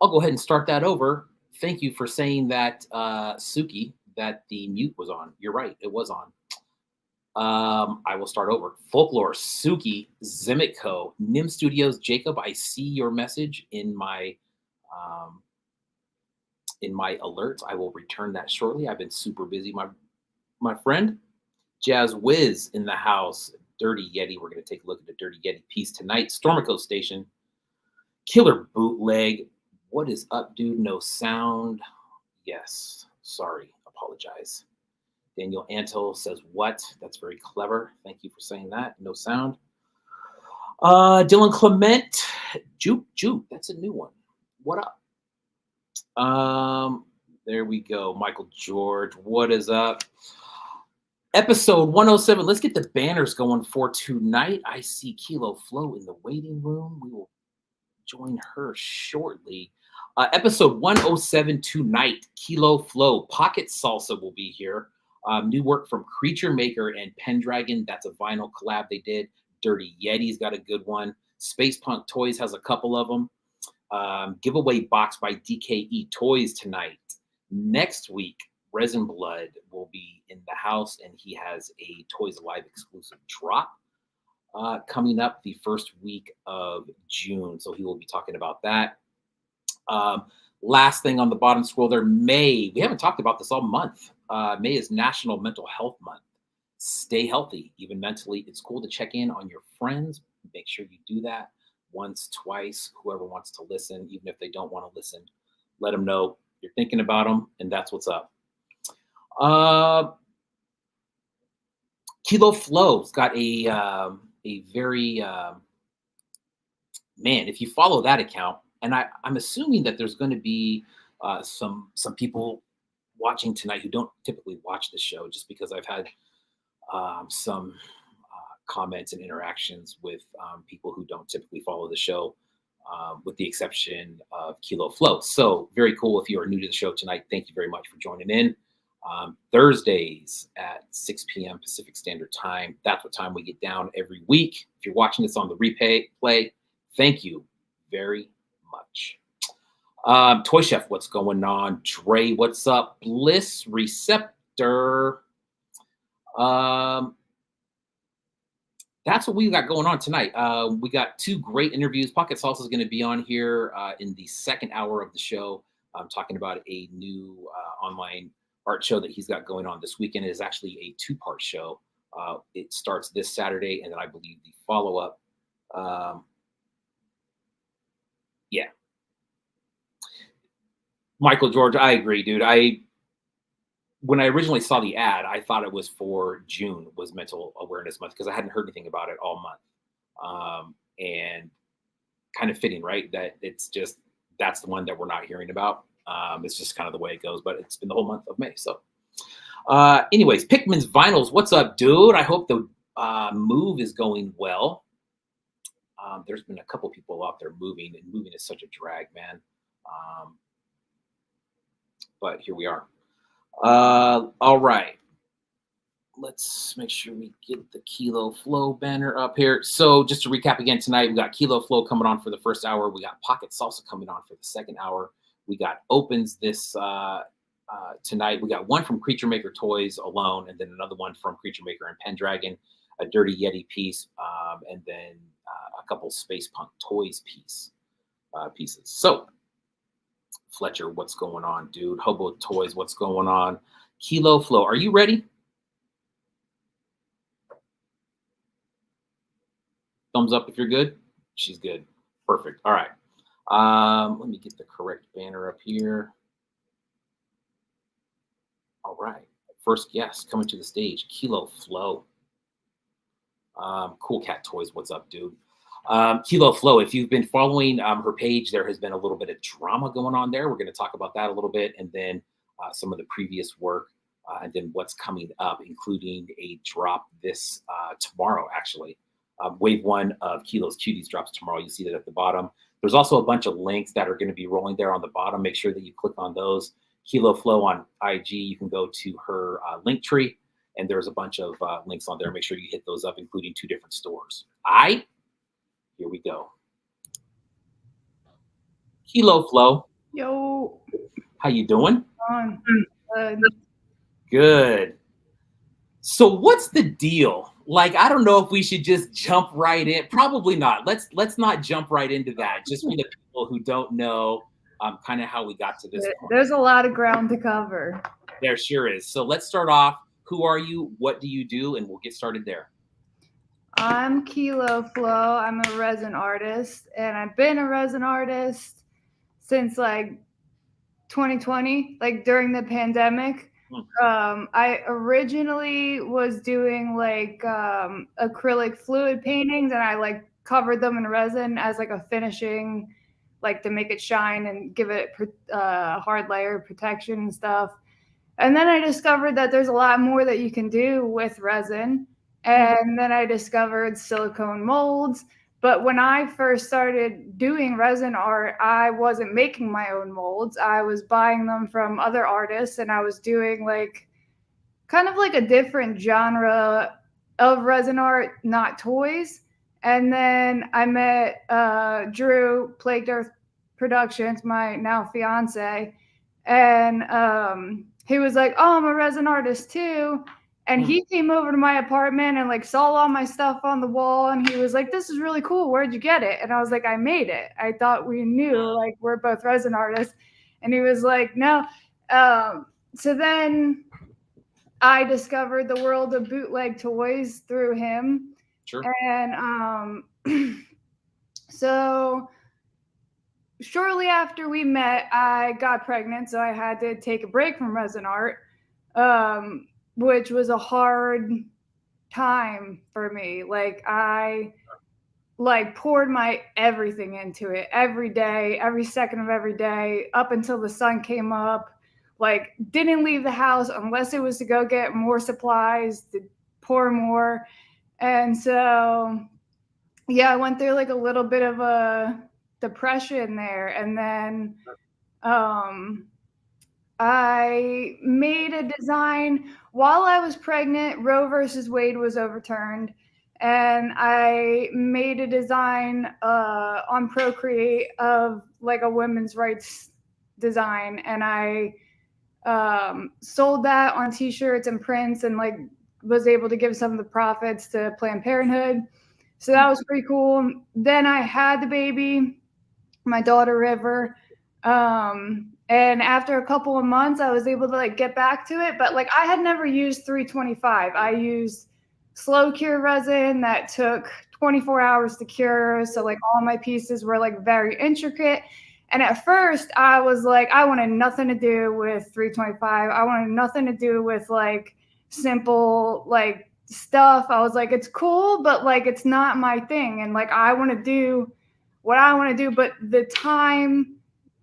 I'll go ahead and start that over. Thank you for saying that, Suki, that the mute was on. You're right, it was on. I will start over. Folklore, Suki, Zimitko, Nim Studios, Jacob. I see your message um, in my alerts. I will return that shortly. I've been super busy, my friend. Jazz Wiz in the house. Dirty Yeti. We're going to take a look at the Dirty Yeti piece tonight. Stormico Station. Killer Bootleg. What is up, dude? No sound. Yes. Sorry. Apologize. Daniel Antle says, what? That's very clever. Thank you for saying that. No sound. Dylan Clement. Juke. That's a new one. What up? There we go. Michael George. What is up? Episode 107. Let's get the banners going for tonight. I see Kilo Flo in the waiting room. We will join her shortly. Episode 107 tonight. Kilo Flo. Pocket Salsa will be here. New work from Creature Maker and Pendragon. That's a vinyl collab they did. Dirty Yeti's got a good one. Space Punk Toys has a couple of them. Giveaway box by DKE Toys tonight. Next week, Resin Blood will be in the house, and he has a ToyzAlive exclusive drop coming up the first week of June. So he will be talking about that. Last thing on the bottom scroll there, May. We haven't talked about this all month. May is National Mental Health Month. Stay healthy, even mentally. It's cool to check in on your friends. Make sure you do that once, twice. Whoever wants to listen, even if they don't want to listen, let them know you're thinking about them, and that's what's up. Kilo Flo's got a very man. If you follow that account, and I'm assuming that there's going to be some people watching tonight who don't typically watch the show, just because I've had some comments and interactions with people who don't typically follow the show, with the exception of Kilo Flo. So very cool. If you are new to the show tonight, thank you very much for joining in. Thursdays at 6 p.m. Pacific Standard Time. That's what time we get down every week. If you're watching this on the replay, thank you very much. Toy Chef, what's going on? Dre, what's up? Bliss Receptor. That's what we got going on tonight. We got two great interviews. Pocket Salsa is going to be on here in the second hour of the show. I'm talking about a new online art show that he's got going on this weekend. It is actually a two-part show. It starts this Saturday, and then I believe the follow-up. Yeah. Michael George, I agree, dude. When I originally saw the ad, I thought it was for June, was Mental Awareness Month, because I hadn't heard anything about it all month. And kind of fitting, right? That it's just, that's the one that we're not hearing about. It's just kind of the way it goes, but it's been the whole month of May. So anyways, Pikmin's Vinyls, what's up, dude? I hope the move is going well. There's been a couple people out there moving, and moving is such a drag, man. But here we are. All right. Let's make sure we get the Kilo Flo banner up here. So just to recap again, tonight we got Kilo Flo coming on for the first hour. We got Pocket Salsa coming on for the second hour. We got opens this tonight. We got one from Creature Maker Toys alone, and then another one from Creature Maker and Pendragon, a Dirty Yeti piece, and then a couple Space Punk Toys pieces. So Fletcher, what's going on, dude? Hobo Toys, what's going on? Kilo Flo, are you ready? Thumbs up if you're good. She's good. Perfect. All right. Let me get the correct banner up here. All right. First guest coming to the stage, Kilo Flo. Cool Cat Toys, what's up, dude? Kilo Flo, if you've been following her page, there has been a little bit of drama going on there. We're going to talk about that a little bit, and then some of the previous work, and then what's coming up, including a drop this tomorrow, actually. Wave one of Kilo's Cuties drops tomorrow. You see that at the bottom. There's also a bunch of links that are going to be rolling there on the bottom. Make sure that you click on those. Kilo Flo on IG, you can go to her link tree, and there's a bunch of links on there. Make sure you hit those up, including 2 different stores. Here we go. Kilo Flo. Yo. How you doing? Good. Good. So what's the deal? Like, I don't know if we should just jump right in. Probably not. Let's not jump right into that. Just for the people who don't know, kind of how we got to this point. There's a lot of ground to cover. There sure is. So let's start off. Who are you? What do you do? And we'll get started there. I'm Kilo Flo. I'm a resin artist, and I've been a resin artist since like 2020, like during the pandemic. I originally was doing like acrylic fluid paintings, and I like covered them in resin as like a finishing, like to make it shine and give it hard layer protection and stuff. And then I discovered that there's a lot more that you can do with resin. And then I discovered silicone molds. But when I first started doing resin art, I wasn't making my own molds. I was buying them from other artists, and I was doing like kind of like a different genre of resin art, not toys. And then I met Drew, Plagued Earth Productions, my now fiance, and he was like, "Oh, I'm a resin artist too." And he came over to my apartment and like saw all my stuff on the wall, and he was like, "This is really cool. Where'd you get it?" And I was like, "I made it. I thought we knew, like we're both resin artists." And he was like, "No." So then I discovered the world of bootleg toys through him. Sure. And so shortly after we met, I got pregnant, so I had to take a break from resin art, which was a hard time for me. Like I like poured my everything into it every day, every second of every day, up until the sun came up. Like didn't leave the house unless it was to go get more supplies, to pour more. And so yeah, I went through like a little bit of a depression there. And then I made a design while I was pregnant. Roe versus Wade was overturned, and I made a design on Procreate of like a women's rights design, and I sold that on T-shirts and prints, and like was able to give some of the profits to Planned Parenthood. So that was pretty cool. Then I had the baby, my daughter River. And after a couple of months, I was able to like get back to it. But like I had never used 325. I used slow cure resin that took 24 hours to cure. So like all my pieces were like very intricate. And at first I was like, I wanted nothing to do with 325. I wanted nothing to do with like simple like stuff. I was like, it's cool, but like it's not my thing. And like I want to do what I want to do, but the time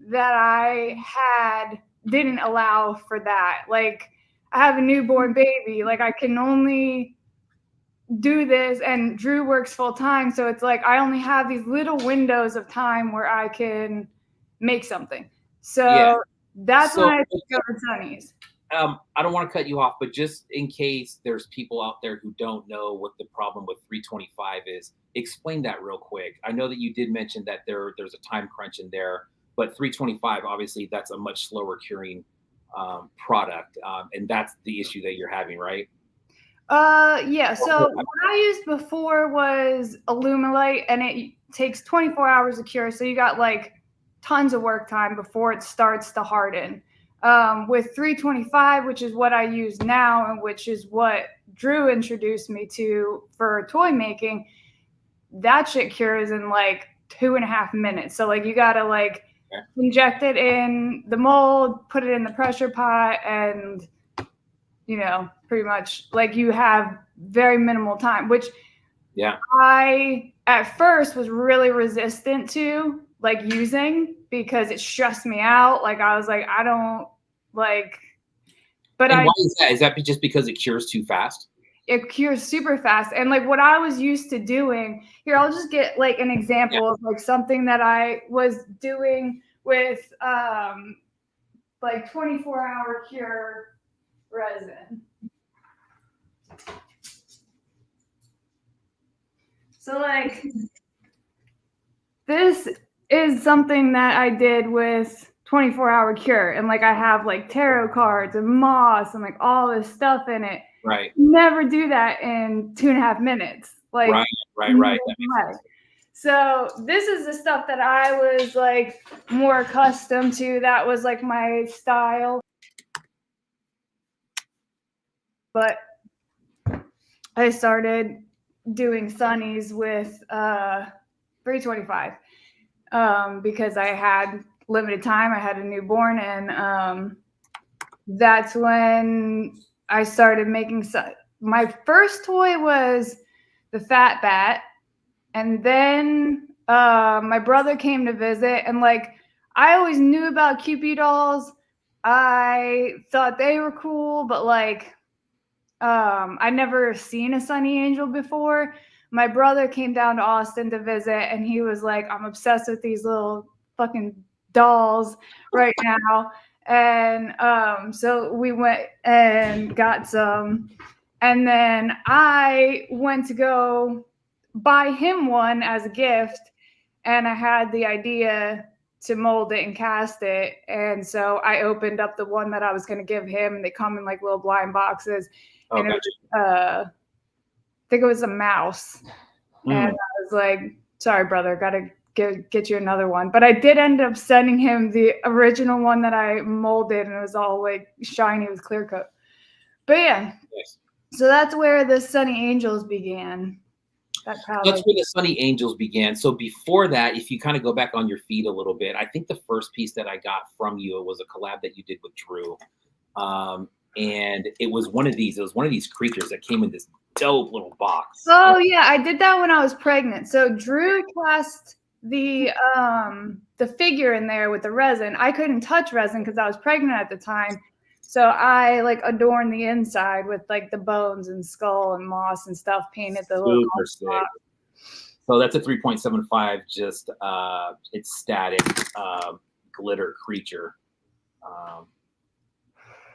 that I had didn't allow for that. Like I have a newborn baby, like I can only do this, and Drew works full time, so it's like I only have these little windows of time where I can make something. So that's when I discovered Sonny's. I don't want to cut you off, but just in case there's people out there who don't know what the problem with 325 is, explain that real quick. I know that you did mention that there's a time crunch in there, but 325, obviously, that's a much slower curing product, and that's the issue that you're having, right? Yeah. So what I used before was Illumilite, and it takes 24 hours to cure. So you got like tons of work time before it starts to harden. With 325, which is what I use now, and which is what Drew introduced me to for toy making, that shit cures in like 2.5 minutes. So like you gotta like inject it in the mold, put it in the pressure pot, and pretty much like you have very minimal time, which I at first was really resistant to like using because it stressed me out. Like I was like, I don't like, but why is that? Is that just because it cures too fast? It cures super fast. And like what I was used to doing here, I'll just get like an example of like something that I was doing with like 24-hour cure resin. So like this is something that I did with 24-hour cure. And like I have like tarot cards and moss and like all this stuff in it. Right. Never do that in 2.5 minutes. Like right. That makes sense. So this is the stuff that I was like more accustomed to. That was like my style. But I started doing Sonny's with 325 because I had limited time. I had a newborn, and that's when I started making my first toy was the Fat Bat, and then my brother came to visit, and like I always knew about Kewpie dolls. I thought they were cool, but like I'd never seen a Sonny Angel before. My brother came down to Austin to visit, and he was like, I'm obsessed with these little fucking dolls right now. And so we went and got some. And then I went to go buy him one as a gift. And I had the idea to mold it and cast it. And so I opened up the one that I was going to give him. And they come in like little blind boxes. Oh, And gotcha. I think it was a mouse. And I was like, sorry, brother, got to get you another one. But I did end up sending him the original one that I molded, and it was all like shiny with clear coat. But yeah, nice. So that's where the Sonny Angels began. That's where the Sonny Angels began. So before that, if you kind of go back on your feed a little bit, I think the first piece that I got from you was a collab that you did with Drew. And it was one of these. It was one of these creatures that came in this dope little box. Oh yeah, I did that when I was pregnant. So Drew cast the figure in there with the resin. I couldn't touch resin because I was pregnant at the time. So I like adorned the inside with like the bones and skull and moss and stuff, painted the little sick. So that's a 3.75, just it's static glitter creature.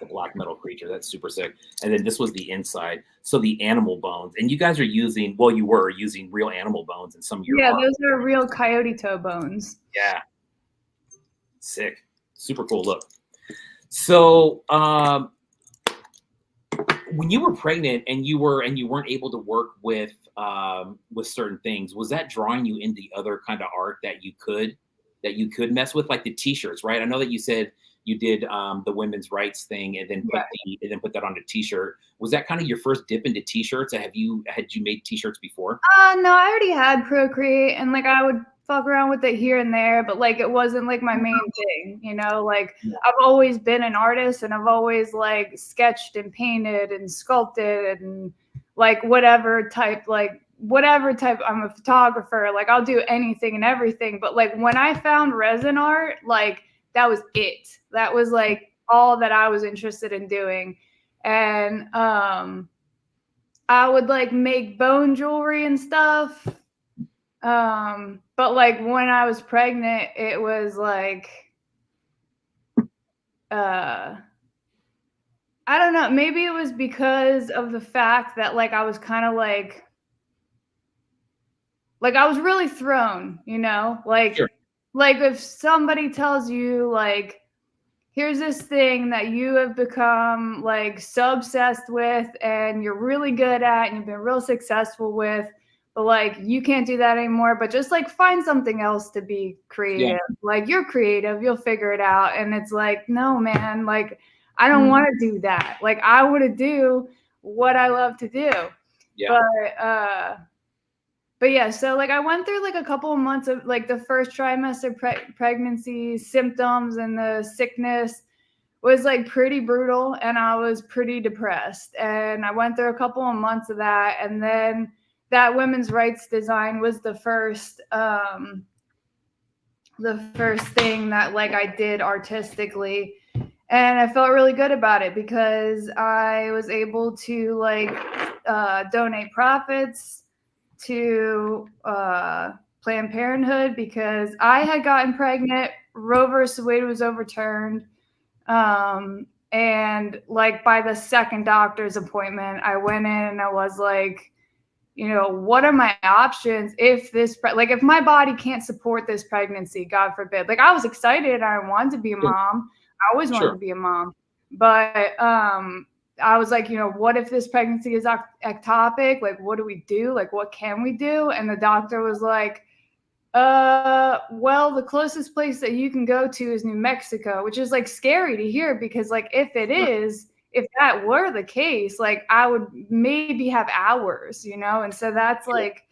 The black metal creature. That's super sick. And then this was the inside. So the animal bones. And you guys are using, well, you were using real animal bones in some of your art. Those are real coyote toe bones. Yeah. Sick. Super cool look. So when you were pregnant and you weren't able to work with certain things, was that drawing you into other kind of art that you could mess with, like the t-shirts, right? I know that you said you did the women's rights thing and then put that on a t-shirt. Was that kind of your first dip into t-shirts? Had you made t-shirts before? No, I already had Procreate, and like I would fuck around with it here and there, but like it wasn't like my main thing, you know? Like I've always been an artist, and I've always like sketched and painted and sculpted and like whatever type, I'm a photographer, like I'll do anything and everything. But like when I found resin art, like that was it. That was like all that I was interested in doing. And I would like make bone jewelry and stuff. But like when I was pregnant, it was like I don't know, maybe it was because of the fact that like I was kind of like I was really thrown, you know? Like Sure. Like if somebody tells you like, here's this thing that you have become like so obsessed with and you're really good at and you've been real successful with, but like you can't do that anymore, but just like find something else to be creative. Yeah. Like you're creative, you'll figure it out. And it's like, no, man, like I don't want to do that. Like I want to do what I love to do. Yeah. But yeah, so like I went through like a couple of months of like the first trimester pregnancy symptoms, and the sickness was like pretty brutal, and I was pretty depressed. And I went through a couple of months of that, and then that women's rights design was the first thing that like I did artistically, and I felt really good about it because I was able to like donate profits to Planned Parenthood because I had gotten pregnant. Roe versus Wade was overturned. And like by the second doctor's appointment, I went in and I was like, you know, what are my options if this, like, if my body can't support this pregnancy, God forbid. Like, I was excited. I wanted to be a mom. I always wanted to be a mom. But I was like, you know, what if this pregnancy is ectopic? Like, what do we do? Like, what can we do? And the doctor was like, well, the closest place that you can go to is New Mexico, which is like scary to hear because, like, if it is, if that were the case, like, I would maybe have hours, you know? And so that's like,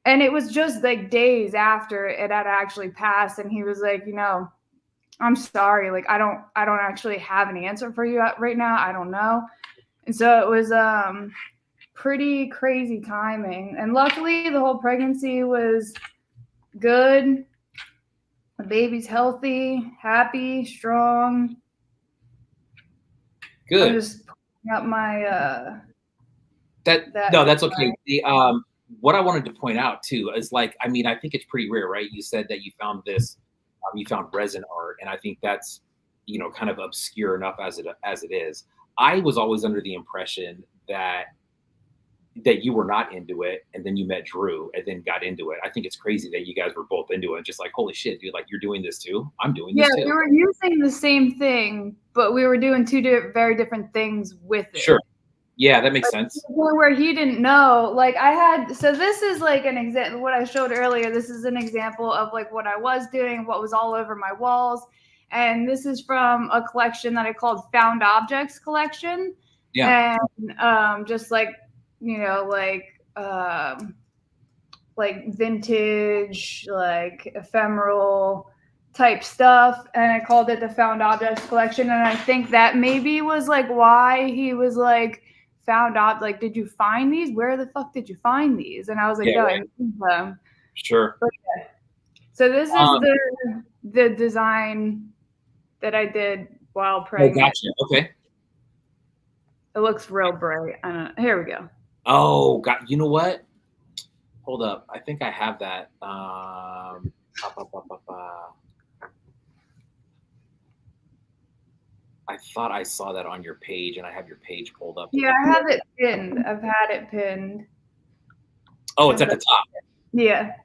and it was just like days after it had actually passed. And he was like, you know, I'm sorry. Like, I don't actually have an answer for you right now. I don't know. And so it was, pretty crazy timing. And luckily the whole pregnancy was good. The baby's healthy, happy, strong. Good. I'm just pulling up my no, that's okay. The what I wanted to point out too is, like, I mean, I think it's pretty rare, right? You said that you found this, you found resin art, and I think that's, you know, kind of obscure enough as it is. I was always under the impression that you were not into it, and then you met Drew and then got into it. I think it's crazy that you guys were both into it. Just like, holy shit, dude, like, you're doing this too. I'm doing this too. Yeah, we were using the same thing, but we were doing two very different things with it. Sure. Yeah, that makes sense. Where he didn't know, like, I had, so this is like an example, what I showed earlier, this is an example of like what I was doing, what was all over my walls. And this is from a collection that I called Found Objects Collection. Yeah. And just like, you know, like vintage, like ephemeral type stuff. And I called it the Found Objects Collection. And I think that maybe was like why he was like, found out, like, did you find these? Where the fuck did you find these? And I was like, yeah, I need them. Sure. But, yeah. So this is the design that I did while pregnant. Oh, gotcha. Okay. It looks real bright. I don't know. Here we go. Oh, God. You know what? Hold up. I think I have that. I thought I saw that on your page, and I have your page pulled up. Yeah, I have it pinned. I've had it pinned. Oh, it's at the top. Yeah.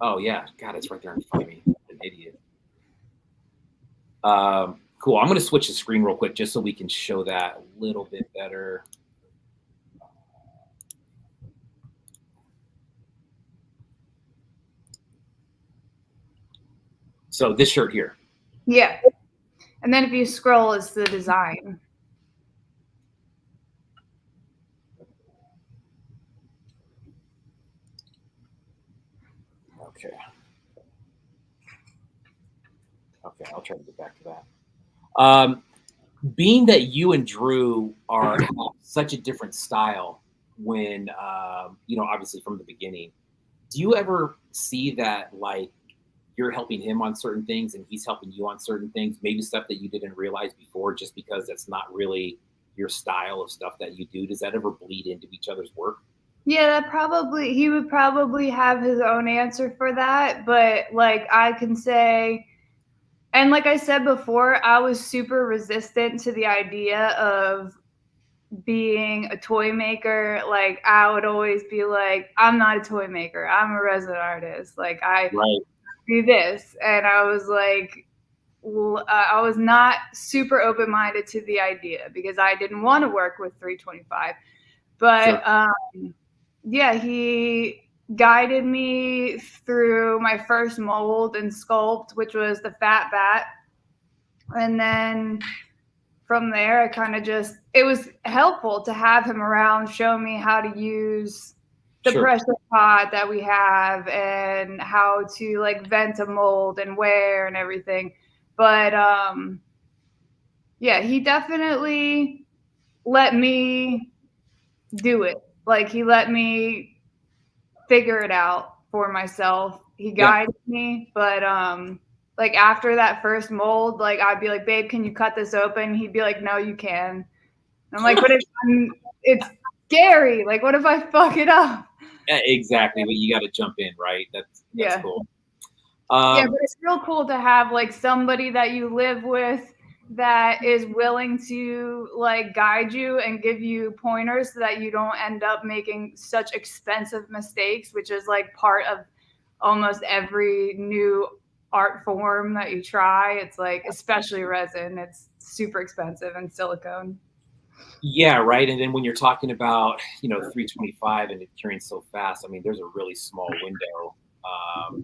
Oh, yeah. God, it's right there in front of me. I'm an idiot. Cool. I'm going to switch the screen real quick just so we can show that a little bit better. So this shirt here. Yeah. And then if you scroll, it's the design. Okay. Okay, I'll try to get back to that. Being that you and Drew are such a different style when, you know, obviously from the beginning, do you ever see that, like, you're helping him on certain things and he's helping you on certain things, maybe stuff that you didn't realize before just because that's not really your style of stuff that you do? Does that ever bleed into each other's work? Yeah, he would probably have his own answer for that. But like I can say, and like I said before, I was super resistant to the idea of being a toy maker. Like I would always be like, I'm not a toy maker. I'm a resin artist. Like I do this. And I was like, I was not super open-minded to the idea because I didn't want to work with 325. But yeah, he guided me through my first mold and sculpt, which was the Fat Bat. And then from there, I kind of just, it was helpful to have him around, show me how to use the pressure pot that we have and how to like vent a mold and wear and everything. But yeah, he definitely let me do it. Like he let me figure it out for myself. He guided me, but like after that first mold, like I'd be like, babe, can you cut this open? He'd be like, no, you can. I'm like, but it's scary. Like, what if I fuck it up? Yeah, exactly. But you got to jump in, right? That's cool. Yeah, but it's real cool to have like somebody that you live with that is willing to like guide you and give you pointers so that you don't end up making such expensive mistakes, which is like part of almost every new art form that you try. It's like, especially resin, it's super expensive, and silicone. Yeah, right. And then when you're talking about, 325 and it curing so fast, I mean, there's a really small window.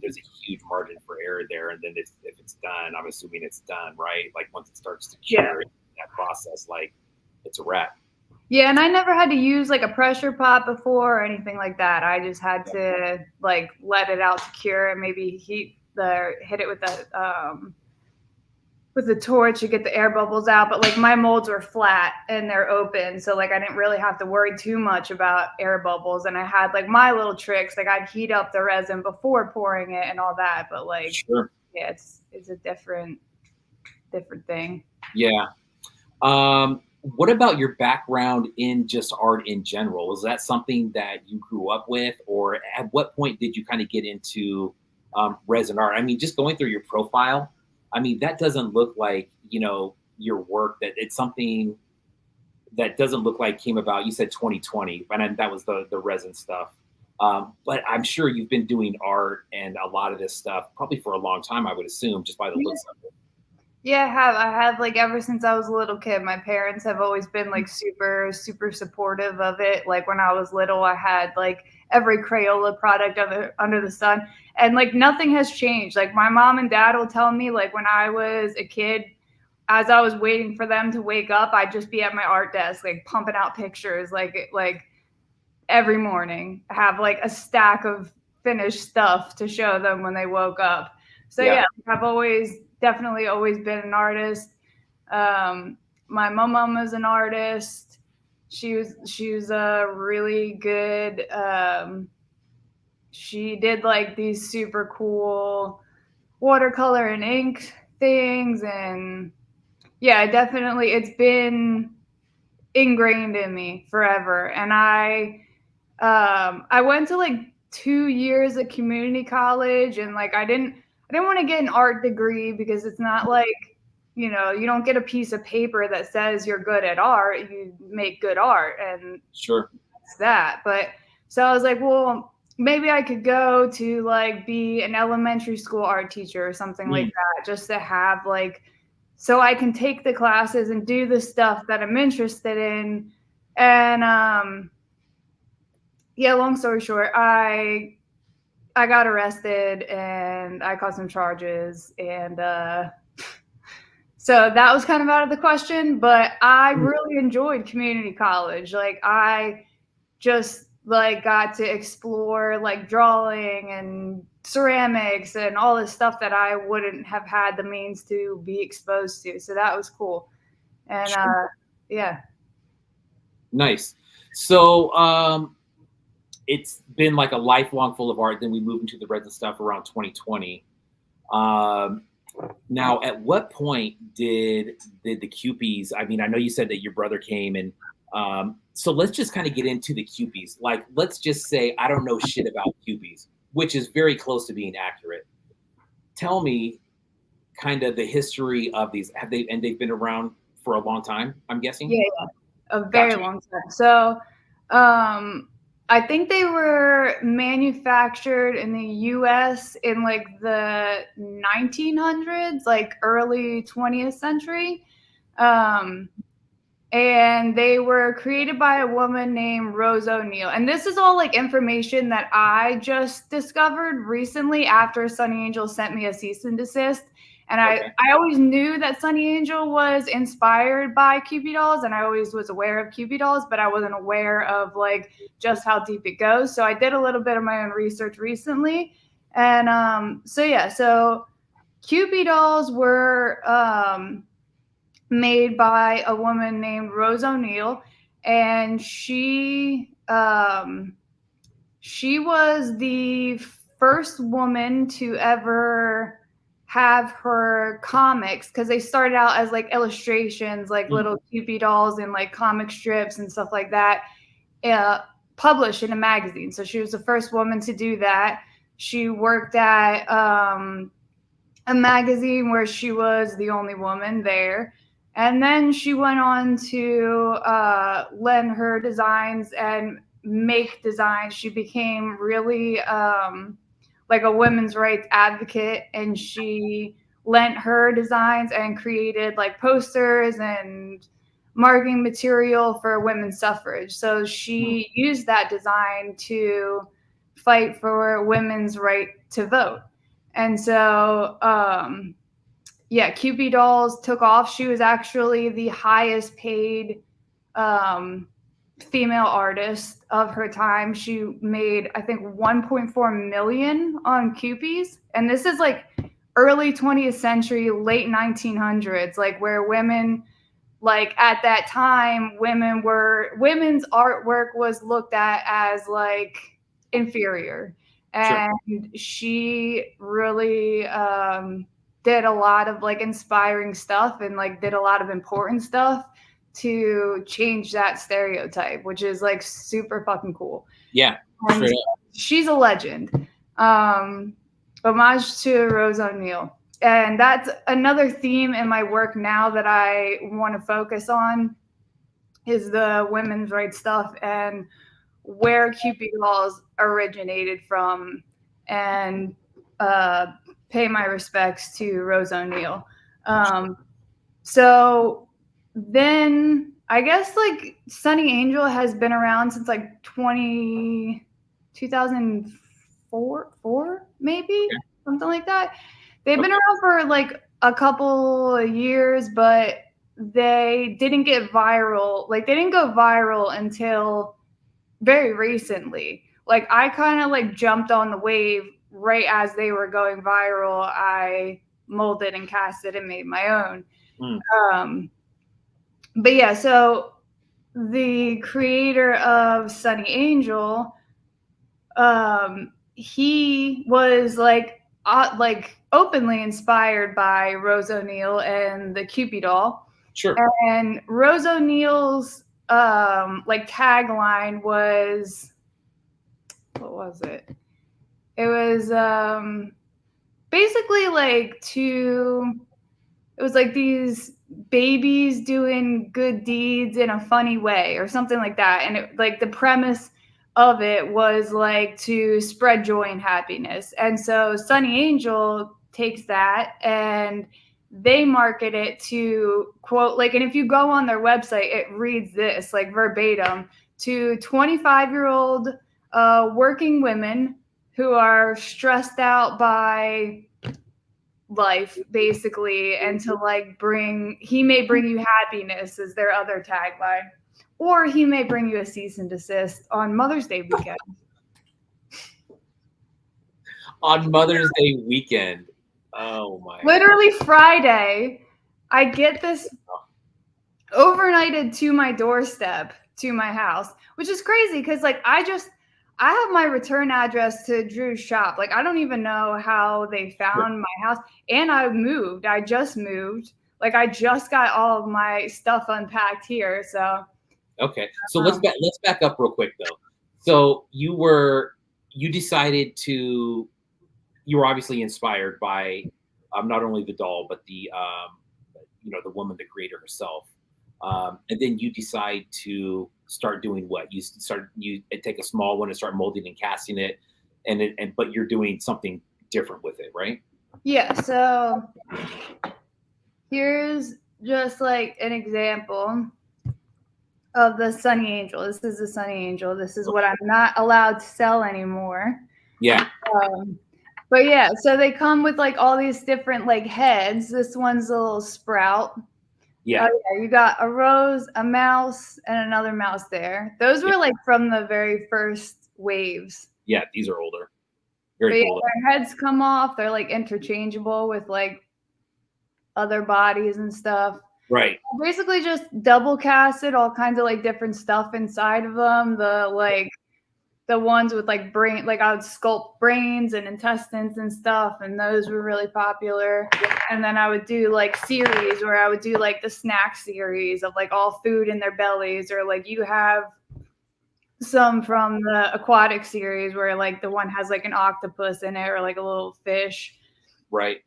There's a huge margin for error there. And then if it's done, I'm assuming it's done, right? Like once it starts to cure that process, like it's a wrap. Yeah, and I never had to use like a pressure pot before or anything like that. I just had to like let it out to cure and maybe hit it with the torch to get the air bubbles out. But like my molds were flat and they're open, so like I didn't really have to worry too much about air bubbles. And I had like my little tricks, like I'd heat up the resin before pouring it and all that. But like, yeah, it's a different thing. Yeah. What about your background in just art in general? Was that something that you grew up with, or at what point did you kind of get into resin art? I mean, just going through your profile, I mean, that doesn't look like, your work, that it's something that doesn't look like came about. You said 2020, and that was the resin stuff. But I'm sure you've been doing art and a lot of this stuff probably for a long time, I would assume, just by the looks of it. Yeah, I have like ever since I was a little kid. My parents have always been like super, super supportive of it. Like when I was little, I had like every Crayola product under the sun, and like nothing has changed. Like my mom and dad will tell me, like when I was a kid, as I was waiting for them to wake up, I'd just be at my art desk, like pumping out pictures, like every morning. I have like a stack of finished stuff to show them when they woke up. So yeah, I've definitely always been an artist. My mom was an artist. She was a really good. She did like these super cool watercolor and ink things, and yeah, definitely it's been ingrained in me forever. And I went to like 2 years of community college, and like I didn't want to get an art degree because it's not like, you don't get a piece of paper that says you're good at art. You make good art, and it's that. But so I was like, well, maybe I could go to like be an elementary school art teacher or something like that, just to have like, so I can take the classes and do the stuff that I'm interested in. And yeah, long story short, I got arrested and I caught some charges, and so that was kind of out of the question. But I really enjoyed community college. Like I just like got to explore like drawing and ceramics and all this stuff that I wouldn't have had the means to be exposed to. So that was cool. And yeah. Nice. So it's been like a lifelong full of art. Then we moved into the resin stuff around 2020. Now, at what point did the Kewpies? I mean, I know you said that your brother came, and so let's just kind of get into the Kewpies. Like, let's just say I don't know shit about Kewpies, which is very close to being accurate. Tell me kind of the history of these. They've been around for a long time, I'm guessing? Yeah, a very long time. So I think they were manufactured in the US in like the 1900s, like early 20th century. And they were created by a woman named Rose O'Neill. And this is all like information that I just discovered recently after Sonny Angel sent me a cease and desist. And I always knew that Sonny Angel was inspired by Kewpie dolls, and I always was aware of Kewpie dolls, but I wasn't aware of like just how deep it goes. So I did a little bit of my own research recently. And so Kewpie dolls were made by a woman named Rose O'Neill, and she was the first woman to ever have her comics, because they started out as like illustrations, like little Kewpie dolls and like comic strips and stuff like that, published in a magazine. So she was the first woman to do that. She worked at a magazine where she was the only woman there. And then she went on to lend her designs and make designs. She became really like a women's rights advocate, and she lent her designs and created like posters and marketing material for women's suffrage. So she used that design to fight for women's right to vote. And so yeah, Kewpie dolls took off. She was actually the highest paid female artist of her time. She made, I think, 1.4 million on Kewpies. And this is like early 20th century, late 1900s, like where women, like at that time, women's artwork was looked at as like inferior. And she really did a lot of like inspiring stuff and like did a lot of important stuff to change that stereotype, which is like super fucking cool. Yeah, and she's a legend. Homage to Rose O'Neal. And that's another theme in my work now that I want to focus on is the women's rights stuff and where Kewpie dolls originated from, and pay my respects to Rose O'Neal. So then I guess like Sonny Angel has been around since like 2004 maybe, something like that. They've been around for like a couple of years, but they didn't get viral. Like they didn't go viral until very recently. Like I kind of like jumped on the wave right as they were going viral. I molded and casted and made my own. But yeah, so the creator of Sonny Angel, he was like openly inspired by Rose O'Neal and the Kewpie doll. Sure. And Rose O'Neal's like tagline was, what was it? It was basically like it was like these babies doing good deeds in a funny way or something like that. And it, like the premise of it was like to spread joy and happiness. And so Sonny Angel takes that and they market it to quote, like, and if you go on their website, it reads this like verbatim to 25-year-old working women who are stressed out by life, basically, and to like he may bring you happiness is their other tagline, or he may bring you a cease and desist on Mother's Day weekend. On Mother's Day weekend. Oh my. Literally Friday, I get this overnighted to my doorstep to my house, which is crazy because like I have my return address to Drew's shop. Like I don't even know how they found my house. And I just moved. Like I just got all of my stuff unpacked here. So okay. So let's back up real quick though. So you were obviously inspired by not only the doll, but the the woman, the creator herself. And then you decide to start doing what? You take a small one and start molding and casting it, but you're doing something different with it, right? Yeah. So here's just like an example of the Sonny Angel. This is the Sonny Angel. This is what I'm not allowed to sell anymore. Yeah. But yeah, so they come with like all these different like heads. This one's a little sprout. Yeah. You got a rose, a mouse, and another mouse there. Those were like from the very first waves. Yeah, these are older. Very cool. Their heads come off. They're like interchangeable with like other bodies and stuff. Right. Basically just double casted all kinds of like different stuff inside of them. The ones with like brain, like I would sculpt brains and intestines and stuff, and those were really popular. And then I would do like series where I would do like the snack series of like all food in their bellies, or like you have some from the aquatic series where like the one has like an octopus in it or like a little fish. Right.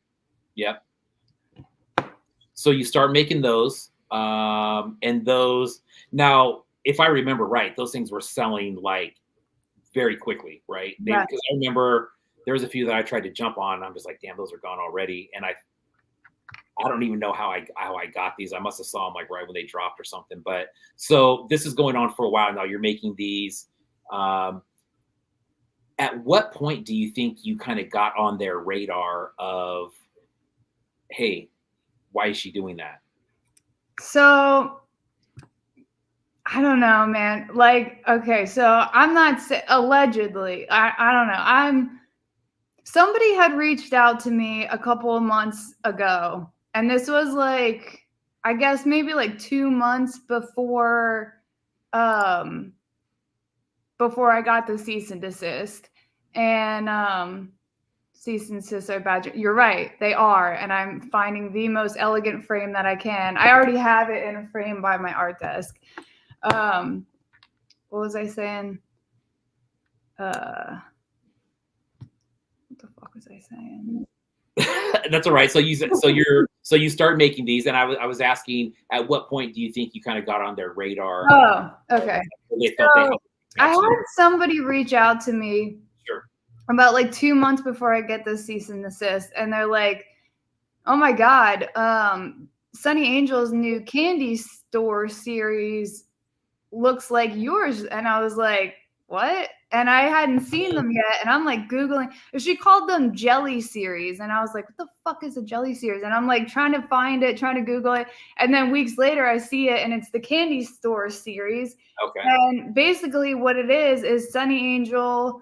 Yep. So you start making those, And those, now, if I remember right, those things were selling like very quickly, right? Right. Because I remember there was a few that I tried to jump on. And I'm just like, damn, those are gone already. And I don't even know how I got these. I must have saw them like right when they dropped or something. But so this is going on for a while now. You're making these. At what point do you think you kind of got on their radar of, hey, why is she doing that? So I don't know, man. Like, okay, so I'm not allegedly. I don't know. Somebody had reached out to me a couple of months ago, and this was like, I guess maybe like 2 months before before I got the cease and desist. And cease and desist are bad. You're right, they are, and I'm finding the most elegant frame that I can. I already have it in a frame by my art desk. What was I saying? What the fuck was I saying? That's all right. So you start making these, and I was asking, at what point do you think you kind of got on their radar? Oh, okay. So I had somebody reach out to me about like 2 months before I get this cease and desist, and they're like, "Oh my God, Sonny Angels' new candy store series looks like yours," and I was like, "What?" And I hadn't seen them yet, and I'm like Googling. She called them jelly series, and I was like, what the fuck is a jelly series? And I'm like trying to find it, trying to Google it, and then weeks later I see it, and it's the candy store series. Okay. And basically what it is Sonny Angel,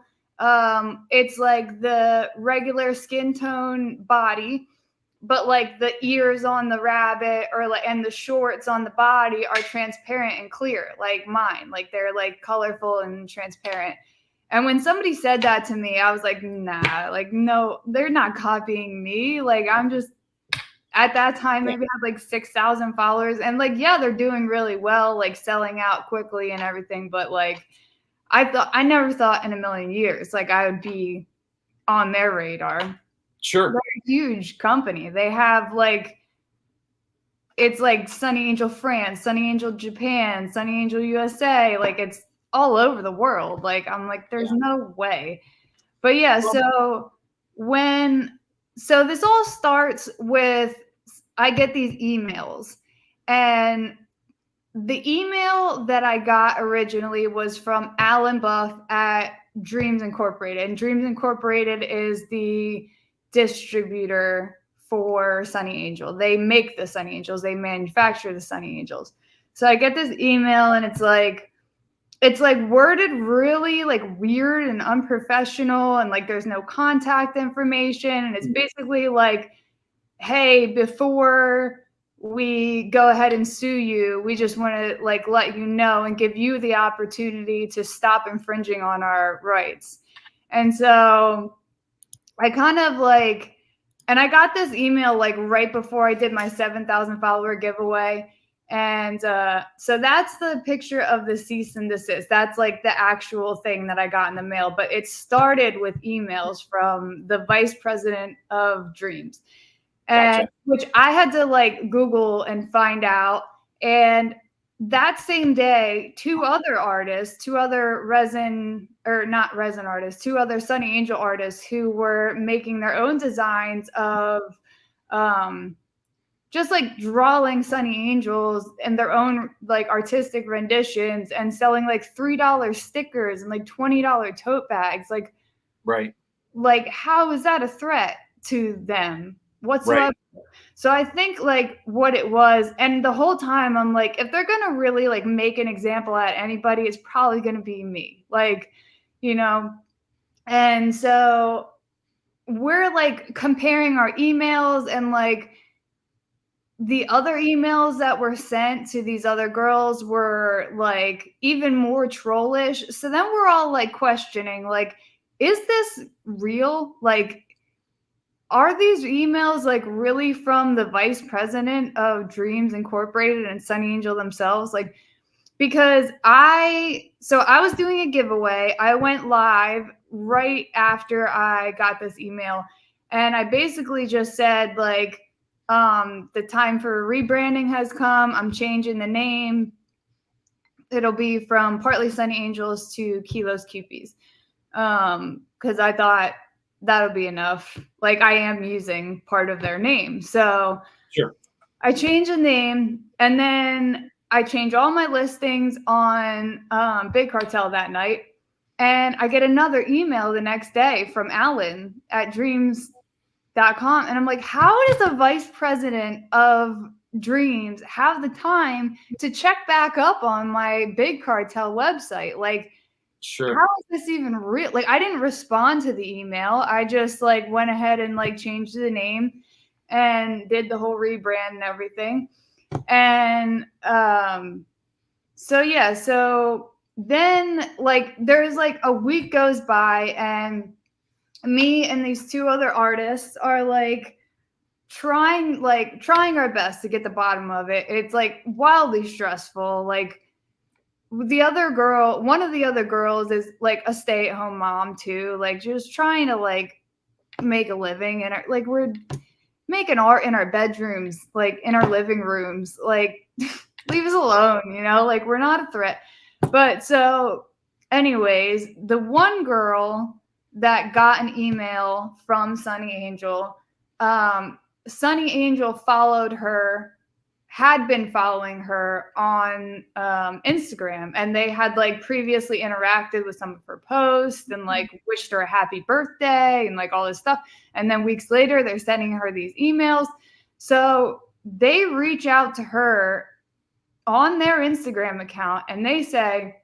it's like the regular skin tone body, but like the ears on the rabbit and the shorts on the body are transparent and clear, like mine. Like they're like colorful and transparent. And when somebody said that to me, I was like, nah, like, no, they're not copying me. Like, I'm just, at that time, maybe I had like 6,000 followers. And like, yeah, they're doing really well, like selling out quickly and everything. But like, I never thought in a million years, like I would be on their radar. Sure. They're a huge company. They have like, it's like Sonny Angel France, Sonny Angel Japan, Sonny Angel USA. Like it's all over the world. Like I'm like, there's no way. But yeah, so this all starts with, I get these emails, and the email that I got originally was from Alan Buff at Dreams Incorporated. And Dreams Incorporated is the distributor for Sonny Angel. They make the Sonny Angels. They manufacture the Sonny Angels. So I get this email, and it's like worded really like weird and unprofessional, and like there's no contact information, and it's basically like, hey, before we go ahead and sue you, we just want to like let you know and give you the opportunity to stop infringing on our rights. And so I kind of like, and I got this email like right before I did my 7,000 follower giveaway. And so that's the picture of the cease and desist. That's like the actual thing that I got in the mail. But it started with emails from the vice president of Dreams, and Gotcha. which I had to like Google and find out. And that same day, two other Sonny Angel artists who were making their own designs of just like drawing Sonny Angels in their own like artistic renditions and selling like $3 stickers and like $20 tote bags. Like, right. Like, how is that a threat to them whatsoever? Right. So I think like what it was, and the whole time I'm like, if they're going to really like make an example at anybody, it's probably going to be me. Like, you know, and so we're like comparing our emails, and like the other emails that were sent to these other girls were like even more trollish. So then we're all like questioning, like, is this real? Like, are these emails like really from the vice president of Dreams Incorporated and Sonny Angel themselves? Like, because I was doing a giveaway. I went live right after I got this email, and I basically just said like, The time for rebranding has come. I'm changing the name. It'll be from Partly Sunny Angels to Kilo's Kewpies. Because I thought that'll be enough. Like, I am using part of their name. So Sure. I change the name, and then I change all my listings on Big Cartel that night. And I get another email the next day from Alan at dreams.com. And I'm like, how does a vice president of Dreams have the time to check back up on my Big Cartel website? Like, Sure. how is this even real? Like, I didn't respond to the email. I just like went ahead and like changed the name and did the whole rebrand and everything. And so yeah, so then like there's like a week goes by, and me and these two other artists are like trying our best to get the bottom of it. It's like wildly stressful. Like, the other girl, one of the other girls is like a stay-at-home mom too, like just trying to like make a living, and like we're making art in our bedrooms, like in our living rooms, like leave us alone, you know, like we're not a threat. But so anyways, the one girl that got an email from Sonny Angel, Sonny Angel followed her, had been following her on Instagram, and they had like previously interacted with some of her posts and like wished her a happy birthday and like all this stuff. And then weeks later, they're sending her these emails. So they reach out to her on their Instagram account and they say,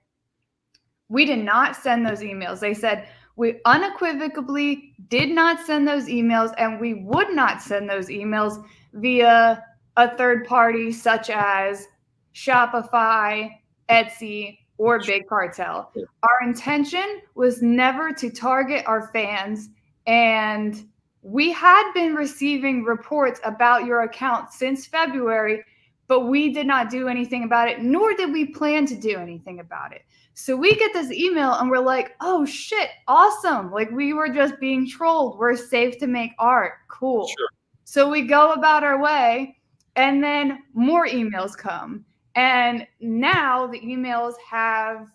we did not send those emails. They said, we unequivocally did not send those emails, and we would not send those emails via a third party such as Shopify, Etsy, or Big Cartel. Our intention was never to target our fans, and we had been receiving reports about your account since February, but we did not do anything about it, nor did we plan to do anything about it. So we get this email and we're like, oh shit, awesome. Like, we were just being trolled. We're safe to make art. Cool. Sure. So we go about our way, and then more emails come. And now the emails have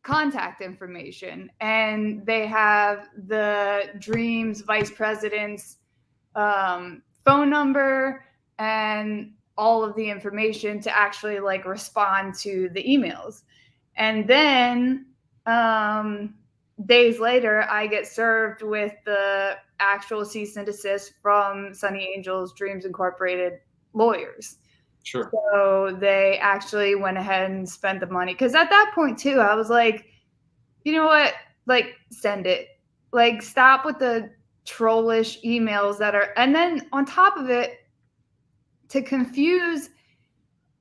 contact information, and they have the Dreams vice president's phone number and all of the information to actually like respond to the emails. And then days later, I get served with the actual cease and desist from Sonny Angels Dreams Incorporated lawyers. Sure. So they actually went ahead and spent the money. Because at that point, too, I was like, you know what? Like, send it. Like, stop with the trollish emails that are. And then on top of it, to confuse,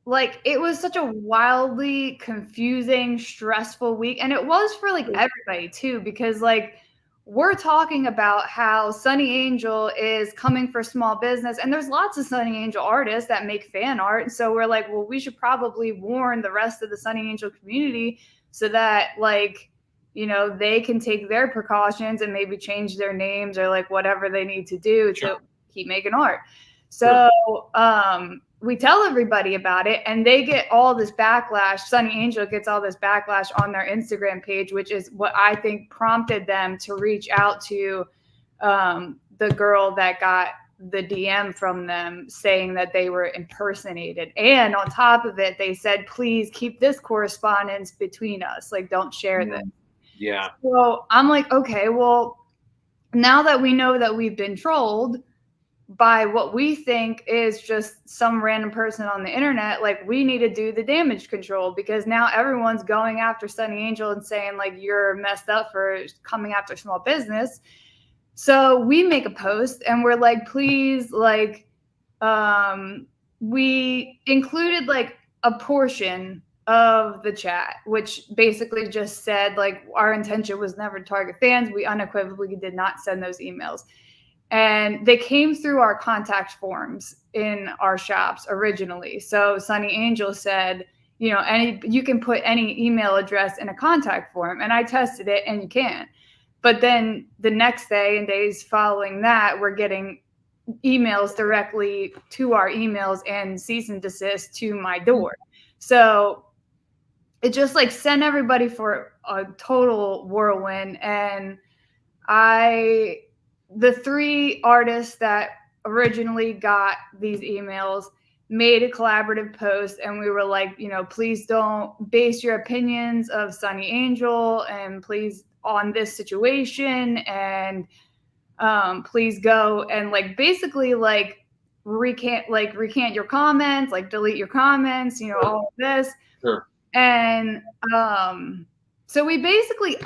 like, it was such a wildly confusing, stressful week. And it was for like everybody too, because like we're talking about how Sonny Angel is coming for small business, and there's lots of Sonny Angel artists that make fan art. And so we're like, well, we should probably warn the rest of the Sonny Angel community so that like, you know, they can take their precautions and maybe change their names or like whatever they need to do to keep making art. So we tell everybody about it, and they get all this backlash. Sonny Angel gets all this backlash on their Instagram page, which is what I think prompted them to reach out to the girl that got the DM from them saying that they were impersonated. And on top of it, they said, please keep this correspondence between us. Like, don't share this. Yeah. So I'm like, okay, well, now that we know that we've been trolled by what we think is just some random person on the internet, like, we need to do the damage control, because now everyone's going after Sonny Angel and saying like, you're messed up for coming after small business. So we make a post and we're like, please, like, we included like a portion of the chat, which basically just said like, our intention was never to target fans. We unequivocally did not send those emails. And they came through our contact forms in our shops originally. So Sonny Angel said, you know, you can put any email address in a contact form. And I tested it, and you can. But then the next day and days following that, we're getting emails directly to our emails and cease and desist to my door. So it just like sent everybody for a total whirlwind. And the 3 artists that originally got these emails made a collaborative post, and we were like, please don't base your opinions of Sonny Angel and please on this situation, and please go and like basically like recant your comments, like delete your comments, all of this. Sure. And so we basically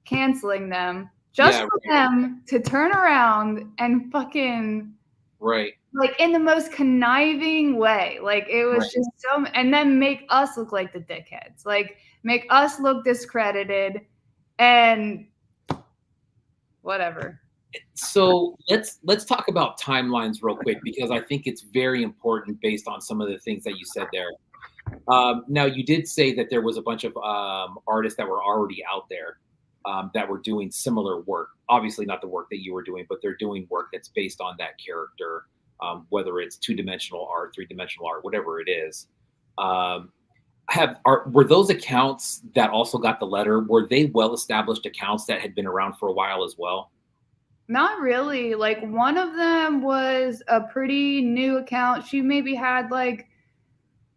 canceling them just for them to turn around and fucking like in the most conniving way. Like it was just so, and then make us look like the dickheads, like make us look discredited and whatever. So let's talk about timelines real quick, because I think it's very important based on some of the things that you said there. Now, you did say that there was a bunch of artists that were already out there that were doing similar work. Obviously not the work that you were doing, but they're doing work that's based on that character, whether it's 2-dimensional art, 3-dimensional art, whatever it is. Were those accounts that also got the letter, were they well-established accounts that had been around for a while as well? Not really. Like one of them was a pretty new account. She maybe had like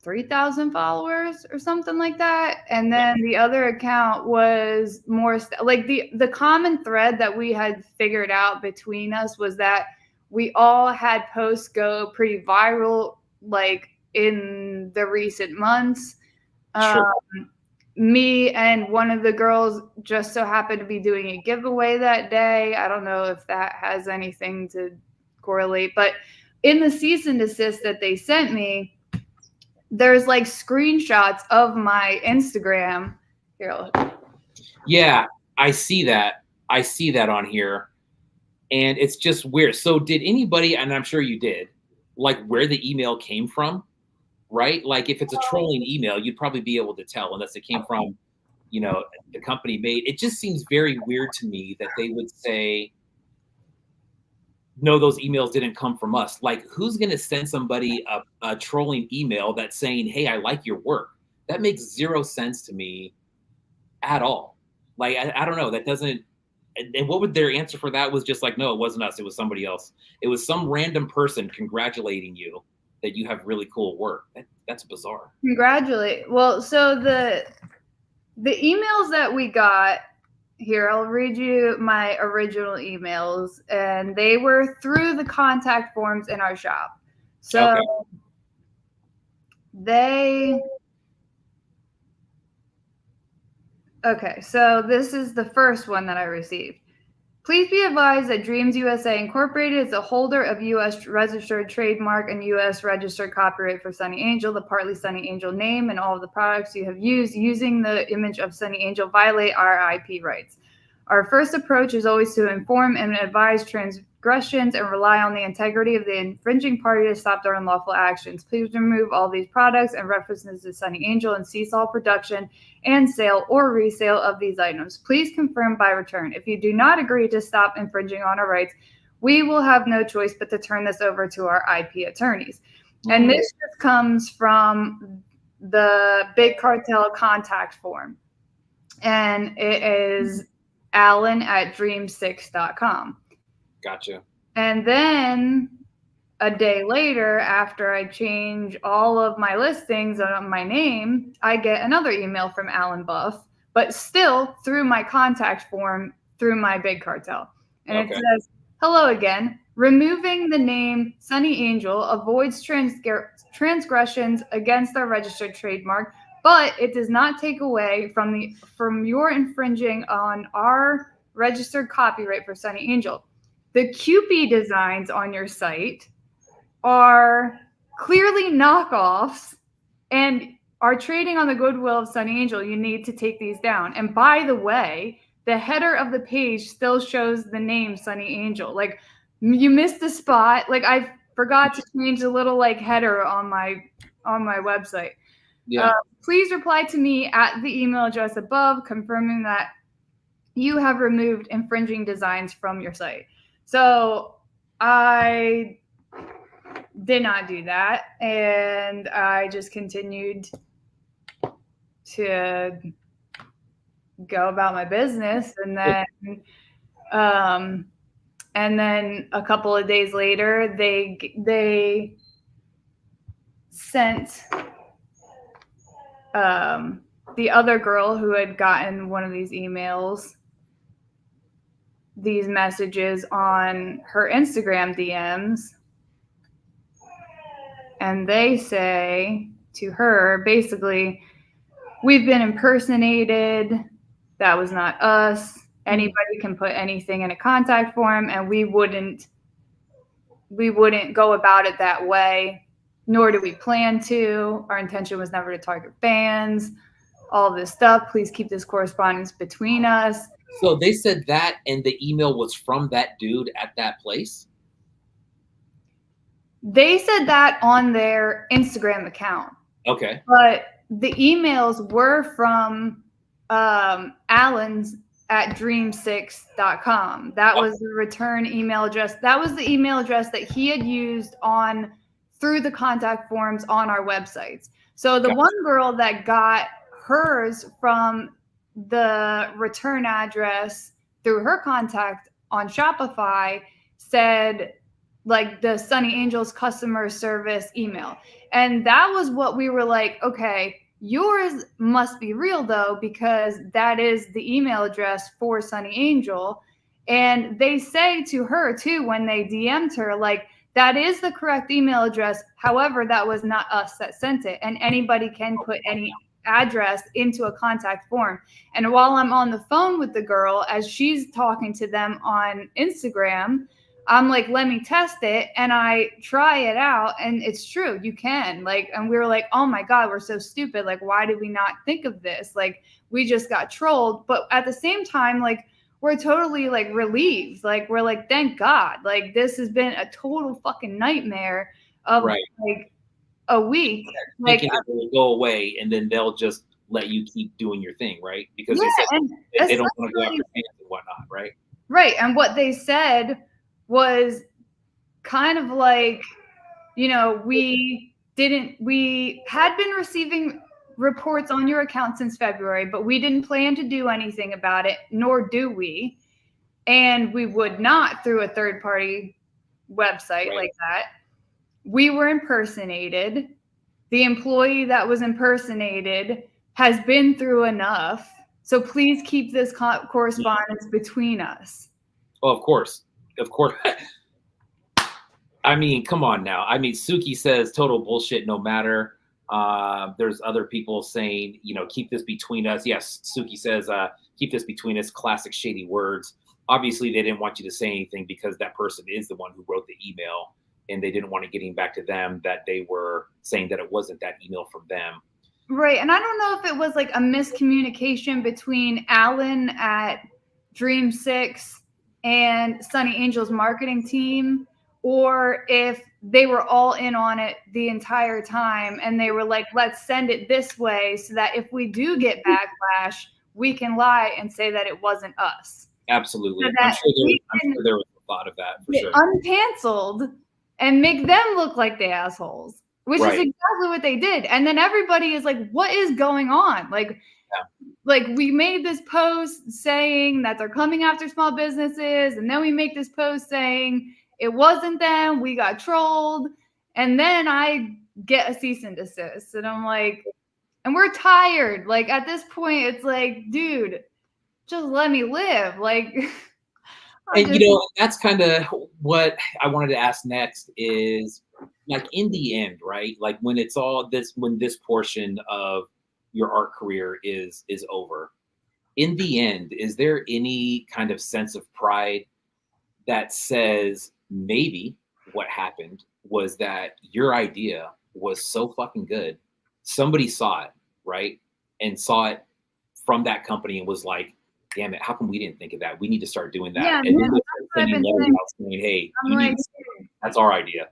3,000 followers or something like that. And then the other account was more like the common thread that we had figured out between us was that we all had posts go pretty viral, like in the recent months. Sure. Me and one of the girls just so happened to be doing a giveaway that day. I don't know if that has anything to correlate, but in the cease and desist that they sent me, there's like screenshots of my Instagram. Here. Yeah, I see that. I see that on here. And it's just weird. So did anybody, and I'm sure you did, like where the email came from? Right? Like if it's a trolling email, you'd probably be able to tell unless it came from, the company made. It just seems very weird to me that they would say, no, those emails didn't come from us. Like who's going to send somebody a trolling email that's saying, hey, I like your work? That makes zero sense to me at all. Like, I don't know. That doesn't, and what would their answer for that was just like, no, it wasn't us. It was somebody else. It was some random person congratulating you that you have really cool work. That's bizarre. Congratulate. Well, so the emails that we got here, I'll read you my original emails, and they were through the contact forms in our shop. So so this is the first one that I received. Please be advised that Dreams USA Incorporated is a holder of U.S. registered trademark and U.S. registered copyright for Sonny Angel. The partly Sonny Angel name and all of the products you have used using the image of Sonny Angel violate our IP rights. Our first approach is always to inform and advise transgressions and rely on the integrity of the infringing party to stop their unlawful actions. Please remove all these products and references to Sonny Angel and cease all production and sale or resale of these items. Please confirm by return. If you do not agree to stop infringing on our rights, we will have no choice but to turn this over to our IP attorneys. Mm-hmm. And this just comes from the Big Cartel contact form. And it is Alan@dream6.com. Gotcha. And then a day later, after I change all of my listings on my name, I get another email from Alan Buff, but still through my contact form through my Big Cartel. And it says, hello again. Removing the name Sonny Angel avoids transgressions against our registered trademark, but it does not take away from your infringing on our registered copyright for Sonny Angel. The Kewpie designs on your site are clearly knockoffs and are trading on the goodwill of Sonny Angel. You need to take these down. And by the way, the header of the page still shows the name Sonny Angel. Like you missed the spot. Like I forgot to change the little like header on my website. Yeah. Please reply to me at the email address above, confirming that you have removed infringing designs from your site. So I did not do that, and I just continued to go about my business, and then a couple of days later, they sent the other girl who had gotten one of these emails these messages on her Instagram DMs. And they say to her, basically, we've been impersonated. That was not us. Anybody can put anything in a contact form, and we wouldn't go about it that way, nor do we plan to. Our intention was never to target fans. All this stuff. Please keep this correspondence between us. So they said that, and the email was from that dude at that place? They said that on their Instagram account. Okay. But the emails were from Alan's at dream6.com. That was the return email address. That was the email address that he had used through the contact forms on our websites. So the one girl that got hers from the return address through her contact on Shopify said, like, the Sonny Angels customer service email. And that was what we were like, okay, yours must be real though, because that is the email address for Sonny Angel. And they say to her too, when they DM'd her, like, that is the correct email address. However, that was not us that sent it. And anybody can put any address into a contact form. And while I'm on the phone with the girl, as she's talking to them on Instagram, I'm like, let me test it. And I try it out. And it's true. You can. Like, and we were like, oh my God, we're so stupid. Like, why did we not think of this? Like, we just got trolled. But at the same time, like, we're totally like relieved. Like, we're like, thank God. Like, this has been a total fucking nightmare of like a week. Like, thinking it will go away, and then they'll just let you keep doing your thing, right? Because they said they don't want to go after fans and whatnot, right? Right. And what they said was kind of like, you know, we had been receiving reports on your account since February, but we didn't plan to do anything about it, nor do we. And we would not through a third-party website like that. We were impersonated. The employee that was impersonated has been through enough. So please keep this correspondence between us. Oh, of course. Of course. I mean, come on now. I mean, Suki says total bullshit no matter. There's other people saying, you know, keep this between us. Yes, Suki says, keep this between us. Classic shady words. Obviously, they didn't want you to say anything because that person is the one who wrote the email, and they didn't want to getting back to them that they were saying that it wasn't that email from them. Right. And I don't know if it was like a miscommunication between Alan at Dream 6 and Sonny Angel's marketing team, or if they were all in on it the entire time and they were like, let's send it this way so that if we do get backlash, we can lie and say that it wasn't us. Absolutely. So I'm sure there was a thought of that for sure. Uncanceled and make them look like the assholes, which is exactly what they did. And then everybody is like, what is going on? Like, like we made this post saying that they're coming after small businesses, and then we make this post saying it wasn't them, we got trolled, and then I get a cease and desist, and I'm like, and we're tired. Like at this point, it's like, dude, just let me live. Like, and you know, that's kind of what I wanted to ask next is, like, in the end, right? Like when it's all this, when this portion of your art career is over, in the end, is there any kind of sense of pride that says maybe what happened was that your idea was so fucking good, somebody saw it, right, and saw it from that company and was like, damn it, how come we didn't think of that? We need to start doing that. Yeah, and then they start sending letters out saying, hey, that's our idea.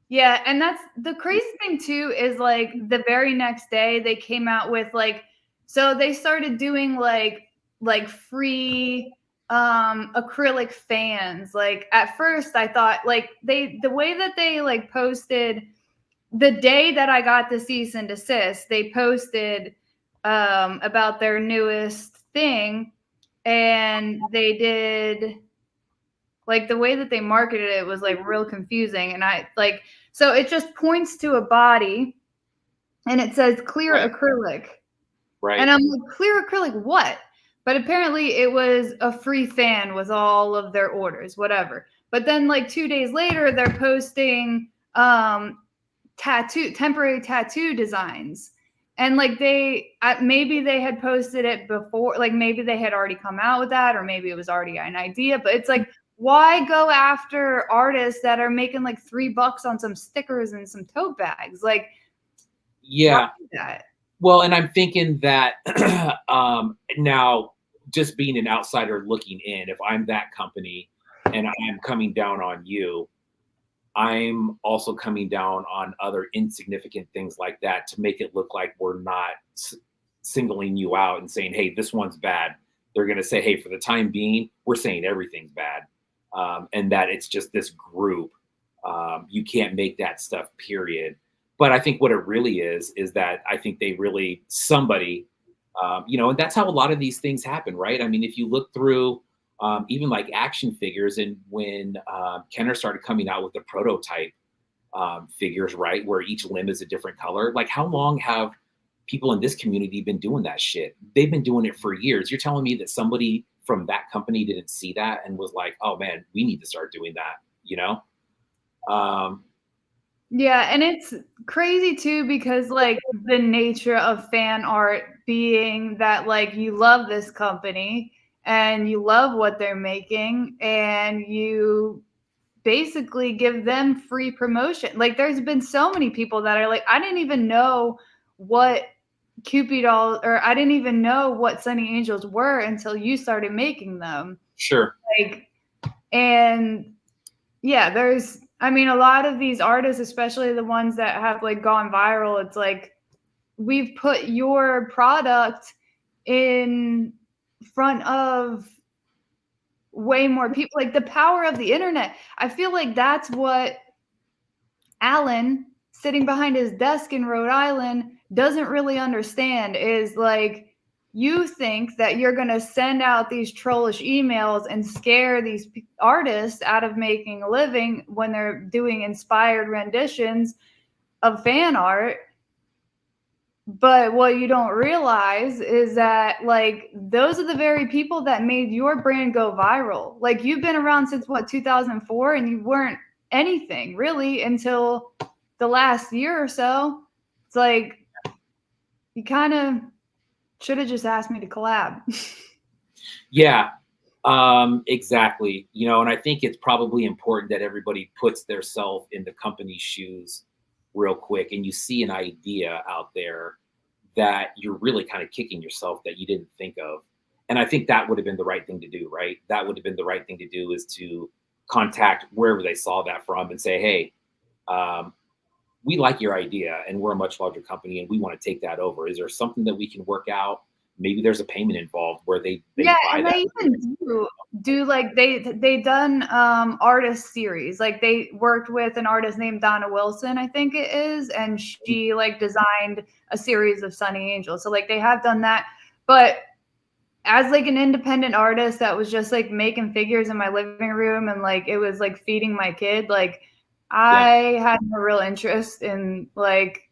Yeah, and that's the crazy thing too, is like the very next day they came out with like, so they started doing like free acrylic fans. Like at first I thought like the way that they like posted the day that I got the cease and desist, they posted about their newest thing, and they did like the way that they marketed it was like real confusing. And I like, so it just points to a body and it says clear acrylic. Right. And I'm like, clear acrylic what? But apparently it was a free fan with all of their orders, whatever. But then like 2 days later, they're posting temporary tattoo designs. And like maybe they had posted it before, like maybe they had already come out with that, or maybe it was already an idea. But it's like, why go after artists that are making like $3 on some stickers and some tote bags? Like, yeah. That? Well, and I'm thinking that now, just being an outsider looking in, if I'm that company and I'm coming down on you, I'm also coming down on other insignificant things like that to make it look like we're not singling you out and saying, hey, this one's bad. They're going to say, hey, for the time being, we're saying everything's bad. And that it's just this group. You can't make that stuff, period. But I think what it really is that I think they really, somebody, and that's how a lot of these things happen, right? I mean, if you look through even like action figures, and when Kenner started coming out with the prototype figures, right, where each limb is a different color, like how long have people in this community been doing that shit? They've been doing it for years. You're telling me that somebody from that company didn't see that and was like, oh man, we need to start doing that, Yeah, and it's crazy too, because like the nature of fan art being that like you love this company and you love what they're making and you basically give them free promotion. Like there's been so many people that are like, I didn't even know what Kewpie dolls, or I didn't even know what Sonny Angels were until you started making them. Sure. Like, and yeah, I mean, a lot of these artists, especially the ones that have like gone viral, it's like we've put your product in front of way more people. Like the power of the internet. I feel like that's what Alan, sitting behind his desk in Rhode Island, doesn't really understand, is like, you think that you're going to send out these trollish emails and scare these artists out of making a living when they're doing inspired renditions of fan art. But what you don't realize is that like those are the very people that made your brand go viral. Like you've been around since what, 2004, and you weren't anything really until the last year or so. It's like you kind of should have just asked me to collab. Yeah, exactly. And I think it's probably important that everybody puts their self in the company's shoes real quick, and you see an idea out there that you're really kind of kicking yourself that you didn't think of. And I think that would have been the right thing to do, right? That would have been the right thing to do, is to contact wherever they saw that from and say, hey, we like your idea and we're a much larger company and we want to take that over. Is there something that we can work out? Maybe there's a payment involved where they yeah, buy and that. they even do like they done artist series. Like they worked with an artist named Donna Wilson, I think it is, and she like designed a series of Sonny Angels. So like they have done that, but as like an independent artist that was just like making figures in my living room and like it was like feeding my kid, like I had no real interest in like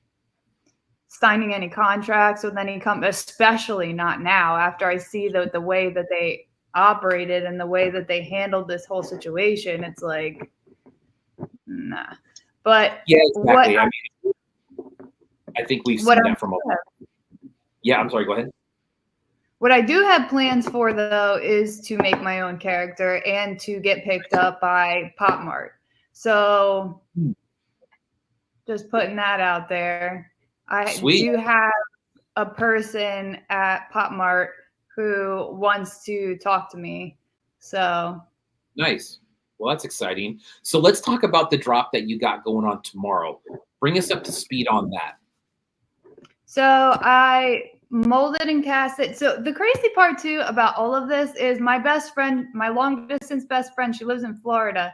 signing any contracts with any company, especially not now after I see the way that they operated and the way that they handled this whole situation. It's like, nah. But yeah, exactly. I think we've seen that from a lot. Yeah, I'm sorry, go ahead. What I do have plans for, though, is to make my own character and to get picked up by Pop Mart. So just putting that out there. Sweet. Do have a person at Pop Mart who wants to talk to me. So nice. Well, that's exciting. So let's talk about the drop that you got going on tomorrow. Bring us up to speed on that. So I molded and cast it. So the crazy part too about all of this is my best friend, my long distance best friend, she lives in Florida.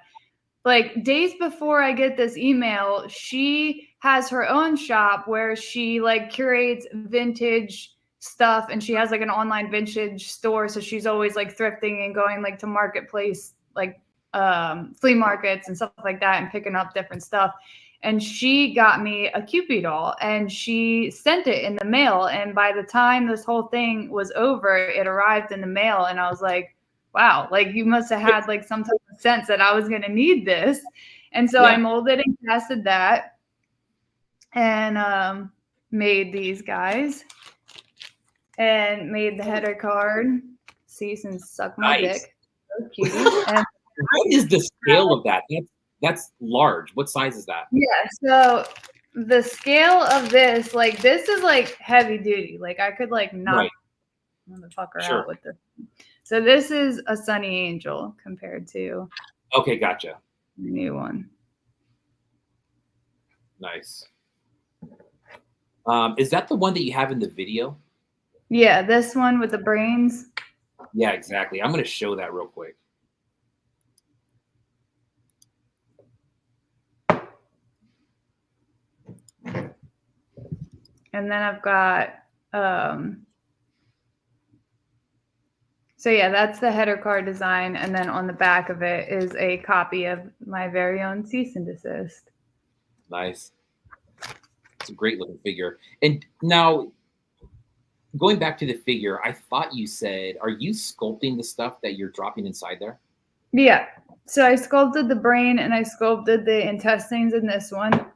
Like days before I get this email, she has her own shop where she like curates vintage stuff, and she has like an online vintage store. So she's always like thrifting and going like to marketplace, like flea markets and stuff like that, and picking up different stuff. And she got me a Kewpie doll, and she sent it in the mail. And by the time this whole thing was over, it arrived in the mail, and I was like, wow, like you must have had like some type of sense that I was going to need this. And so I molded and casted that and made these guys and made the header card. Cease and suck my dick. So cute. And what is the scale of that? That's large. What size is that? Yeah, so the scale of this, like this is like heavy duty. Like I could like knock motherfucker out with this. So this is a Sonny Angel compared to gotcha. The new one. Nice. Is that the one that you have in the video? Yeah, this one with the brains. Yeah, exactly. I'm going to show that real quick. And then I've got so yeah, that's the header card design, and then on the back of it is a copy of my very own cease and desist. Nice. It's a great looking figure. And now, going back to the figure, I thought you said, are you sculpting the stuff that you're dropping inside there? Yeah. So I sculpted the brain and I sculpted the intestines in this one.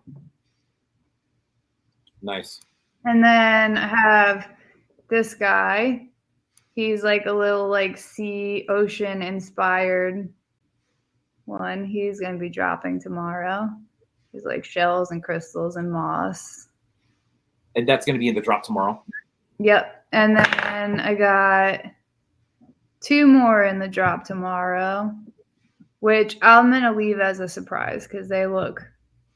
Nice. And then I have this guy. He's like a little like sea ocean inspired one. He's going to be dropping tomorrow. He's like shells and crystals and moss. And that's going to be in the drop tomorrow? Yep. And then I got 2 more in the drop tomorrow, which I'm going to leave as a surprise because they look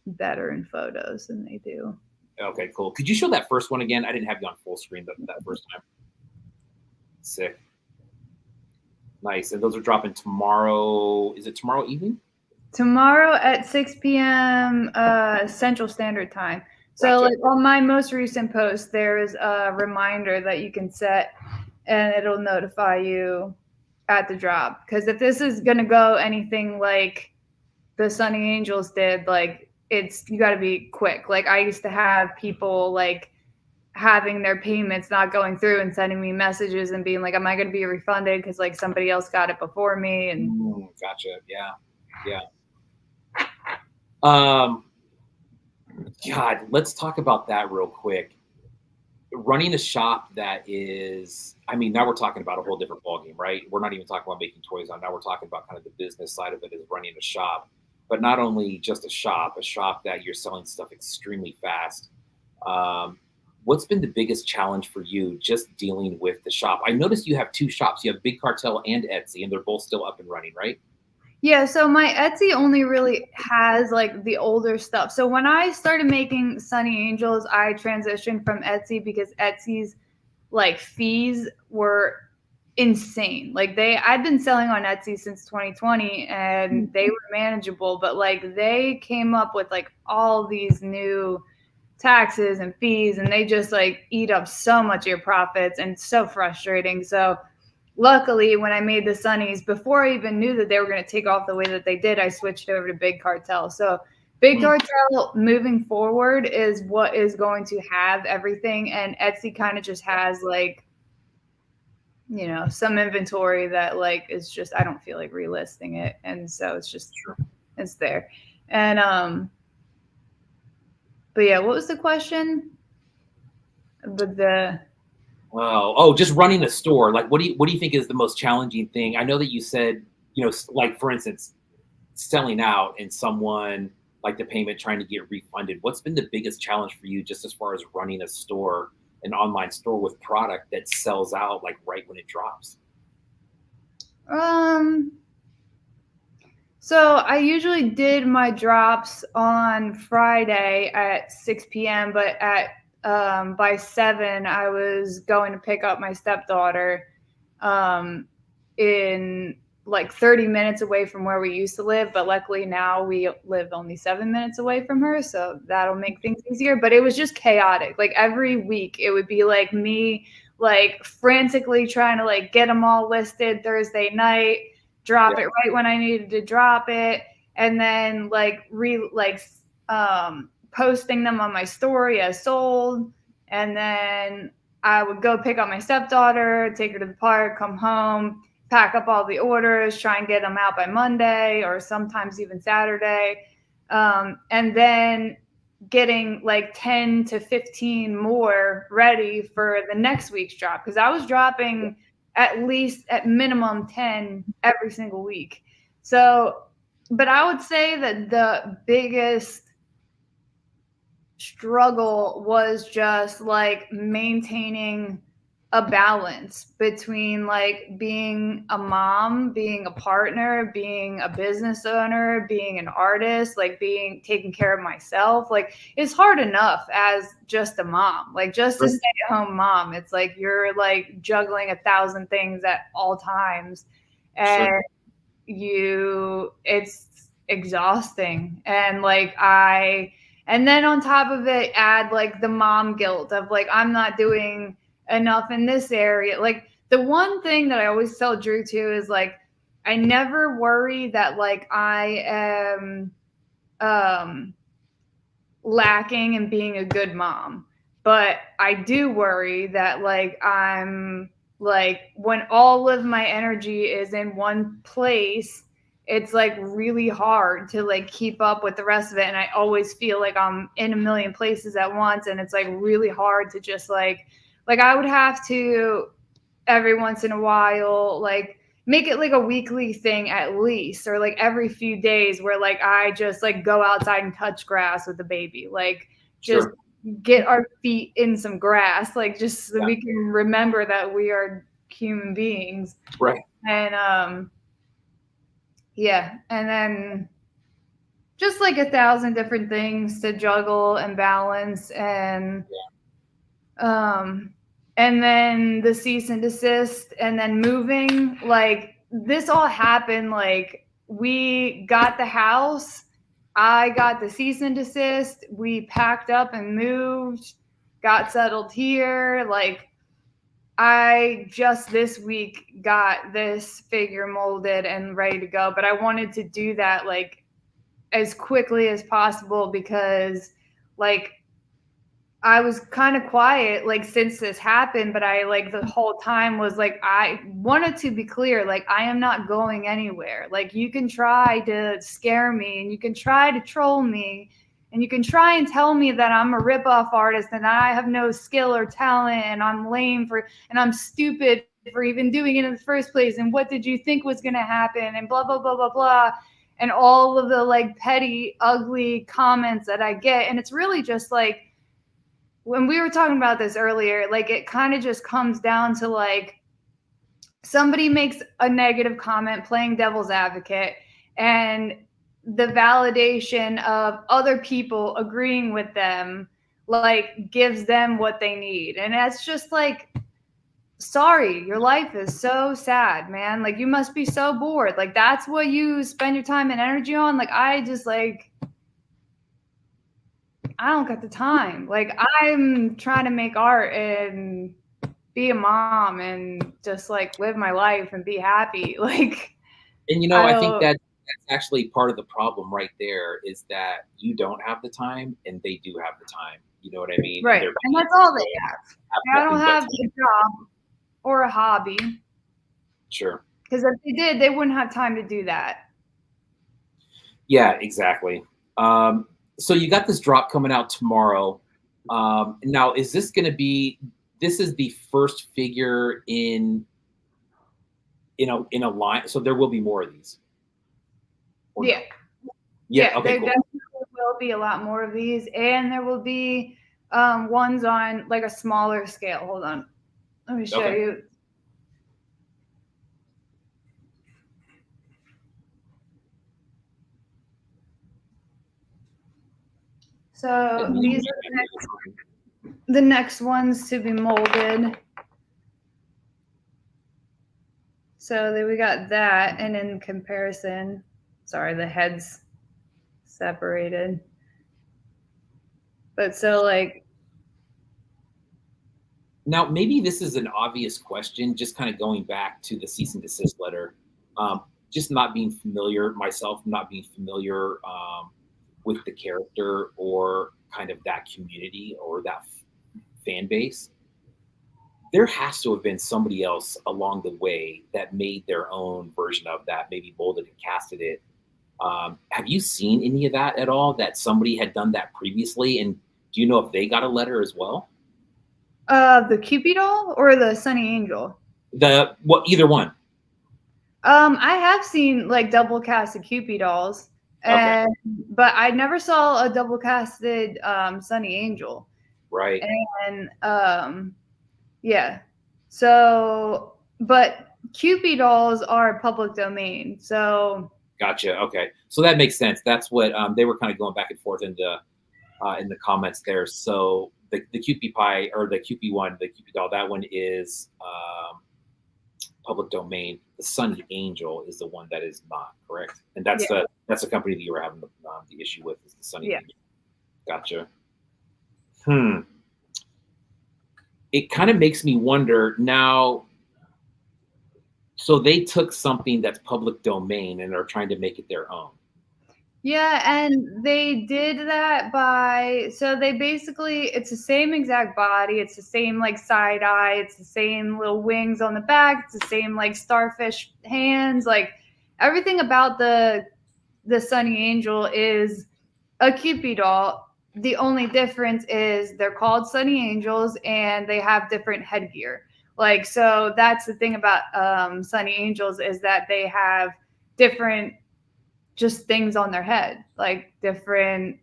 better in photos than they do. Okay, cool. Could you show that first one again? I didn't have you on full screen that first time. Sick. Nice. And those are dropping tomorrow. Is it tomorrow evening? Tomorrow at 6 p.m. Central Standard Time. So like on my most recent post, there is a reminder that you can set and it'll notify you at the drop. Because if this is going to go anything like the Sonny Angels did, like you got to be quick. Like I used to have people like having their payments not going through and sending me messages and being like, am I going to be refunded? Because like somebody else got it before me. And gotcha. Yeah. God, let's talk about that real quick. Running a shop that is, I mean, now we're talking about a whole different ballgame, right? We're not even talking about making toys on. Now we're talking about kind of the business side of it, is running a shop, but not only just a shop that you're selling stuff extremely fast. What's been the biggest challenge for you just dealing with the shop? I noticed you have 2 shops. You have Big Cartel and Etsy, and they're both still up and running, right? Yeah, so my Etsy only really has like the older stuff. So when I started making Sonny Angels, I transitioned from Etsy because Etsy's like fees were insane. Like I'd been selling on Etsy since 2020 and they were manageable, but like they came up with like all these new taxes and fees, and they just like eat up so much of your profits, and it's so frustrating. So luckily, when I made the Sonnies, before I even knew that they were going to take off the way that they did, I switched over to Big Cartel. So Big Cartel moving forward is what is going to have everything. And Etsy kind of just has like, you know, some inventory that like is just, I don't feel like relisting it. And so it's just, it's there. And, but yeah, what was the question? Wow. Oh, just running a store. Like, what do you think is the most challenging thing? I know that you said, you know, like for instance, selling out and someone like the payment trying to get refunded. What's been the biggest challenge for you just as far as running a store, an online store with product that sells out like right when it drops? So I usually did my drops on Friday at 6 p.m., but at by 7, I was going to pick up my stepdaughter in like 30 minutes away from where we used to live. But luckily now we live only 7 minutes away from her. So that'll make things easier. But it was just chaotic. Like every week it would be like me like frantically trying to like get them all listed Thursday night, drop it right when I needed to drop it. And then like posting them on my story as sold. And then I would go pick up my stepdaughter, take her to the park, come home, pack up all the orders, try and get them out by Monday or sometimes even Saturday. And then getting like 10 to 15 more ready for the next week's drop. Because I was dropping at least at minimum 10 every single week. So, but I would say that the biggest struggle was just like maintaining a balance between like being a mom, being a partner, being a business owner, being an artist, like being taking care of myself. Like it's hard enough as just a mom, like just a stay-at-home mom. It's like you're like juggling 1,000 things at all times, and it's exhausting. And then on top of it, add like the mom guilt of like, I'm not doing enough in this area. Like the one thing that I always tell Drew too is like, I never worry that like I am lacking in being a good mom. But I do worry that like I'm like when all of my energy is in one place, it's like really hard to like keep up with the rest of it. And I always feel like I'm in a million places at once. And it's like really hard to just like I would have to every once in a while, like make it like a weekly thing at least, or like every few days where like I just like go outside and touch grass with the baby, like just get our feet in some grass, like just so we can remember that we are human beings. Right. And and then just like 1,000 different things to juggle and balance. And then the cease and desist, and then moving, like this all happened. Like we got the house, I got the cease and desist, we packed up and moved, got settled here. Like I just this week got this figure molded and ready to go, but I wanted to do that like as quickly as possible because like I was kind of quiet like since this happened, but I like the whole time was like, I wanted to be clear, like I am not going anywhere. Like you can try to scare me and you can try to troll me and you can try and tell me that I'm a ripoff artist and I have no skill or talent and I'm lame and I'm stupid for even doing it in the first place. And what did you think was going to happen? And blah, blah, blah, blah, blah. And all of the like petty, ugly comments that I get. And it's really just like, when we were talking about this earlier, like it kind of just comes down to like somebody makes a negative comment playing devil's advocate, and the validation of other people agreeing with them like gives them what they need. And that's just like, sorry, your life is so sad, man. Like you must be so bored. Like that's what you spend your time and energy on. Like I just like, I don't got the time. Like I'm trying to make art and be a mom and just like live my life and be happy. Like, and you know, I think that's actually part of the problem right there is that you don't have the time and they do have the time. You know what I mean? Right. And that's all they have. I don't have a job or a hobby. Sure. Because if they did, they wouldn't have time to do that. Yeah, exactly. So you got this drop coming out tomorrow. Now, is this going to be? This is the first figure in a line. So there will be more of these. Yeah. No? Yeah. Okay. There definitely will be a lot more of these, and there will be ones on like a smaller scale. Hold on, let me show you. So these are the next ones to be molded. So then we got that, and in comparison, sorry, the head's separated. But so like, now maybe this is an obvious question, just kind of going back to the cease and desist letter. Just not being familiar myself, not being familiar with the character or kind of that community or that fan base. There has to have been somebody else along the way that made their own version of that, maybe molded and casted it. Have you seen any of that at all? That somebody had done that previously, and do you know if they got a letter as well? the Kewpie doll or the Sonny Angel? Either one. I have seen like double casted Kewpie dolls, Okay. but I never saw a double casted Sonny Angel. Right. And yeah. So, but Kewpie dolls are public domain. So Gotcha. Okay. So that makes sense. That's what they were kind of going back and forth in the comments there. So the Kewpie pie or the Kewpie one, the Kewpie doll, that one is public domain. The Sonny Angel is the one that is not, correct? And that's the company that you were having the issue with, is the Sonny Angel. Gotcha. It kind of makes me wonder now. So they took something that's public domain and are trying to make it their own. Yeah, and they did that so they basically, it's the same exact body, it's the same like side eye, it's the same little wings on the back, it's the same like starfish hands, like everything about the Sonny Angel is a Kewpie doll. The only difference is they're called Sonny Angels and they have different headgear. Like, so that's the thing about Sonny Angels, is that they have different just things on their head, like different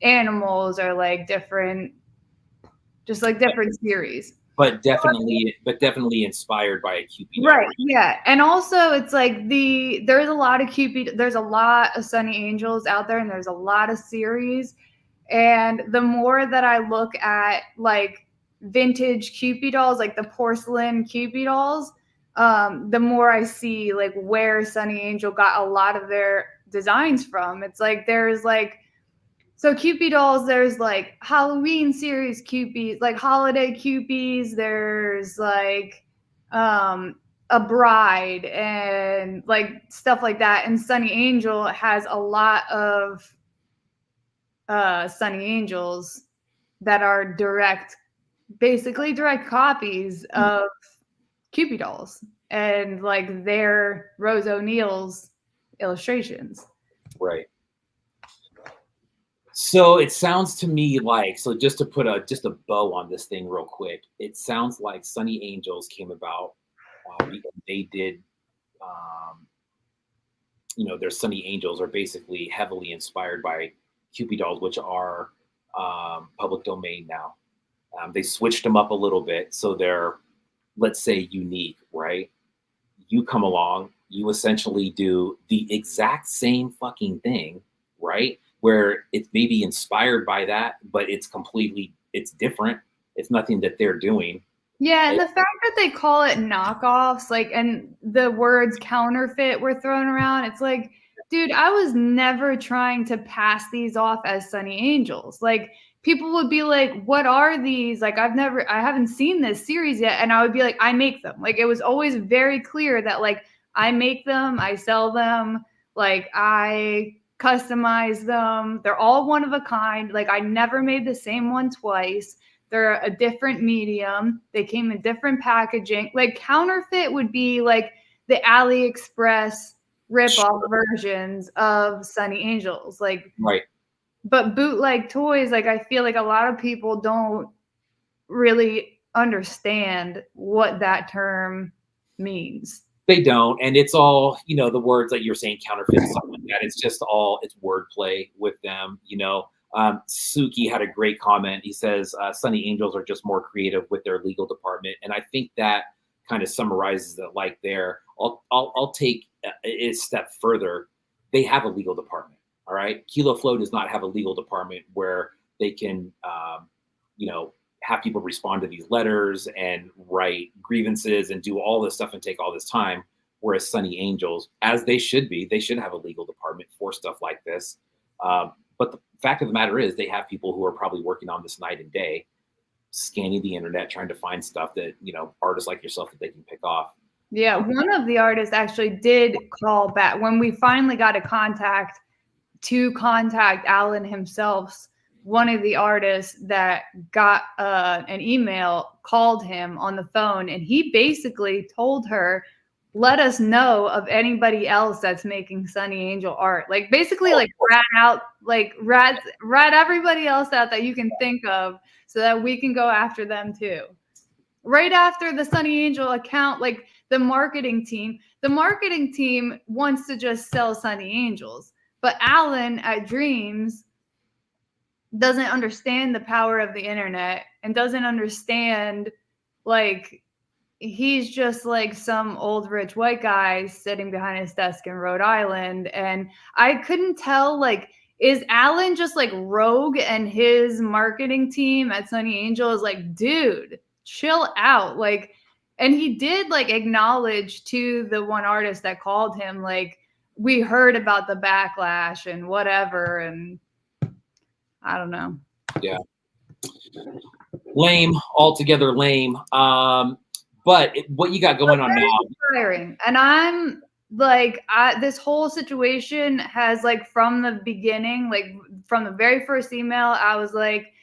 animals or like different, just like different series. But definitely inspired by a Kewpie doll. Right. Yeah. And also it's like there's a lot of Sonny Angels out there, and there's a lot of series. And the more that I look at like vintage Kewpie dolls, like the porcelain Kewpie dolls, the more I see like where Sonny Angel got a lot of their designs from. It's like there's like, so Kewpie dolls, there's like Halloween series Kewpies, like holiday Kewpies. There's like a bride and like stuff like that. And Sonny Angel has a lot of Sonny Angels that are basically direct copies of Kewpie dolls, and like they're Rose O'Neill's illustrations. Right. So it sounds to me like, so just to put a bow on this thing real quick, it sounds like Sonny Angels came about because they did, their Sonny Angels are basically heavily inspired by Kewpie dolls, which are public domain now. They switched them up a little bit, so they're, let's say, unique, right? You come along, you essentially do the exact same fucking thing, right? Where it's maybe inspired by that, but it's different. It's nothing that they're doing. Yeah, and the fact that they call it knockoffs, like, and the words counterfeit were thrown around, it's like, dude, I was never trying to pass these off as Sonny Angels. Like, people would be like, what are these? Like, I haven't seen this series yet. And I would be like, I make them. Like, it was always very clear that, like, I make them, I sell them, like, I customize them. They're all one of a kind. Like, I never made the same one twice. They're a different medium. They came in different packaging. Like, counterfeit would be like the AliExpress rip-off versions of Sonny Angels. Like, right. But bootleg toys, like, I feel like a lot of people don't really understand what that term means. They don't, and it's all, the words that you're saying, counterfeit, something like that. It's just it's wordplay with them, Suki had a great comment. He says, Sonny Angels are just more creative with their legal department. And I think that kind of summarizes it like there. I'll take a step further. They have a legal department. All right. Kilo Flo does not have a legal department where they can, have people respond to these letters and write grievances and do all this stuff and take all this time. Whereas Sonny Angels, as they should be, they should have a legal department for stuff like this. But the fact of the matter is they have people who are probably working on this night and day, scanning the internet, trying to find stuff that, artists like yourself that they can pick off. Yeah, one of the artists actually did call back when we finally got a contact Alan himself. One of the artists that got an email called him on the phone, and he basically told her, let us know of anybody else that's making Sonny Angel art. Like basically rat everybody else out that you can think of so that we can go after them too. Right after the Sonny Angel account, like the marketing team wants to just sell Sonny Angels. But Alan at Dreams doesn't understand the power of the internet and doesn't understand, like, he's just like some old rich white guy sitting behind his desk in Rhode Island. And I couldn't tell, like, is Alan just like rogue and his marketing team at Sonny Angel is like, dude, chill out. Like, and he did like acknowledge to the one artist that called him, like, we heard about the backlash and whatever. And I don't know. Yeah. Lame, altogether lame. But what you got going on now? Inspiring. And I'm like, this whole situation has, like, from the beginning, like from the very first email, I was like,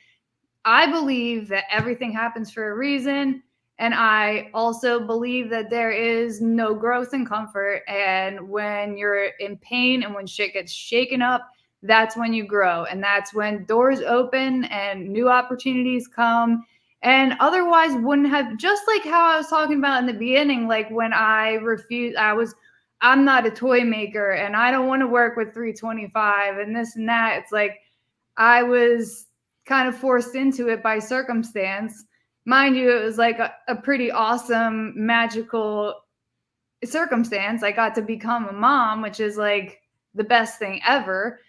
I believe that everything happens for a reason. And I also believe that there is no growth in comfort. And when you're in pain and when shit gets shaken up, that's when you grow. And that's when doors open and new opportunities come. And otherwise wouldn't have, just like how I was talking about in the beginning, like when I refused, I'm not a toy maker and I don't want to work with 325 and this and that. It's like I was kind of forced into it by circumstance. Mind you, it was like a pretty awesome, magical circumstance. I got to become a mom, which is like the best thing ever.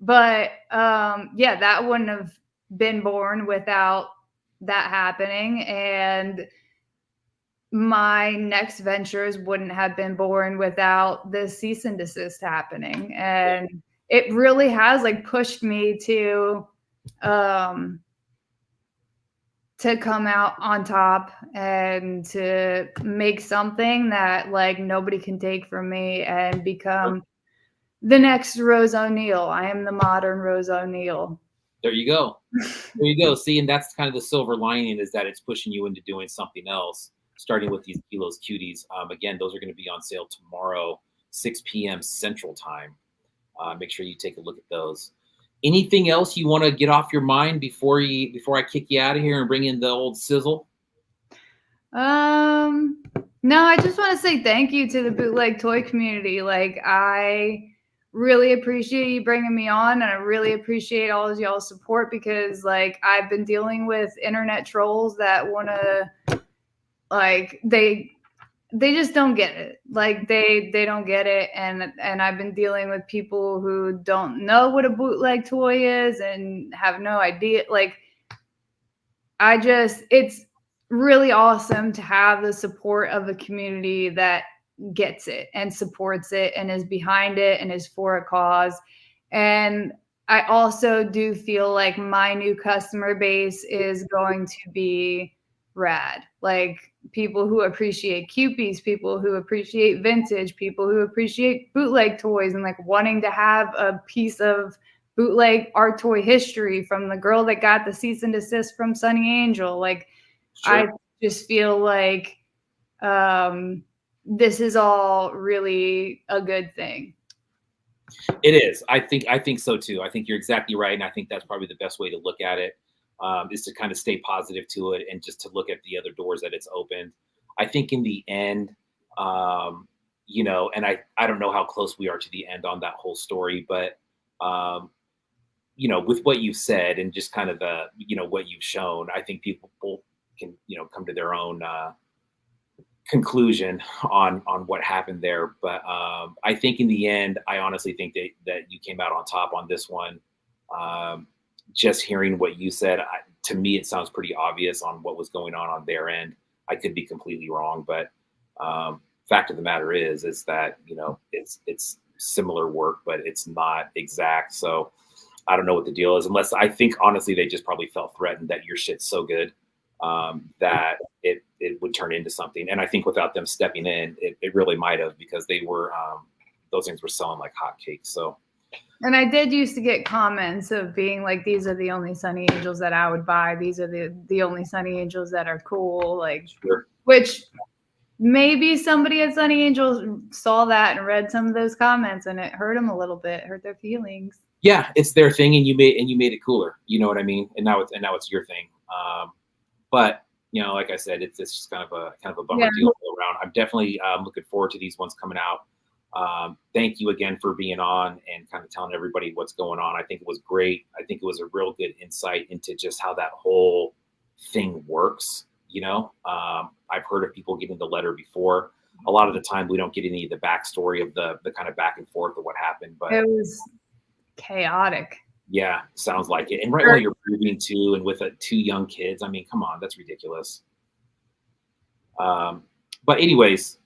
But yeah, that wouldn't have been born without that happening. And my next ventures wouldn't have been born without the cease and desist happening. And it really has like pushed me to come out on top and to make something that like nobody can take from me and become the next Rose O'Neal. I am the modern Rose O'Neal. There you go. There you go. See, and that's kind of the silver lining, is that it's pushing you into doing something else, starting with these Kilo's Cuties. Again, those are going to be on sale tomorrow, 6 p.m. Central Time. Make sure you take a look at those. Anything else you want to get off your mind before I kick you out of here and bring in the old sizzle? No, I just want to say thank you to the bootleg toy community. Like, I really appreciate you bringing me on, and I really appreciate all of y'all's support, because like I've been dealing with internet trolls that want to, like, they just don't get it. Like they don't get it. And I've been dealing with people who don't know what a bootleg toy is and have no idea. Like, it's really awesome to have the support of a community that gets it and supports it and is behind it and is for a cause. And I also do feel like my new customer base is going to be rad. Like, people who appreciate Kewpies, people who appreciate vintage, people who appreciate bootleg toys and like wanting to have a piece of bootleg art toy history from the girl that got the cease and desist from Sonny Angel. Like, sure. I just feel like this is all really a good thing. It is. I think so too. I think you're exactly right. And I think that's probably the best way to look at it, is to kind of stay positive to it and just to look at the other doors that it's opened. I think in the end, you know, and I don't know how close we are to the end on that whole story, but, you know, with what you've said and just kind of the, you know, what you've shown, I think people can, you know, come to their own conclusion on what happened there. But I think in the end, I honestly think that you came out on top on this one. Just hearing what you said, to me, it sounds pretty obvious on what was going on their end. I could be completely wrong, but fact of the matter is that, you know, it's similar work, but it's not exact. So I don't know what the deal is, unless I think honestly they just probably felt threatened that your shit's so good that it would turn into something. And I think without them stepping in, it really might have, because they were those things were selling like hotcakes. So. And I did used to get comments of being like, these are the only Sonny Angels that I would buy. These are the only Sonny Angels that are cool. Like, sure. Which maybe somebody at Sonny Angels saw that and read some of those comments, and it hurt them a little bit, hurt their feelings. Yeah, it's their thing, and you made it cooler. You know what I mean? And now it's your thing. But you know, like I said, it's just kind of a bummer deal all around. I'm definitely looking forward to these ones coming out. Thank you again for being on and kind of telling everybody what's going on. I think it was great. I think it was a real good insight into just how that whole thing works. You know, I've heard of people getting the letter before. A lot of the time we don't get any of the backstory of the kind of back and forth of what happened, but it was chaotic. Yeah, sounds like it. And right while you're moving too, and with 2 young kids, I mean, come on, that's ridiculous. But anyways,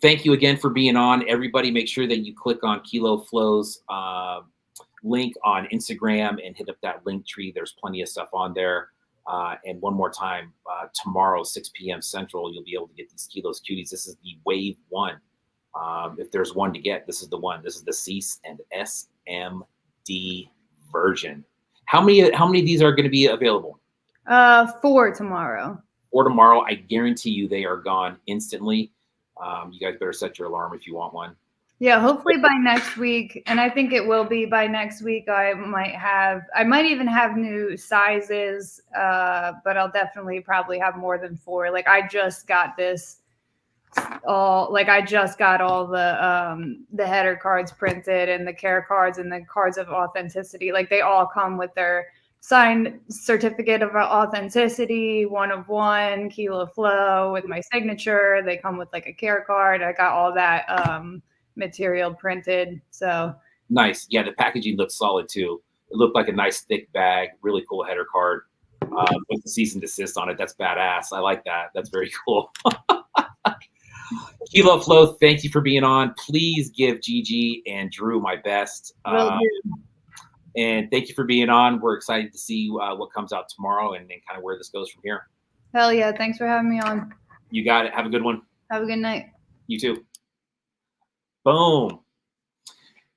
thank you again for being on. Everybody, make sure that you click on Kilo Flo's link on Instagram and hit up that link tree. There's plenty of stuff on there. And one more time, tomorrow, 6 p.m. Central, you'll be able to get these Kilo's Cuties. This is the Wave 1. If there's one to get, this is the one. This is the Cease and SMD version. How many of these are going to be available? 4 tomorrow. Or tomorrow. I guarantee you they are gone instantly. You guys better set your alarm if you want one. Yeah, hopefully by next week. And I think it will be by next week. I might even have new sizes, but I'll definitely probably have more than 4. Like I just got all the header cards printed, and the care cards and the cards of authenticity. Like they all come with their signed certificate of authenticity, 1 of 1, Kilo Flo with my signature. They come with like a care card. I got all that material printed. So nice. Yeah, the packaging looks solid too. It looked like a nice thick bag, really cool header card with the cease and desist on it. That's badass. I like that. That's very cool. Kilo Flo, thank you for being on. Please give Gigi and Drew my best. And thank you for being on. We're excited to see what comes out tomorrow and kind of where this goes from here. Hell yeah. Thanks for having me on. You got it. Have a good one. Have a good night. You too. Boom.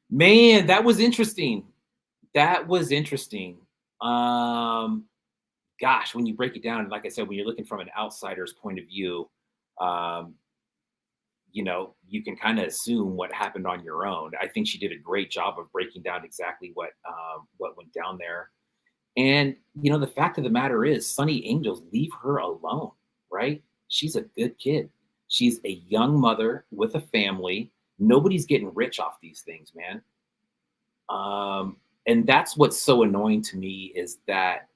Man, that was interesting. Gosh, when you break it down, like I said, when you're looking from an outsider's point of view, you know, you can kind of assume what happened on your own. I think she did a great job of breaking down exactly what went down there. And, you know, the fact of the matter is, Sonny Angels, leave her alone, right? She's a good kid. She's a young mother with a family. Nobody's getting rich off these things, man. And that's what's so annoying to me is that,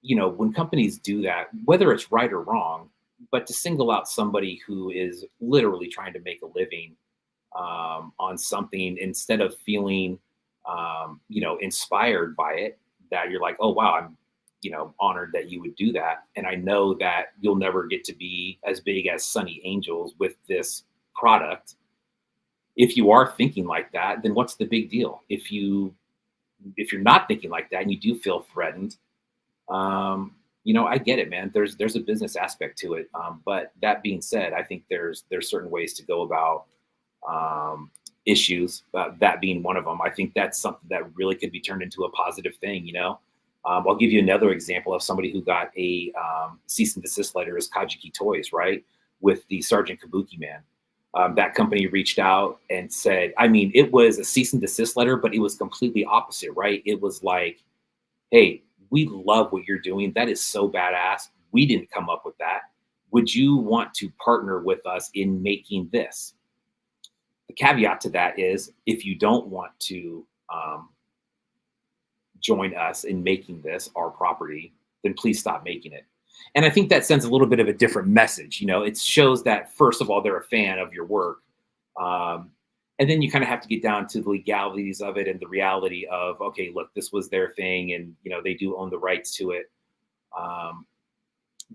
you know, when companies do that, whether it's right or wrong, but to single out somebody who is literally trying to make a living on something instead of feeling, you know, inspired by it, that you're like, oh, wow, I'm, you know, honored that you would do that. And I know that you'll never get to be as big as Sonny Angels with this product. If you are thinking like that, then what's the big deal? If you're not thinking like that and you do feel threatened, you know, I get it, man. There's a business aspect to it. But that being said, I think there's certain ways to go about issues, that being one of them. I think that's something that really could be turned into a positive thing, you know? I'll give you another example of somebody who got a cease and desist letter is Kajiki Toys, right? With the Sergeant Kabuki man. That company reached out and said, I mean, it was a cease and desist letter, but it was completely opposite, right? It was like, hey, we love what you're doing. That is so badass. We didn't come up with that. Would you want to partner with us in making this? The caveat to that is if you don't want to join us in making this our property, then please stop making it. And I think that sends a little bit of a different message. You know, it shows that, first of all, they're a fan of your work. And then you kind of have to get down to the legalities of it and the reality of, okay, look, this was their thing, and they do own the rights to it.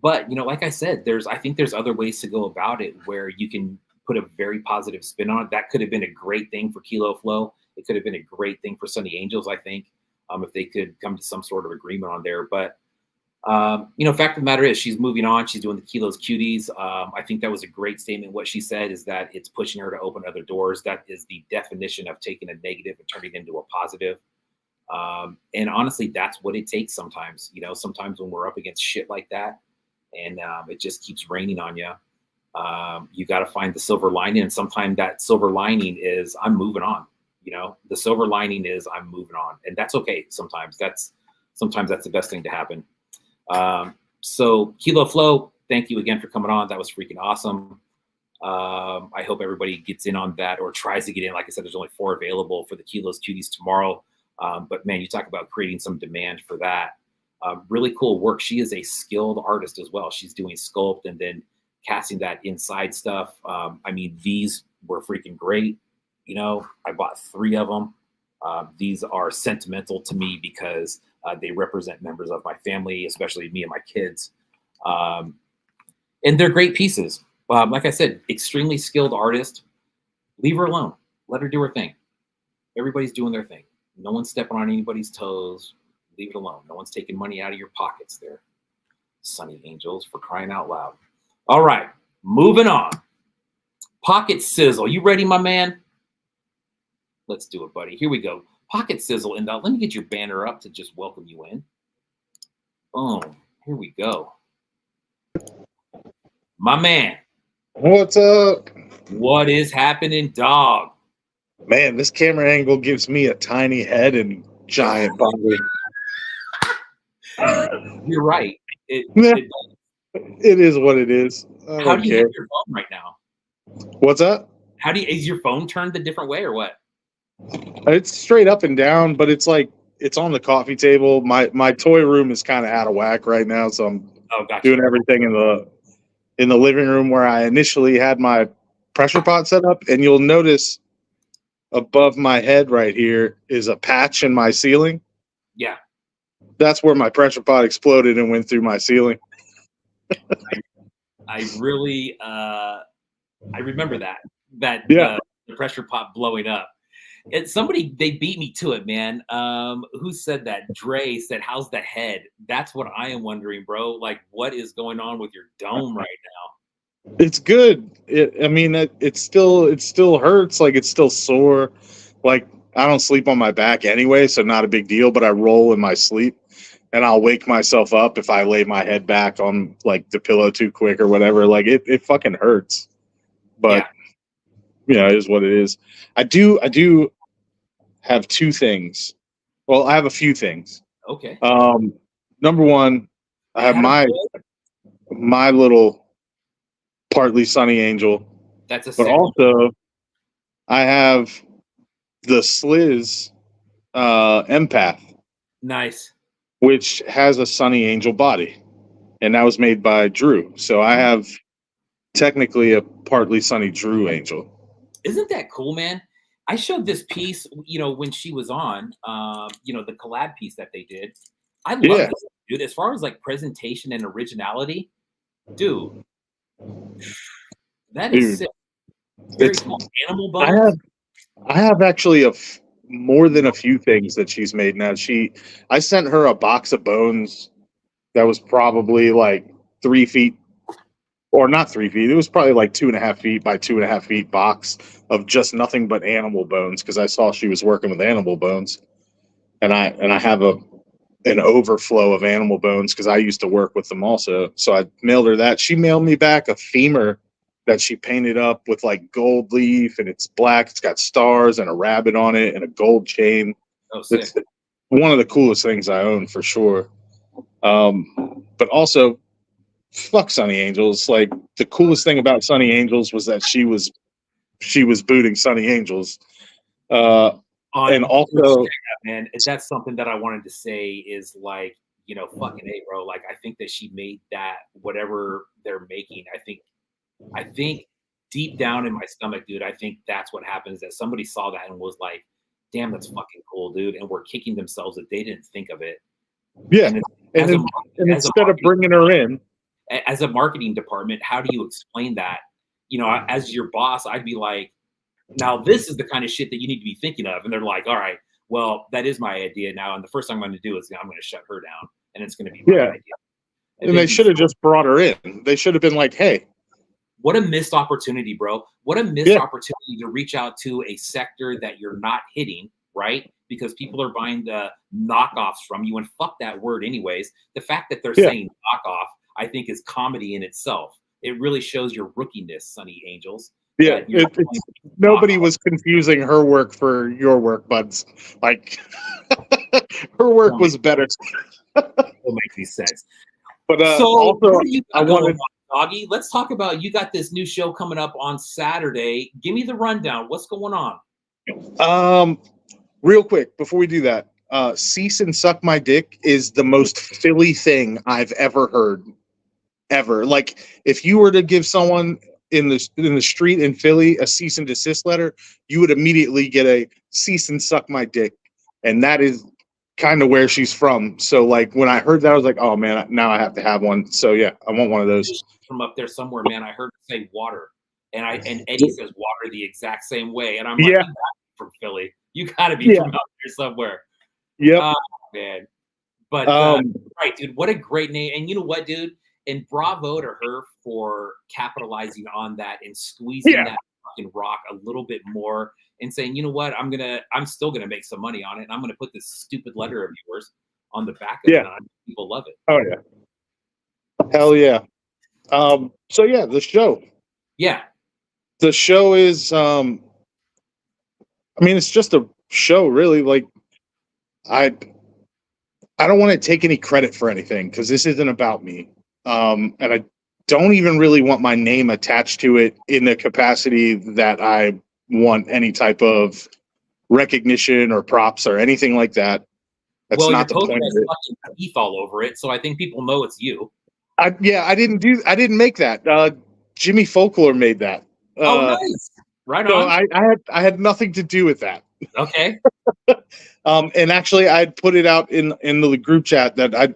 But like I said, I think there's other ways to go about it where you can put a very positive spin on it. That could have been a great thing for Kilo Flo. It could have been a great thing for Sonny Angels, I think, if they could come to some sort of agreement on there. But fact of the matter is, she's moving on. She's doing the Kilo's Cuties. I think that was a great statement. What she said is that it's pushing her to open other doors. That is the definition of taking a negative and turning it into a positive. And honestly, that's what it takes sometimes. Sometimes when we're up against shit like that, and it just keeps raining on you, you got to find the silver lining. And sometimes that silver lining is I'm moving on. The silver lining is I'm moving on, and that's okay. Sometimes that's the best thing to happen. So Kilo Flo, thank you again for coming on. That was freaking awesome. I hope everybody gets in on that or tries to get in. Like I said, there's only 4 available for the Kilo's Cuties tomorrow. But man, you talk about creating some demand for that. Really cool work. She is a skilled artist as well. She's doing sculpt and then casting that inside stuff. I mean, these were freaking great. I bought 3 of them. These are sentimental to me because they represent members of my family, especially me and my kids. And they're great pieces. Like I said, extremely skilled artist. Leave her alone. Let her do her thing. Everybody's doing their thing. No one's stepping on anybody's toes. Leave it alone. No one's taking money out of your pockets there. Sonny Angels, for crying out loud. All right, moving on. Pocket Sizzle. You ready, my man? Let's do it, buddy. Here we go. Pocket Sizzle. And let me get your banner up to just welcome you in. Boom. Here we go. My man. What's up? What is happening, dog? Man, this camera angle gives me a tiny head and giant body. You're right. It is what it is. How do you have your phone right now? What's that? Is your phone turned a different way or what? It's straight up and down, but it's like it's on the coffee table. My toy room is kind of out of whack right now, so I'm doing everything in the living room where I initially had my pressure pot set up, and you'll notice above my head right here is a patch in my ceiling. Yeah. That's where my pressure pot exploded and went through my ceiling. I really I remember that yeah. The pressure pot blowing up. And they beat me to it, man. Who said that? Dre said, "How's the head?" That's what I am wondering, bro. Like, what is going on with your dome right now? It's good. It still hurts. Like, it's still sore. Like, I don't sleep on my back anyway, so not a big deal. But I roll in my sleep, and I'll wake myself up if I lay my head back on like the pillow too quick or whatever. Like, it fucking hurts. But it is what it is. I do have 2 things. Well, I have a few things. Okay. Number one, I have my little partly Sonny Angel. That's a. But also, I have the Sliz Empath. Nice. Which has a Sonny Angel body, and that was made by Drew. So I have technically a partly Sonny Drew Angel. Isn't that cool, man? I showed this piece, when she was on, the collab piece that they did. I love this, dude. As far as like presentation and originality, dude, that is sick. Very cool. Animal bones. I have actually more than a few things that she's made now. I sent her a box of bones that was probably like 3 feet, or not 3 feet. It was probably like 2.5 feet by 2.5 feet box of just nothing but animal bones, because I saw she was working with animal bones, and I have an overflow of animal bones because I used to work with them also. So I mailed her that. She mailed me back a femur that she painted up with like gold leaf, and it's black. It's got stars and a rabbit on it and a gold chain. Oh, sick. It's one of the coolest things I own for sure. But also, fuck Sonny Angels. Like, the coolest thing about Sonny Angels was that she was booting Sonny Angels. And also, man, that's something that I wanted to say is like, fucking A, bro. Like, I think that she made that, whatever they're making. I think deep down in my stomach, dude, I think that's what happens. That somebody saw that and was like, "Damn, that's fucking cool, dude," and were kicking themselves that they didn't think of it. Yeah, And instead of bringing her in, as a marketing department, how do you explain that? You know, as your boss, I'd be like, "Now this is the kind of shit that you need to be thinking of," and they're like, "All right, well, that is my idea now, and the first thing I'm going to do is I'm going to shut her down, and it's going to be my idea." And they should have just brought her in. They should have been like, "Hey." What a missed opportunity, bro. What a missed opportunity to reach out to a sector that you're not hitting, right? Because people are buying the knockoffs from you, and fuck that word anyways. The fact that they're saying knockoff, I think, is comedy in itself. It really shows your rookiness, Sonny Angels. Yeah, nobody was confusing her work for your work, buds. Like, her work was better. It'll make these sense. But so also, I wanted Doggy. Let's talk about, you got this new show coming up on Saturday. Give me the rundown. What's going on? Real quick before we do that, "Cease and Suck My Dick" is the most Philly thing I've ever heard, ever. Like, if you were to give someone in the street in Philly a cease and desist letter, you would immediately get a "cease and suck my dick," and that is kind of where she's from. So, like, when I heard that, I was like, "Oh man, now I have to have one." So yeah, I want one of those. From up there somewhere, man. I heard her say water, and Eddie says water the exact same way, and I'm like, "You gotta be from Philly. You gotta be from up there somewhere." Yeah, man. But right, dude, what a great name. And you know what, dude? And bravo to her for capitalizing on that and squeezing that fucking rock a little bit more and saying, "You know what? I'm still gonna make some money on it. And I'm gonna put this stupid letter of yours on the back of it. And people love it." Oh yeah. Hell yeah. So yeah, the show. Yeah. The show is I mean, it's just a show, really. Like, I don't want to take any credit for anything because this isn't about me. And I don't even really want my name attached to it in the capacity that I want any type of recognition or props or anything like that. That's not the point of it. Fucking teeth all over it, so I think people know it's you. I didn't make that. Jimmy Folklore made that. Nice. Right on. So I had nothing to do with that. Okay. And actually, I'd put it out in the group chat that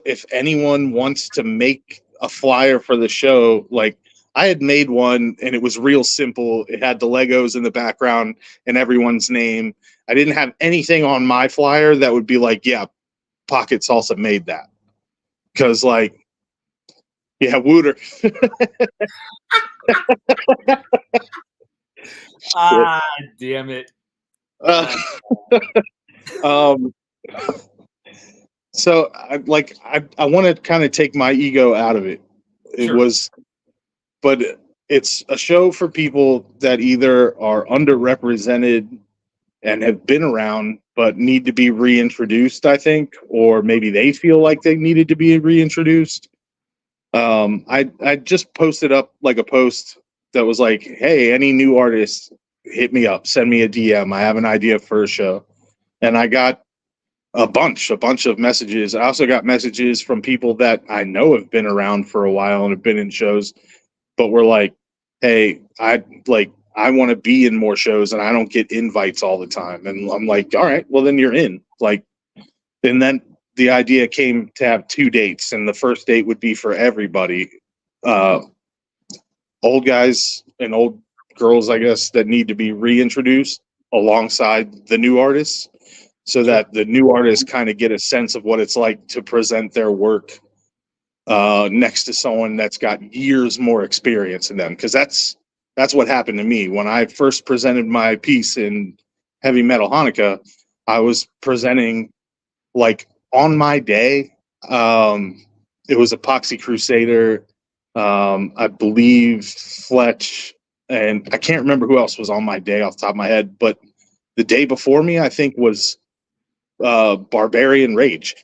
if anyone wants to make a flyer for the show, like, I had made one and it was real simple. It had the Legos in the background and everyone's name. I didn't have anything on my flyer that would be like, yeah, Pocket Salsa made that. Because, like, yeah, Wooter. Damn it. So I want to kind of take my ego out of it. But it's a show for people that either are underrepresented and have been around but need to be reintroduced, I think, or maybe they feel like they needed to be reintroduced. I just posted up like a post that was like, "Hey, any new artists, hit me up, send me a DM. I have an idea for a show." And I got a bunch of messages. I also got messages from people that I know have been around for a while and have been in shows, but were like, "Hey, I want to be in more shows and I don't get invites all the time." And I'm like, "All right, well then you're in." Like, and then the idea came to have 2 dates, and the first date would be for everybody, old guys and old girls, I guess, that need to be reintroduced alongside the new artists, so that the new artists kind of get a sense of what it's like to present their work next to someone that's got years more experience than them. Because that's what happened to me when I first presented my piece in Heavy Metal Hanukkah. I was presenting, like, on my day. It was Epoxy Crusader, I believe Fletch, and I can't remember who else was on my day off the top of my head, but the day before me, I think, was Barbarian Rage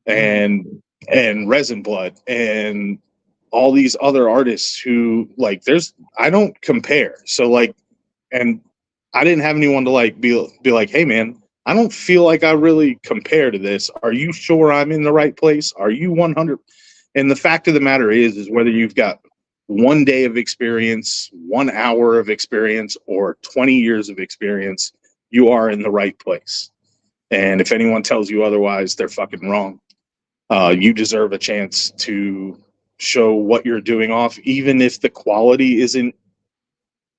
and Resin Blood and all these other artists who, like, I don't compare. So, like, and I didn't have anyone to, like, be like, "Hey man, I don't feel like I really compare to this. Are you sure I'm in the right place? Are you 100?" And the fact of the matter is whether you've got 1 day of experience, 1 hour of experience, or 20 years of experience, you are in the right place. And if anyone tells you otherwise, they're fucking wrong. You deserve a chance to show what you're doing off, even if the quality isn't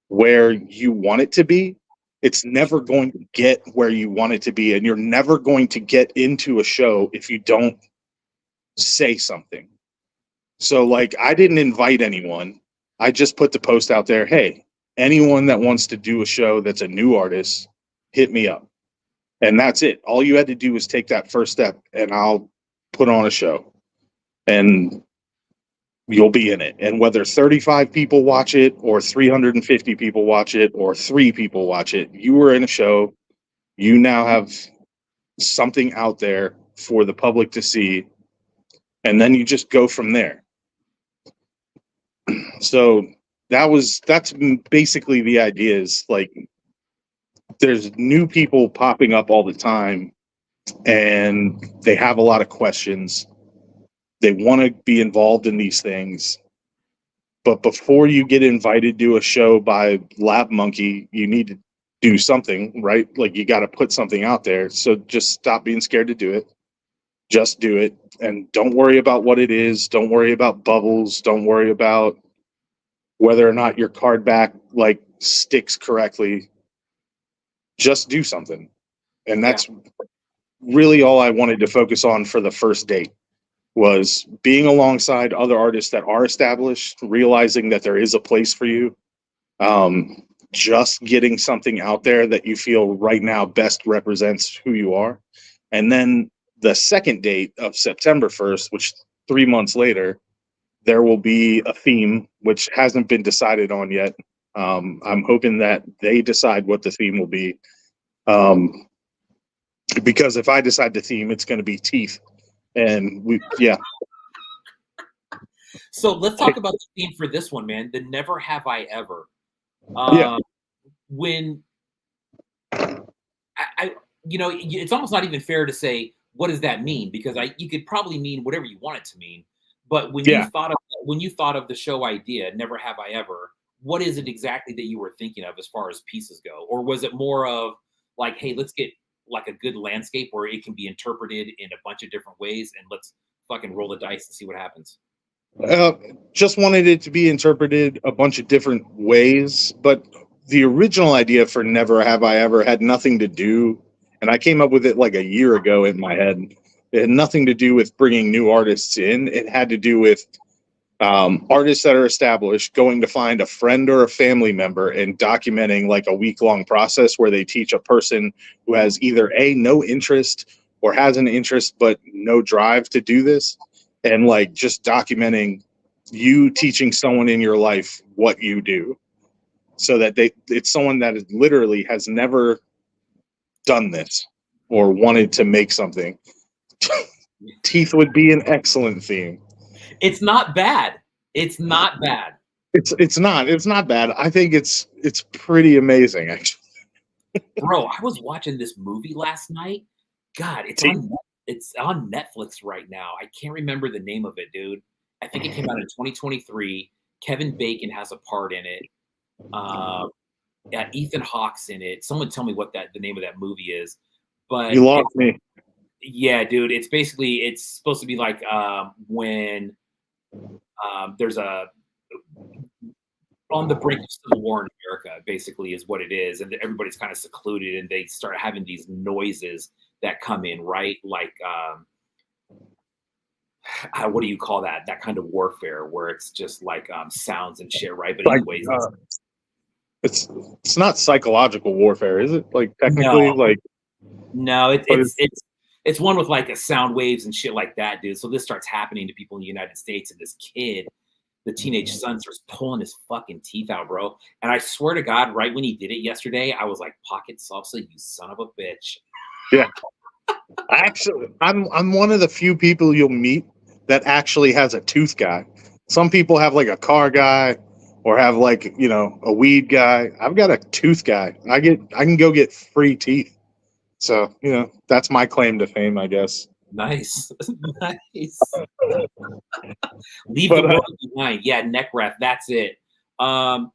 where you want it to be. It's never going to get where you want it to be, and you're never going to get into a show if you don't say something. So, like, I didn't invite anyone. I just put the post out there, hey, anyone that wants to do a show that's a new artist, hit me up. And that's it. All you had to do was take that first step, and I'll put on a show. And you'll be in it. And whether 35 people watch it, or 350 people watch it, or 3 people watch it, you were in a show. You now have something out there for the public to see. And then you just go from there. So that's basically the idea, is like, there's new people popping up all the time, and they have a lot of questions. They want to be involved in these things. But before you get invited to a show by Lab Monkey, you need to do something, right? Like, you got to put something out there. So just stop being scared to do it. Just do it. And don't worry about what it is. Don't worry about bubbles. Don't worry about whether or not your card back like sticks correctly. Just do something. And that's really all I wanted to focus on for the first date, was being alongside other artists that are established, realizing that there is a place for you, just getting something out there that you feel right now best represents who you are. And then the second date of September 1st, which 3 months later, there will be a theme, which hasn't been decided on yet. I'm hoping that they decide what the theme will be. Because if I decide the theme, it's going to be teeth. And So let's talk about the theme for this one, man. The Never Have I Ever. When I it's almost not even fair to say, what does that mean? Because you could probably mean whatever you want it to mean. But when you thought of the show idea, Never Have I Ever, what is it exactly that you were thinking of as far as pieces go? Or was it more of like, hey, let's get like a good landscape where it can be interpreted in a bunch of different ways, and let's fucking roll the dice and see what happens? Just wanted it to be interpreted a bunch of different ways, but the original idea for Never Have I Ever had nothing to do, and I came up with it like a year ago in my head. It had nothing to do with bringing new artists in. It had to do with artists that are established going to find a friend or a family member and documenting like a week-long process where they teach a person who has either no interest or has an interest but no drive to do this, and like just documenting you teaching someone in your life what you do, so that it's someone that literally has never done this or wanted to make something. Teeth would be an excellent theme. It's not bad. It's not bad. It's not bad. I think it's pretty amazing, actually. Bro, I was watching this movie last night. God, it's on Netflix right now. I can't remember the name of it, dude. I think it came out in 2023. Kevin Bacon has a part in it. Ethan Hawke's in it. Someone tell me what the name of that movie is. But you lost me. Yeah, dude. It's supposed to be like when there's on the brink of civil war in America, basically, is what it is, and everybody's kind of secluded, and they start having these noises that come in, right? Like, what do you call that? That kind of warfare where it's just like sounds and shit, right? But anyways, it's not psychological warfare, is it? Like technically, no, it's one with like a sound waves and shit like that, dude. So this starts happening to people in the United States, and this kid, the teenage son, starts pulling his fucking teeth out, bro. And I swear to God, right when he did it yesterday, I was like, Pocket Salsa, you son of a bitch. Yeah. Actually, I'm one of the few people you'll meet that actually has a tooth guy. Some people have like a car guy or have like, a weed guy. I've got a tooth guy. I can go get free teeth. So, that's my claim to fame, I guess. Nice. Nice. Leave But, the world behind. Yeah, neck wrap. That's it. What's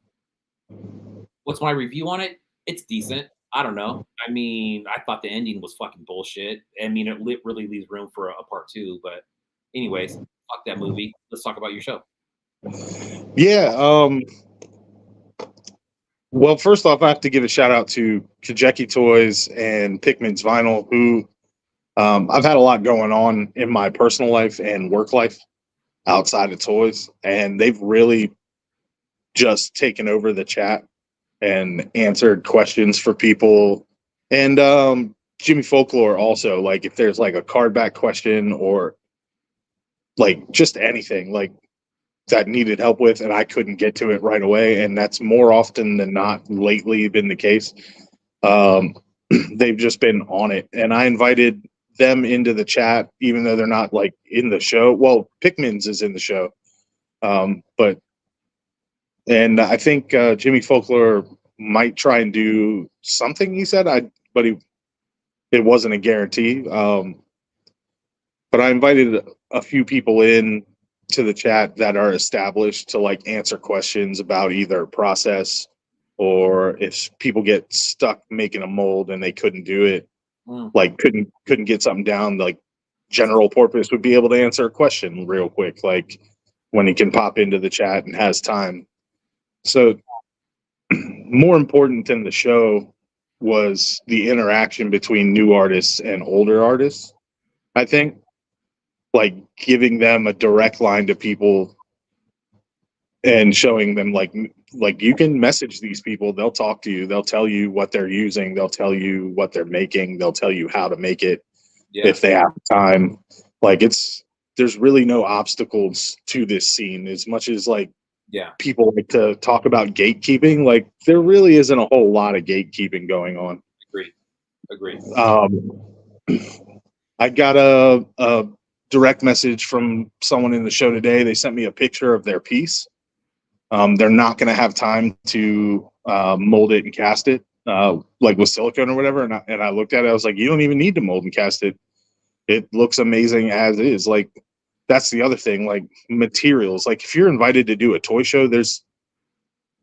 my review on it? It's decent. I don't know. I mean, I thought the ending was fucking bullshit. I mean, it really leaves room for a part 2. But anyways, fuck that movie. Let's talk about your show. Yeah. Well, first off, I have to give a shout out to Kajeki Toys and Pikmin's Vinyl, who I've had a lot going on in my personal life and work life outside of toys, and they've really just taken over the chat and answered questions for people. And Jimmy Folklore also, like if there's like a card back question or like just anything like that needed help with and I couldn't get to it right away, and that's more often than not lately been the case. They've just been on it, and I invited them into the chat even though they're not like in the show. Well, Pikmin's is in the show, but and I think Jimmy Folklore might try and do something, he said, but it wasn't a guarantee. But I invited a few people in to the chat that are established to like answer questions about either process or if people get stuck making a mold and they couldn't do it, like couldn't get something down, like General Porpoise would be able to answer a question real quick, like when he can pop into the chat and has time. So more important than the show was the interaction between new artists and older artists. I think like giving them a direct line to people and showing them like you can message these people, they'll talk to you, they'll tell you what they're using, they'll tell you what they're making, they'll tell you how to make it if they have time. Like there's really no obstacles to this scene as much as like people like to talk about gatekeeping. Like there really isn't a whole lot of gatekeeping going on. Agree. I got a direct message from someone in the show today. They sent me a picture of their piece. They're not going to have time to mold it and cast it like with silicone or whatever. And I looked at it. I was like, you don't even need to mold and cast it. It looks amazing as is. Like that's the other thing. Like materials. Like if you're invited to do a toy show,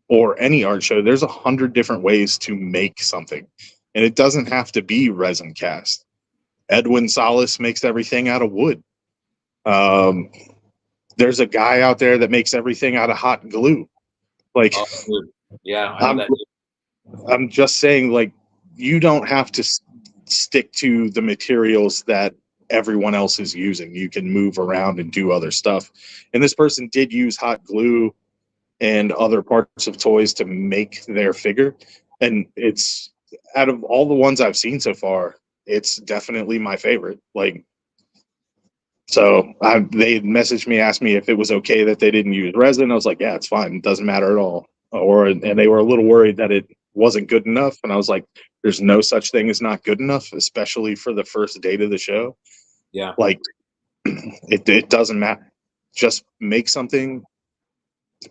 or any art show, there's 100 different ways to make something, and it doesn't have to be resin cast. Edwin Salas makes everything out of wood. There's a guy out there that makes everything out of hot glue. Like, I'm just saying, like, you don't have to stick to the materials that everyone else is using. You can move around and do other stuff. And this person did use hot glue and other parts of toys to make their figure. And it's, out of all the ones I've seen so far, it's definitely my favorite. Like, so they messaged me, asked me if it was okay that they didn't use resin. I was like, yeah, it's fine. It doesn't matter at all. And they were a little worried that it wasn't good enough. And I was like, there's no such thing as not good enough, especially for the first date of the show. Yeah. Like it doesn't matter. Just make something,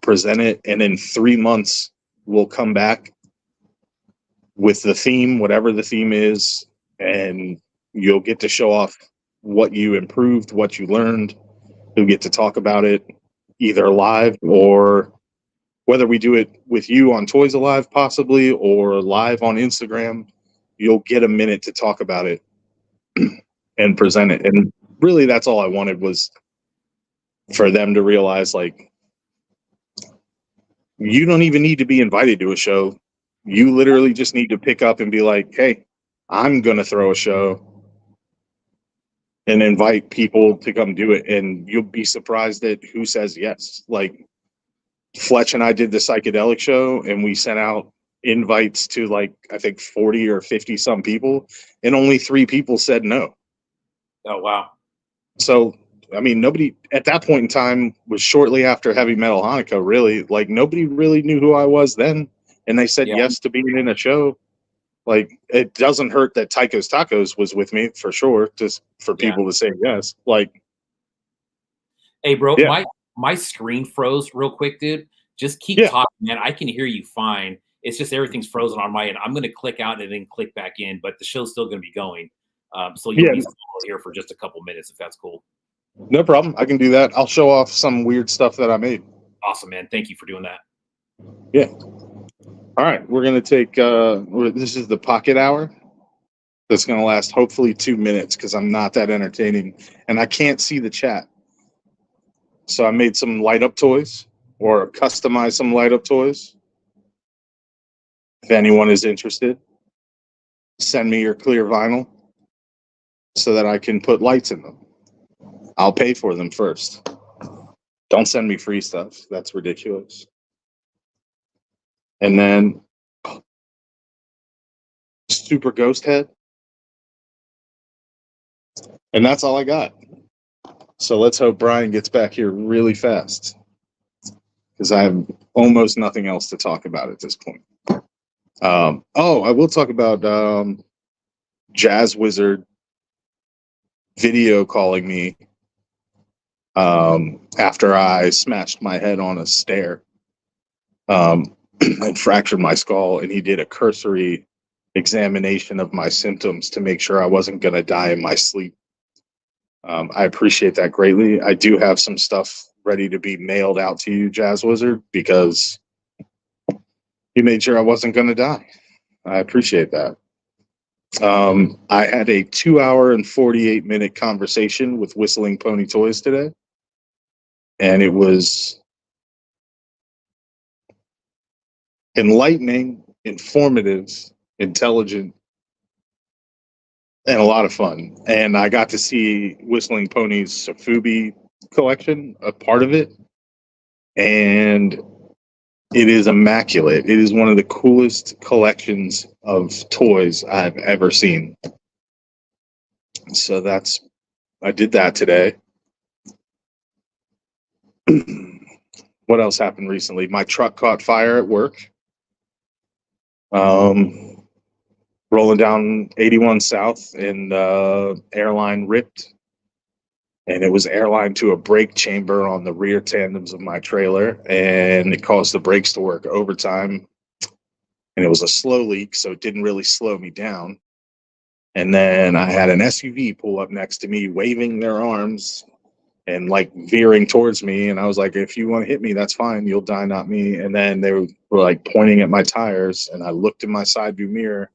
present it, and in 3 months we'll come back with the theme, whatever the theme is, and you'll get to show off what you improved, what you learned. You'll get to talk about it either live or whether we do it with you on ToyzAlive possibly or live on Instagram. You'll get a minute to talk about it and present it. And really that's all I wanted, was for them to realize, like, you don't even need to be invited to a show. You literally just need to pick up and be like, hey, I'm going to throw a show, and invite people to come do it. And you'll be surprised at who says yes. Like Fletch and I did the psychedelic show, and we sent out invites to like, I think 40 or 50 some people, and only 3 people said no. Oh, wow. So, I mean, nobody at that point in time, was shortly after Heavy Metal Hanukkah, really, like nobody really knew who I was then. And they said yes to being in a show. Like, it doesn't hurt that Tycho's Tacos was with me, for sure, just for people to say yes. Like, hey, bro, my screen froze real quick, dude. Just keep talking, man. I can hear you fine. It's just everything's frozen on my end. I'm going to click out and then click back in, but the show's still going to be going. So you'll be here for just a couple minutes, if that's cool. No problem. I can do that. I'll show off some weird stuff that I made. Awesome, man. Thank you for doing that. Yeah. All right. We're going to take, this is the pocket hour. That's going to last hopefully 2 minutes because I'm not that entertaining and I can't see the chat. So I made some light up toys or customized some light up toys. If anyone is interested, send me your clear vinyl so that I can put lights in them. I'll pay for them first. Don't send me free stuff. That's ridiculous. And then super ghost head. And that's all I got. So let's hope Brian gets back here really fast because I have almost nothing else to talk about at this point. I will talk about Jazz Wizard video calling me after I smashed my head on a stair and fractured my skull, and he did a cursory examination of my symptoms to make sure I wasn't going to die in my sleep. I appreciate that greatly. I do have some stuff ready to be mailed out to you, Jazz Wizard, because you made sure I wasn't going to die. I appreciate that. I had a 2 hour and 48-minute conversation with Whistling Pony Toys today, and it was enlightening, informative, intelligent, and a lot of fun. And I got to see Whistling Pony's Sofubi collection, a part of it, and it is immaculate. It is one of the coolest collections of toys I've ever seen. So I did that today. What else happened recently? My truck caught fire at work. Rolling down 81 South, and airline ripped. And it was airlined to a brake chamber on the rear tandems of my trailer, and it caused the brakes to work overtime. And it was a slow leak, so it didn't really slow me down. And then I had an SUV pull up next to me, waving their arms and like veering towards me. And I was like, if you want to hit me, that's fine. You'll die, not me. And then they were like pointing at my tires, and I looked in my side view mirror.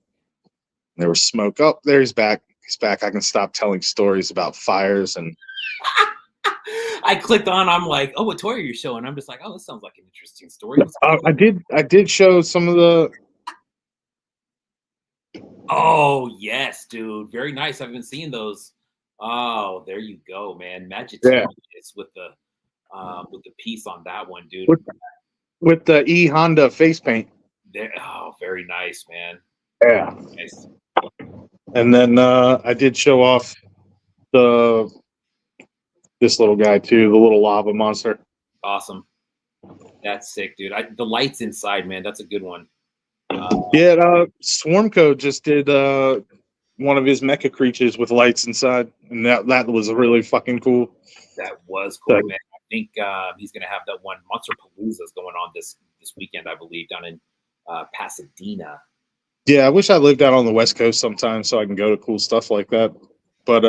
And there was smoke. Oh, there he's back. He's back. I can stop telling stories about fires. And I clicked on. I'm like, oh, what toy are you showing? I'm just like, oh, this sounds like an interesting story. I did show some of the. Oh yes, dude, very nice. I've been seeing those. Oh, there you go, man. Magic with the piece on that one, dude. With the E Honda face paint. There, oh, very nice, man. Yeah. Nice. And then I did show off this little guy too, the little lava monster. Awesome. That's sick, dude. The lights inside, man. That's a good one. Swarmco just did one of his mecha creatures with lights inside, and that was really fucking cool. That was cool, man. I think he's gonna have that one Monster Palooza's going on this weekend, I believe, down in Pasadena. Yeah, I wish I lived out on the West Coast sometime so I can go to cool stuff like that. But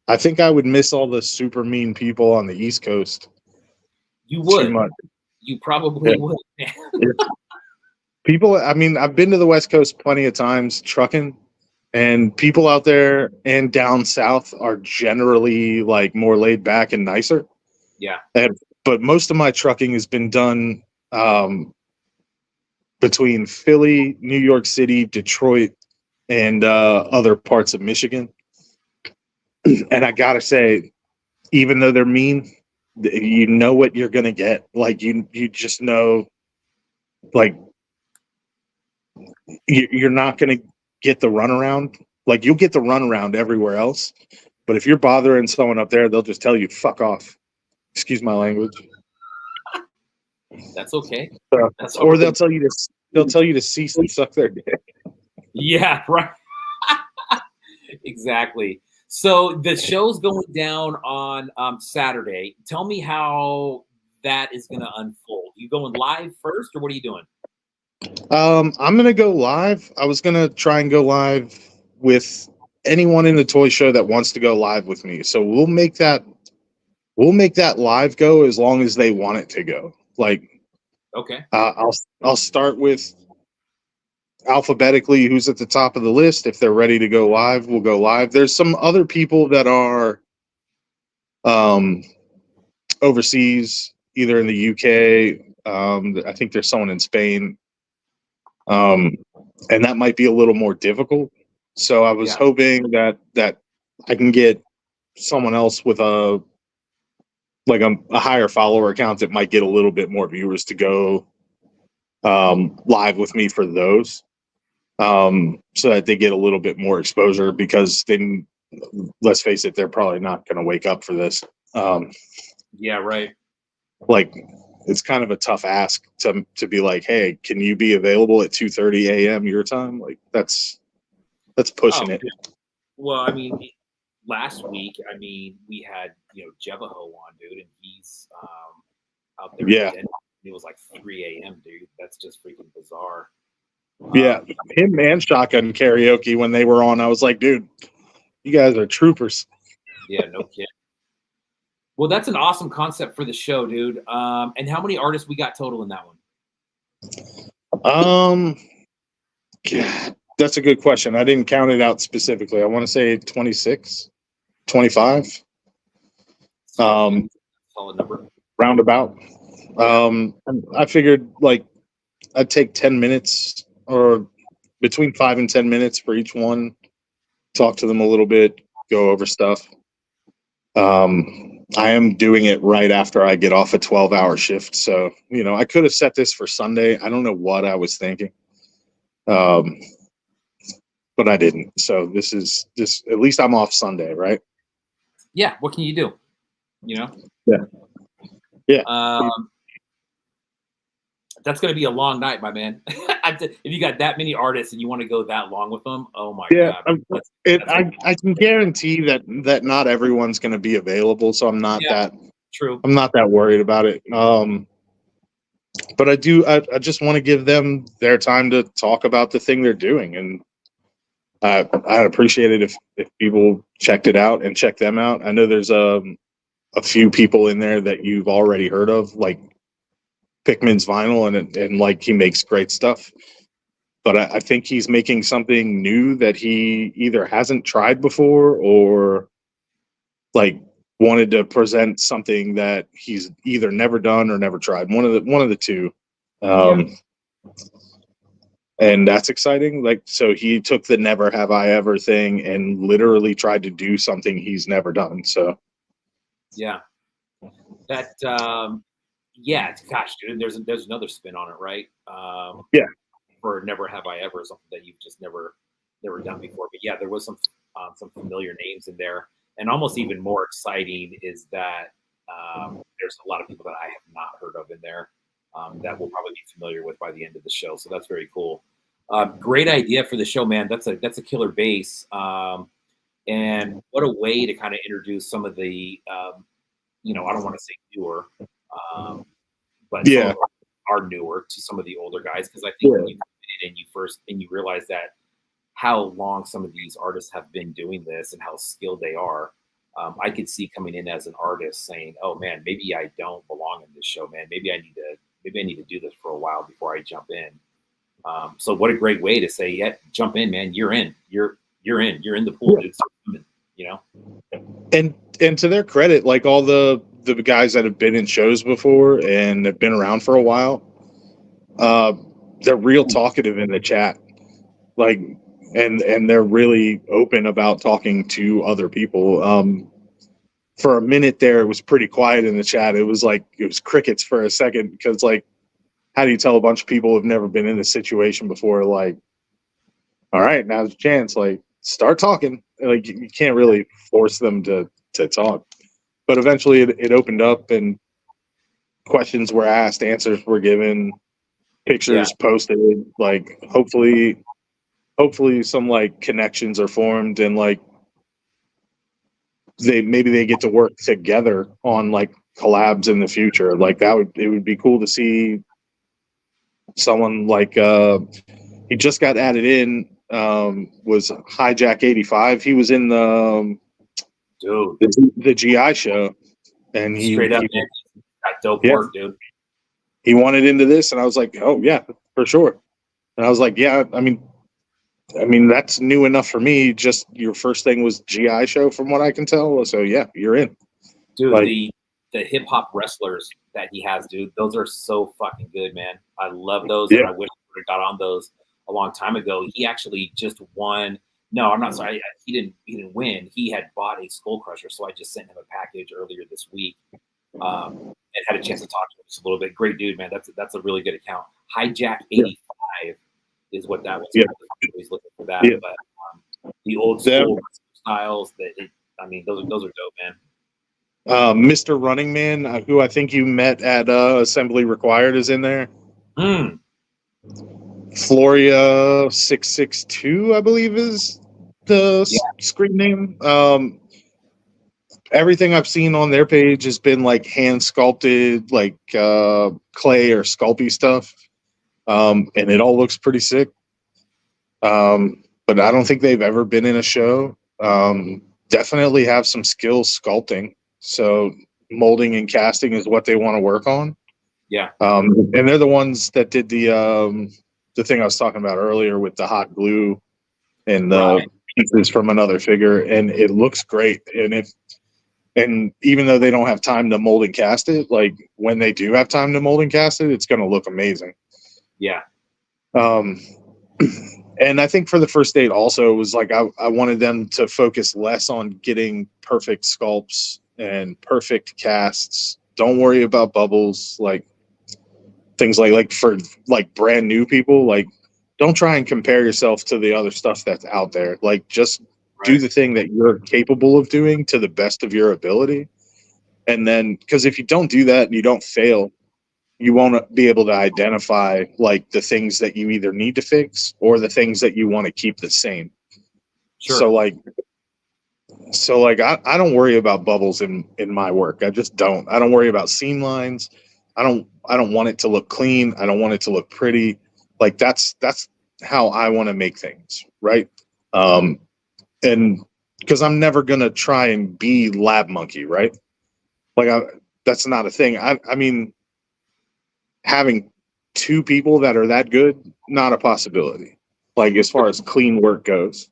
I think I would miss all the super mean people on the East Coast. You would. You probably would. Yeah. People, I mean, I've been to the West Coast plenty of times trucking, and people out there and down south are generally like more laid back and nicer. Yeah. But most of my trucking has been done between Philly, New York City, Detroit, and other parts of Michigan. And I gotta say, even though they're mean, you know what you're gonna get. Like you just know, like you're not gonna get the runaround. Like you'll get the runaround everywhere else, but if you're bothering someone up there, they'll just tell you "fuck off." Excuse my language. That's okay. Or they'll tell you to cease and suck their dick. Yeah, right. Exactly. So the show's going down on Saturday. Tell me how that is going to unfold. You going live first, or what are you doing? I'm gonna go live. I was gonna try and go live with anyone in the toy show that wants to go live with me. So we'll make that live go as long as they want it to go. Like, Okay. I'll start with alphabetically who's at the top of the list. If they're ready to go live, we'll go live. There's some other people that are overseas, either in the UK. I think there's someone in Spain, and that might be a little more difficult. So I was hoping that I can get someone else with a higher follower account that might get a little bit more viewers to go live with me for those, so that they get a little bit more exposure, because then, let's face it, they're probably not going to wake up for this. Yeah, right. Like, it's kind of a tough ask to be like, hey, can you be available at 2:30 a.m. your time? Like, that's pushing it. Well, I mean, last week, I mean, we had, Jevaho on, dude, and he's out there. Yeah. It was like 3 a.m., dude. That's just freaking bizarre. Yeah, him and Shotgun Karaoke, when they were on, I was like, dude, you guys are troopers. Yeah, no kidding. Well, that's an awesome concept for the show, dude. And how many artists we got total in that one? That's a good question. I didn't count it out specifically. I want to say 26, 25. Solid number. Roundabout. I figured like I'd take 10 minutes, or between 5 and 10 minutes for each one, talk to them a little bit, go over stuff. I am doing it right after I get off a 12-hour shift. So, I could have set this for Sunday. I don't know what I was thinking. But I didn't. So this is at least I'm off Sunday, right? Yeah. What can you do? Yeah. That's going to be a long night, my man. If you got that many artists and you want to go that long with them, oh my God. I can guarantee that not everyone's going to be available. So I'm not I'm not that worried about it. But I just want to give them their time to talk about the thing they're doing. And I'd appreciate it if people checked it out and checked them out. I know there's a few people in there that you've already heard of, like Pickman's Vinyl, and like, he makes great stuff. But I think he's making something new that he either hasn't tried before, or like wanted to present something that he's either never done or never tried. One of the two. And that's exciting. Like, so he took the never have I ever thing and literally tried to do something he's never done. So yeah, that gosh, dude, there's another spin on it, right? For never have I ever, something that you've just never done before. But yeah, there was some familiar names in there, and almost even more exciting is that there's a lot of people that I have not heard of in there that we'll probably be familiar with by the end of the show. So that's very cool. Great idea for the show, man. That's a killer base, and what a way to kind of introduce some of the I don't want to say newer, but some of are newer to some of the older guys, because I think when you come in and you realize that how long some of these artists have been doing this and how skilled they are, I could see coming in as an artist saying, "Oh man, maybe I don't belong in this show, man. Maybe I need to do this for a while before I jump in." So what a great way to say, "Yeah, jump in, man. You're in. You're in the pool, dude." And to their credit, like all the guys that have been in shows before and have been around for a while, they're real talkative in the chat, like, and they're really open about talking to other people. For a minute there, it was pretty quiet in the chat. It was crickets for a second, because like, how do you tell a bunch of people who've never been in this situation before, like, all right, now's the chance, like, start talking. Like, you can't really force them to talk. But eventually it opened up, and questions were asked, answers were given, pictures posted. Like, hopefully some like connections are formed, and like they get to work together on like collabs in the future. Like, it would be cool to see someone like he just got added in. was Hijack 85. He was in Dude, the GI show, and straight up, man. Got dope Yeah. work, dude. he wanted into this, and I was like, oh yeah, for sure. And I was like, yeah, I mean that's new enough for me. Just your first thing was GI show, from what I can tell. So yeah, you're in. Dude, Like- the hip hop wrestlers that he has, dude, those are so fucking good, man. I love those, Yeah. and I wish I would have got on those a long time ago. He actually just won. No, I'm not sorry. He didn't win. He had bought a Skull Crusher, so I just sent him a package earlier this week, and had a chance to talk to him just a little bit. Great dude, man. That's a really good account. Hijack 85 is what that was. Yeah. I was looking for that, Yeah. but the old school styles those are dope, man. Mr. Running Man, who I think you met at Assembly Required, is in there. Floria 662, I believe, is the screen name. Everything I've seen on their page has been like hand sculpted, like clay or sculpey stuff, and it all looks pretty sick. But I don't think they've ever been in a show. Definitely have some skills sculpting, so molding and casting is what they want to work on. Yeah. And they're the ones that did the thing I was talking about earlier with the hot glue and the pieces from another figure, and it looks great. And even though they don't have time to mold and cast it, like when they do have time to mold and cast it, it's going to look amazing. Yeah. And I think for the first date also, it was like I wanted them to focus less on getting perfect sculpts and perfect casts. Don't worry about bubbles, like things like for like brand new people, like don't try and compare yourself to the other stuff that's out there. Like just do the thing that you're capable of doing to the best of your ability. And then, because if you don't do that and you don't fail, you won't be able to identify like the things that you either need to fix or the things that you want to keep the same. Sure. So I don't worry about bubbles in my work. I just don't. I don't worry about seam lines. I don't want it to look clean. I don't want it to look pretty. Like that's how I want to make things, right? And because I'm never gonna try and be Lab Monkey, right? Like that's not a thing. I mean, having two people that are that good, not a possibility. Like as far as clean work goes.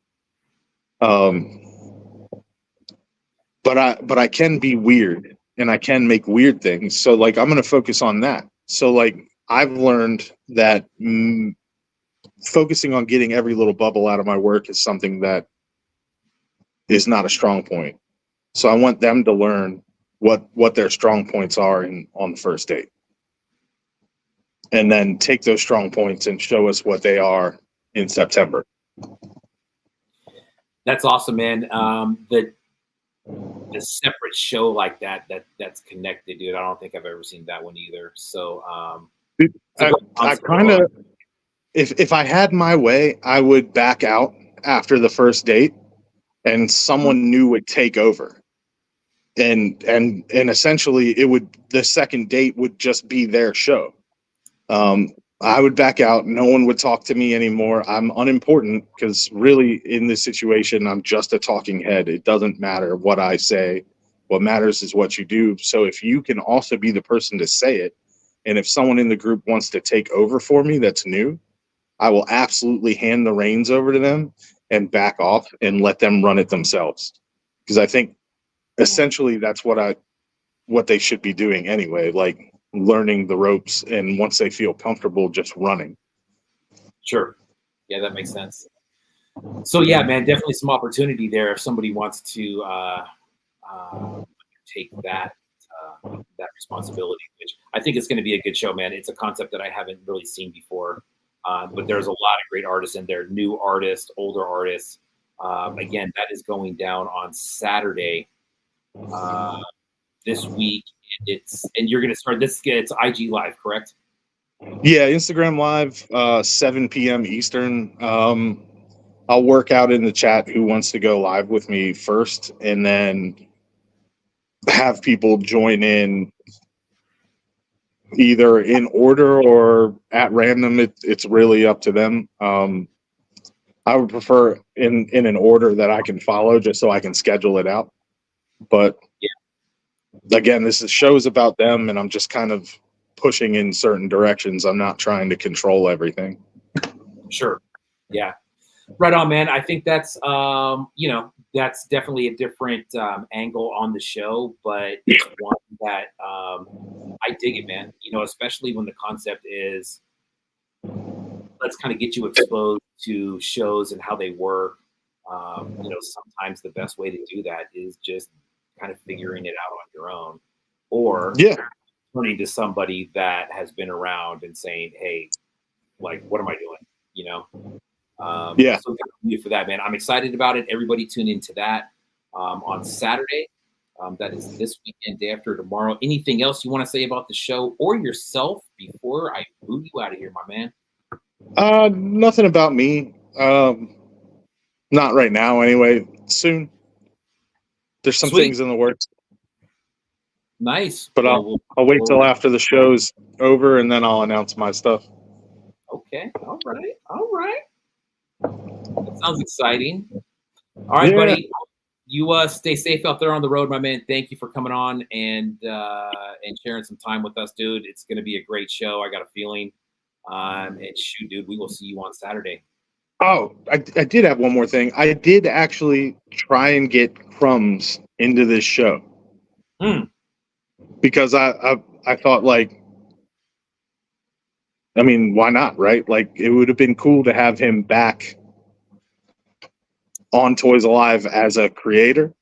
But I can be weird and I can make weird things. So like I'm gonna focus on that. So like I've learned that focusing on getting every little bubble out of my work is something that is not a strong point. So I want them to learn what their strong points are on the first date. And then take those strong points and show us what they are in September. That's awesome, man. The separate show like that's connected, dude. I don't think I've ever seen that one either. So I kind of, if I had my way, I would back out after the first date and someone new would take over. And essentially the second date would just be their show. I would back out. No one would talk to me anymore. I'm unimportant because really in this situation, I'm just a talking head. It doesn't matter what I say. What matters is what you do. So if you can also be the person to say it, and if someone in the group wants to take over for me that's new, I will absolutely hand the reins over to them and back off and let them run it themselves. Because I think essentially that's what they should be doing anyway. Like learning the ropes, and once they feel comfortable, just running. Sure. Yeah, that makes sense. So yeah, man, definitely some opportunity there if somebody wants to take that responsibility, which I think is going to be a good show, man. It's a concept that I haven't really seen before, but there's a lot of great artists in there, new artists, older artists. Again, that is going down on Saturday this week. And you're going to start this. It's IG Live, correct? Yeah, Instagram Live, 7 p.m. Eastern. I'll work out in the chat who wants to go live with me first, and then have people join in either in order or at random. It's really up to them. I would prefer in an order that I can follow, just so I can schedule it out. But again, this is shows about them, and I'm just kind of pushing in certain directions. I'm not trying to control everything. Sure. Yeah. Right on, man. I think that's that's definitely a different angle on the show, but it's one that I dig it, man. Especially when the concept is, let's kind of get you exposed to shows and how they work. Sometimes the best way to do that is just kind of figuring it out on your own, or turning to somebody that has been around and saying, "Hey, like, what am I doing?" So thank you for that, man. I'm excited about it. Everybody tune into that on Saturday. That is this weekend, day after tomorrow. Anything else you want to say about the show or yourself before I move you out of here, my man? Nothing about me. Not right now, anyway. Soon. There's some things in the works. Nice. But I'll wait till after the show's over, and then I'll announce my stuff. Okay. All right. That sounds exciting. All right, buddy. You stay safe out there on the road, my man. Thank you for coming on and sharing some time with us, dude. It's going to be a great show. I got a feeling. And shoot, dude, we will see you on Saturday. Oh, I did have one more thing. I did actually try and get Crumbs into this show. Because I thought, like, I mean, why not, right? Like, it would have been cool to have him back on ToyzAlive as a creator.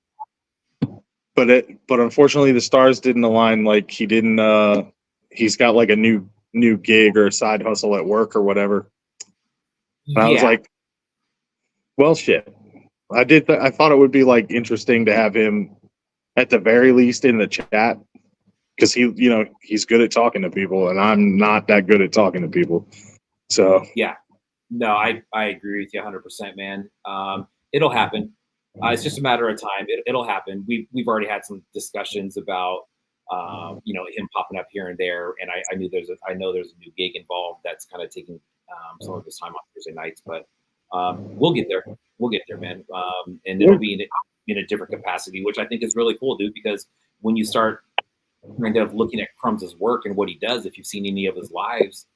But unfortunately the stars didn't align. Like, he didn't he's got like a new gig or a side hustle at work or whatever. And I was like, well, shit. I thought it would be like interesting to have him at the very least in the chat, because he's good at talking to people, and I'm not that good at talking to people. So no, I agree with you 100%, man. It'll happen. It's just a matter of time. It'll happen. We've already had some discussions about him popping up here and there, and I know there's a new gig involved that's kind of taking some of his time on Thursday nights, but we'll get there. We'll get there, man. And it'll be in a different capacity, which I think is really cool, dude. Because when you start kind of looking at Crumbs' work and what he does, if you've seen any of his lives,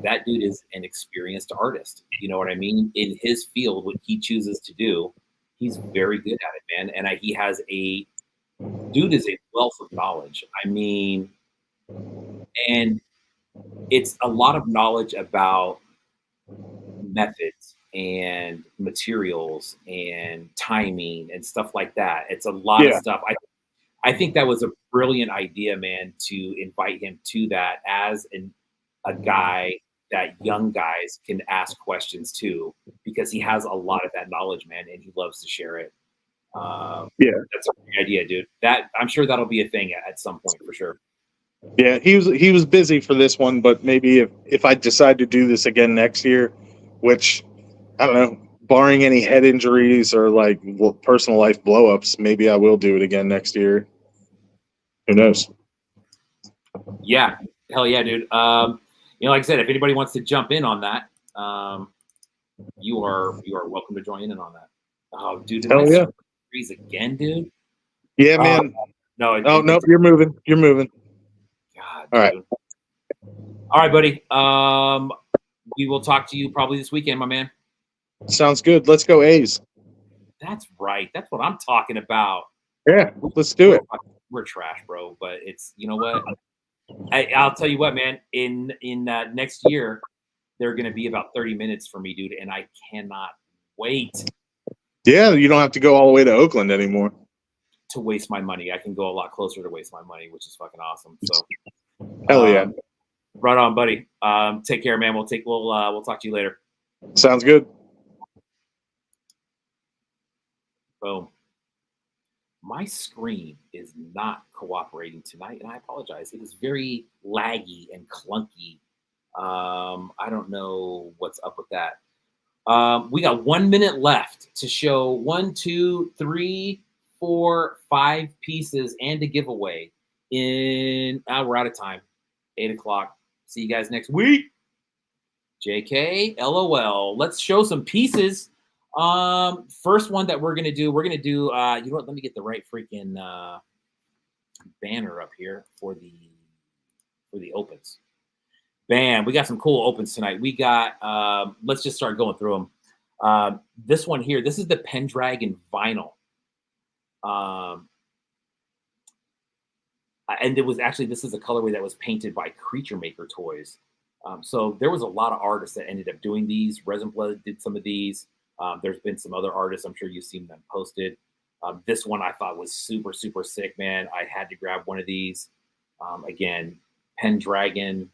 that dude is an experienced artist. You know what I mean? In his field, what he chooses to do, he's very good at it, man. And dude is a wealth of knowledge. I mean, and it's a lot of knowledge about methods and materials and timing and stuff like that. It's a lot of stuff. I think that was a brilliant idea, man, to invite him to that as a guy that young guys can ask questions to, because he has a lot of that knowledge, man, and he loves to share it. That's a great idea, dude. That I'm sure that'll be a thing at some point for sure. Yeah, he was busy for this one, but maybe if I decide to do this again next year, which I don't know, barring any head injuries or like personal life blowups, maybe I will do it again next year. Who knows? Yeah, hell yeah, dude. Like I said, if anybody wants to jump in on that, you are welcome to join in on that. Oh, dude, hell yeah. Freeze again, dude. Yeah, man. No, you're moving. God, all right. All right, buddy. We will talk to you probably this weekend, my man. Sounds good. Let's go A's. That's right. That's what I'm talking about. Yeah, let's do it. We're trash, bro. But it's, you know what? I'll tell you what, man. In next year, they're going to be about 30 minutes for me, dude, and I cannot wait. Yeah, you don't have to go all the way to Oakland anymore to waste my money. I can go a lot closer to waste my money, which is fucking awesome. So, hell yeah. Right on, buddy. Take care, man. We'll talk to you later. Sounds good. Boom. My screen is not cooperating tonight, and I apologize. It is very laggy and clunky. I don't know what's up with that. We got 1 minute left to show 1, 2, 3, 4, 5 pieces and a giveaway. We're out of time. 8 o'clock. See you guys next week. JK, LOL. Let's show some pieces. First one that we're gonna do, you know what? Let me get the right freaking banner up here for the opens. Bam, we got some cool opens tonight. We got let's just start going through them. This one here, this is the Pendragon vinyl. And it was actually, this is a colorway that was painted by Creature Maker Toys. So there was a lot of artists that ended up doing these. Resin Blood did some of these. There's been some other artists. I'm sure you've seen them posted. This one I thought was super, super sick, man. I had to grab one of these. Again, Pendragon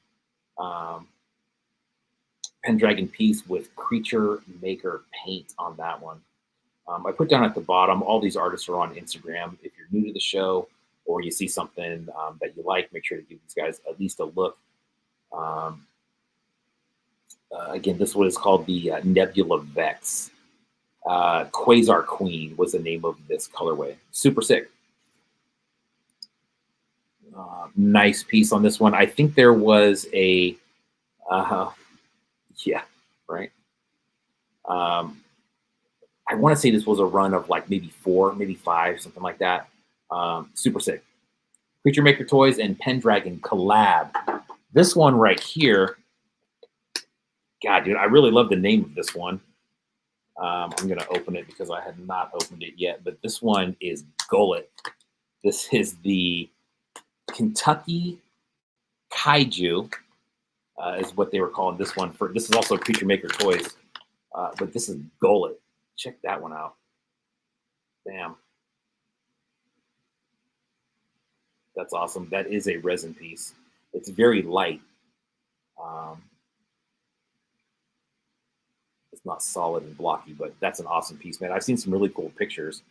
piece with Creature Maker paint on that one. I put down at the bottom, all these artists are on Instagram. If you're new to the show or you see something that you like, make sure to give these guys at least a look. Again, this one is called the Nebula Vex. Quasar Queen was the name of this colorway. Super sick. Nice piece on this one. I think there was a, yeah, right. I want to say this was a run of like maybe 4, maybe 5, something like that. Super sick. Creature Maker Toys and Pendragon collab. This one right here, God, dude, I really love the name of this one. I'm going to open it because I had not opened it yet, but this one is Gullet. This is the Kentucky Kaiju, is what they were calling this one. This is also Creature Maker Toys, but this is Gullet. Check that one out. Damn. That's awesome. That is a resin piece. It's very light. It's not solid and blocky, but that's an awesome piece, man. I've seen some really cool pictures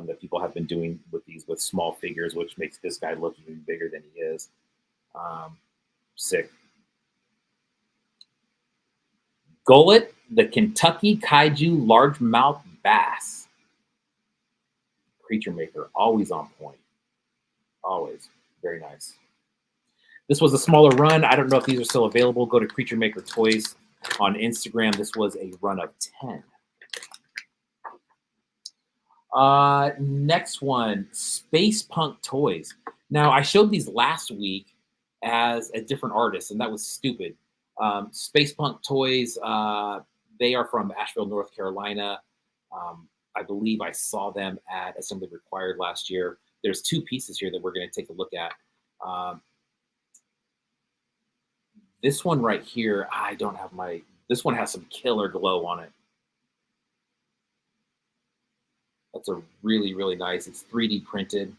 that people have been doing with these with small figures, which makes this guy look even bigger than he is. Sick. Gullet, the Kentucky Kaiju largemouth bass. Creature Maker, always on point. Always. Very nice. This was a smaller run. I don't know if these are still available. Go to Creature Maker Toys on Instagram. This was a run of 10. Next one, Space Punk Toys. Now, I showed these last week as a different artist, and that was stupid. Space Punk Toys, they are from Asheville, North Carolina. I believe I saw them at Assembly Required last year. There's 2 pieces here that we're going to take a look at. This one right here, I don't have my, this one has some killer glow on it. That's a really, really nice, it's 3D printed.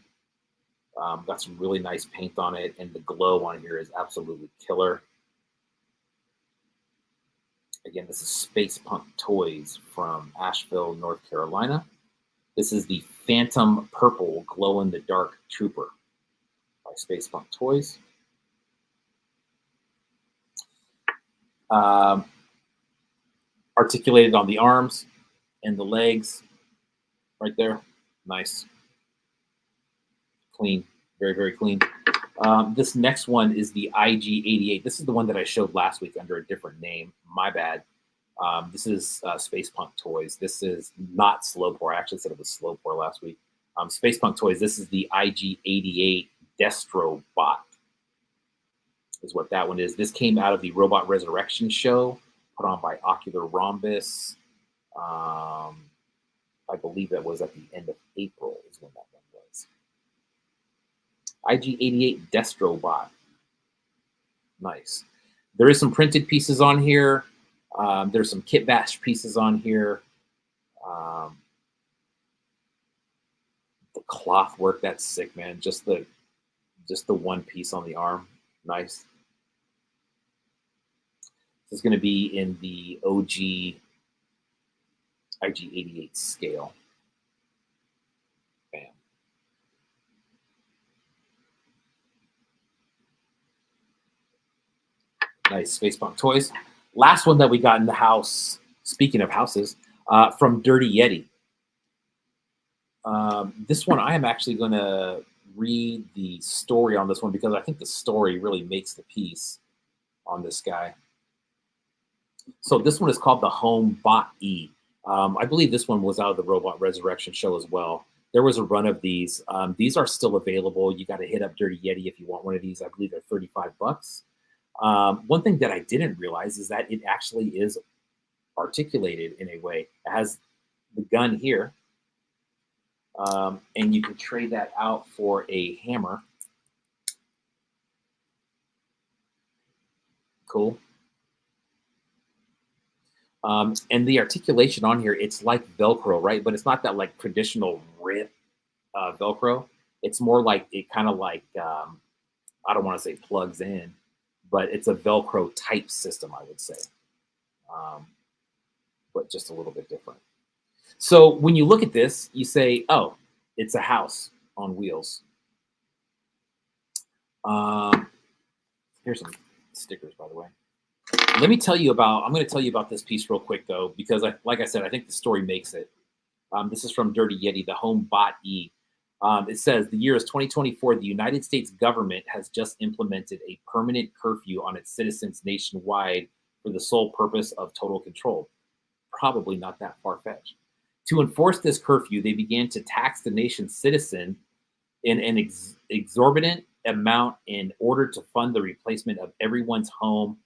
Got some really nice paint on it, and the glow on here is absolutely killer. Again, this is Space Punk Toys from Asheville, North Carolina. This is the Phantom Purple Glow-in-the-Dark Trooper by Space Punk Toys. Articulated on the arms and the legs right there. Nice. Clean. Very, very clean. This next one is the IG-88. This is the one that I showed last week under a different name. My bad. This is Space Punk Toys. This is not Slow Pour. I actually said it was Slow Pour last week. Space Punk Toys. This is the IG-88 Destro Bot. Is what that one is. This came out of the Robot Resurrection show, put on by Ocular Rhombus. I believe that was at the end of April is when that one was. IG-88 Destro Bot. Nice. There is some printed pieces on here. There's some kit bash pieces on here. The cloth work, that's sick, man. Just the one piece on the arm. Nice. This is going to be in the OG IG-88 scale. Bam. Nice. Space Punk Toys. Last one that we got in the house, speaking of houses, from Dirty Yeti. This one, I am actually going to read the story on this one because I think the story really makes the piece on this guy. So this one is called the Home Bot E. I believe this one was out of the Robot Resurrection show as well. There was a run of these. These are still available. You got to hit up Dirty Yeti if you want one of these. I believe they're $35. One thing that I didn't realize is that it actually is articulated in a way. It has the gun here, and you can trade that out for a hammer. Cool. And the articulation on here, it's like Velcro, right? But it's not that like traditional rip Velcro. It's more like it kind of like, I don't want to say plugs in, but it's a Velcro type system, I would say. But just a little bit different. So when you look at this, you say, oh, it's a house on wheels. Here's some stickers, by the way. Let me tell you about, I'm going to tell you about this piece real quick, though, because like I said, I think the story makes it. This is from Dirty Yeti, the Home Bot E. It says, the year is 2024. The United States government has just implemented a permanent curfew on its citizens nationwide for the sole purpose of total control. Probably not that far-fetched. To enforce this curfew, they began to tax the nation's citizen in an exorbitant amount in order to fund the replacement of everyone's home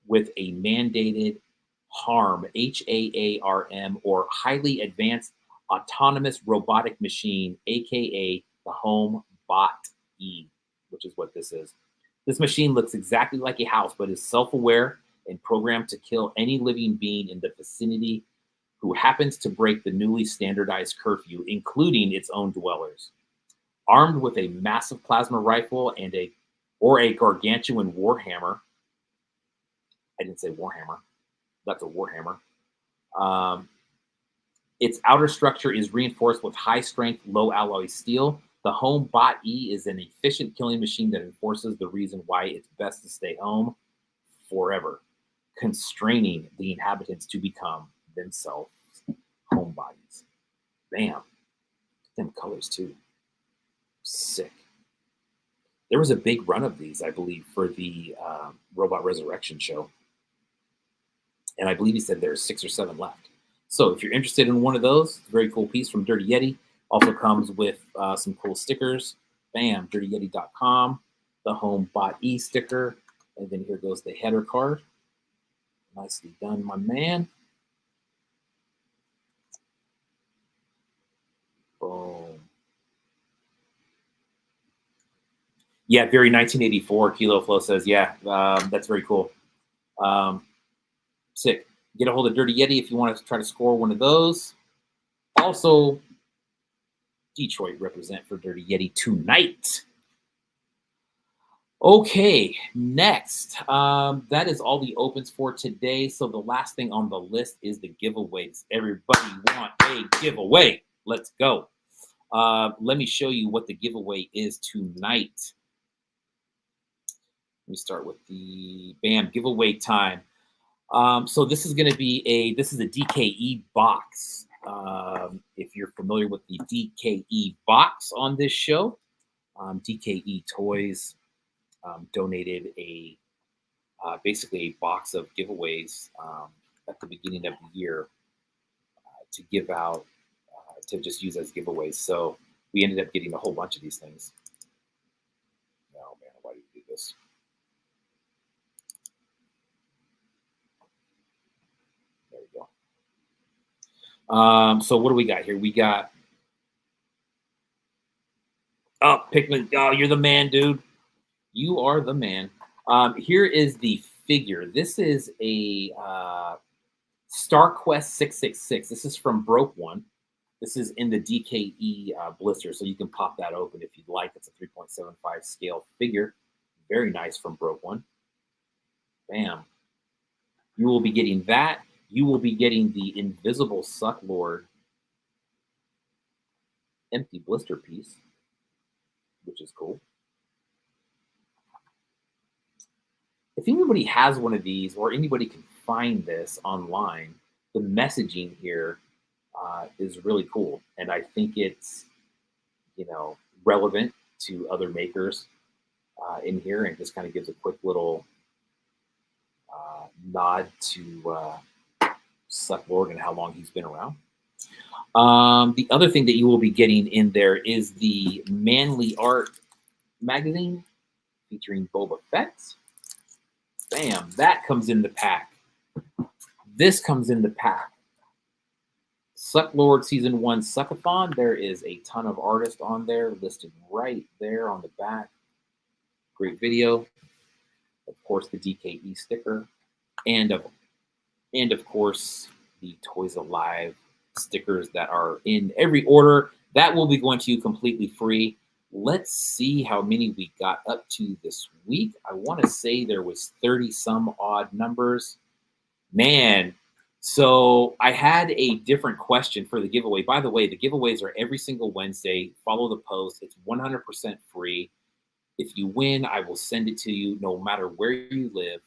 with a mandated HARM, HAARM, or highly advanced autonomous robotic machine, aka the Home Bot E, which is what this is. This machine looks exactly like a house, but is self-aware and programmed to kill any living being in the vicinity who happens to break the newly standardized curfew, including its own dwellers. Armed with a massive plasma rifle and a gargantuan warhammer. I didn't say Warhammer. That's a Warhammer. Its outer structure is reinforced with high-strength, low-alloy steel. The Home Bot E is an efficient killing machine that enforces the reason why it's best to stay home forever, constraining the inhabitants to become themselves homebodies. Bam. Them colors, too. Sick. There was a big run of these, I believe, for the Robot Resurrection show. And I believe he said there's 6 or 7 left. So if you're interested in one of those, it's a very cool piece from Dirty Yeti. Also comes with some cool stickers. Bam, dirtyyeti.com, the Home Bot E sticker. And then here goes the header card. Nicely done, my man. Boom. Yeah, very 1984. Kilo Flo says, yeah, that's very cool. Sick. Get a hold of Dirty Yeti if you want to try to score one of those. Also, Detroit represent for Dirty Yeti tonight. Okay, next. That is all the opens for today. So the last thing on the list is the giveaways. Everybody want a giveaway. Let's go. Let me show you what the giveaway is tonight. Let me start with the bam giveaway time. So this is going to be this is a DKE box. If you're familiar with the DKE box on this show, DKE Toys donated basically a box of giveaways at the beginning of the year to give out, to just use as giveaways. So we ended up getting a whole bunch of these things. Oh man, why did you do this? There we go. So what do we got here? We got Pikmin. Oh, you're the man, dude. You are the man. Here is the figure. This is a Star Quest 666. This is from Broke One. This is in the DKE blister, so you can pop that open if you'd like. It's a 3.75 scale figure. Very nice from Broke One. Bam. You will be getting that. You will be getting the Invisible Sucklord empty blister piece, which is cool. If anybody has one of these or anybody can find this online, the messaging here is really cool. And I think it's, relevant to other makers in here, and just kind of gives a quick little nod to Suck Lord and how long he's been around. The other thing that you will be getting in there is the Manly Art magazine featuring Boba Fett. Bam, that comes in the pack. This comes in the pack. Suck Lord Season 1 Suckathon. There is a ton of artists on there listed right there on the back. Great video. Of course, the DKE sticker. And of course, the ToyzAlive stickers that are in every order. That will be going to you completely free. Let's see how many we got up to this week. I want to say there was 30 some odd numbers. Man, so I had a different question for the giveaway. By the way, the giveaways are every single Wednesday. Follow the post. It's 100% free. If you win, I will send it to you no matter where you live.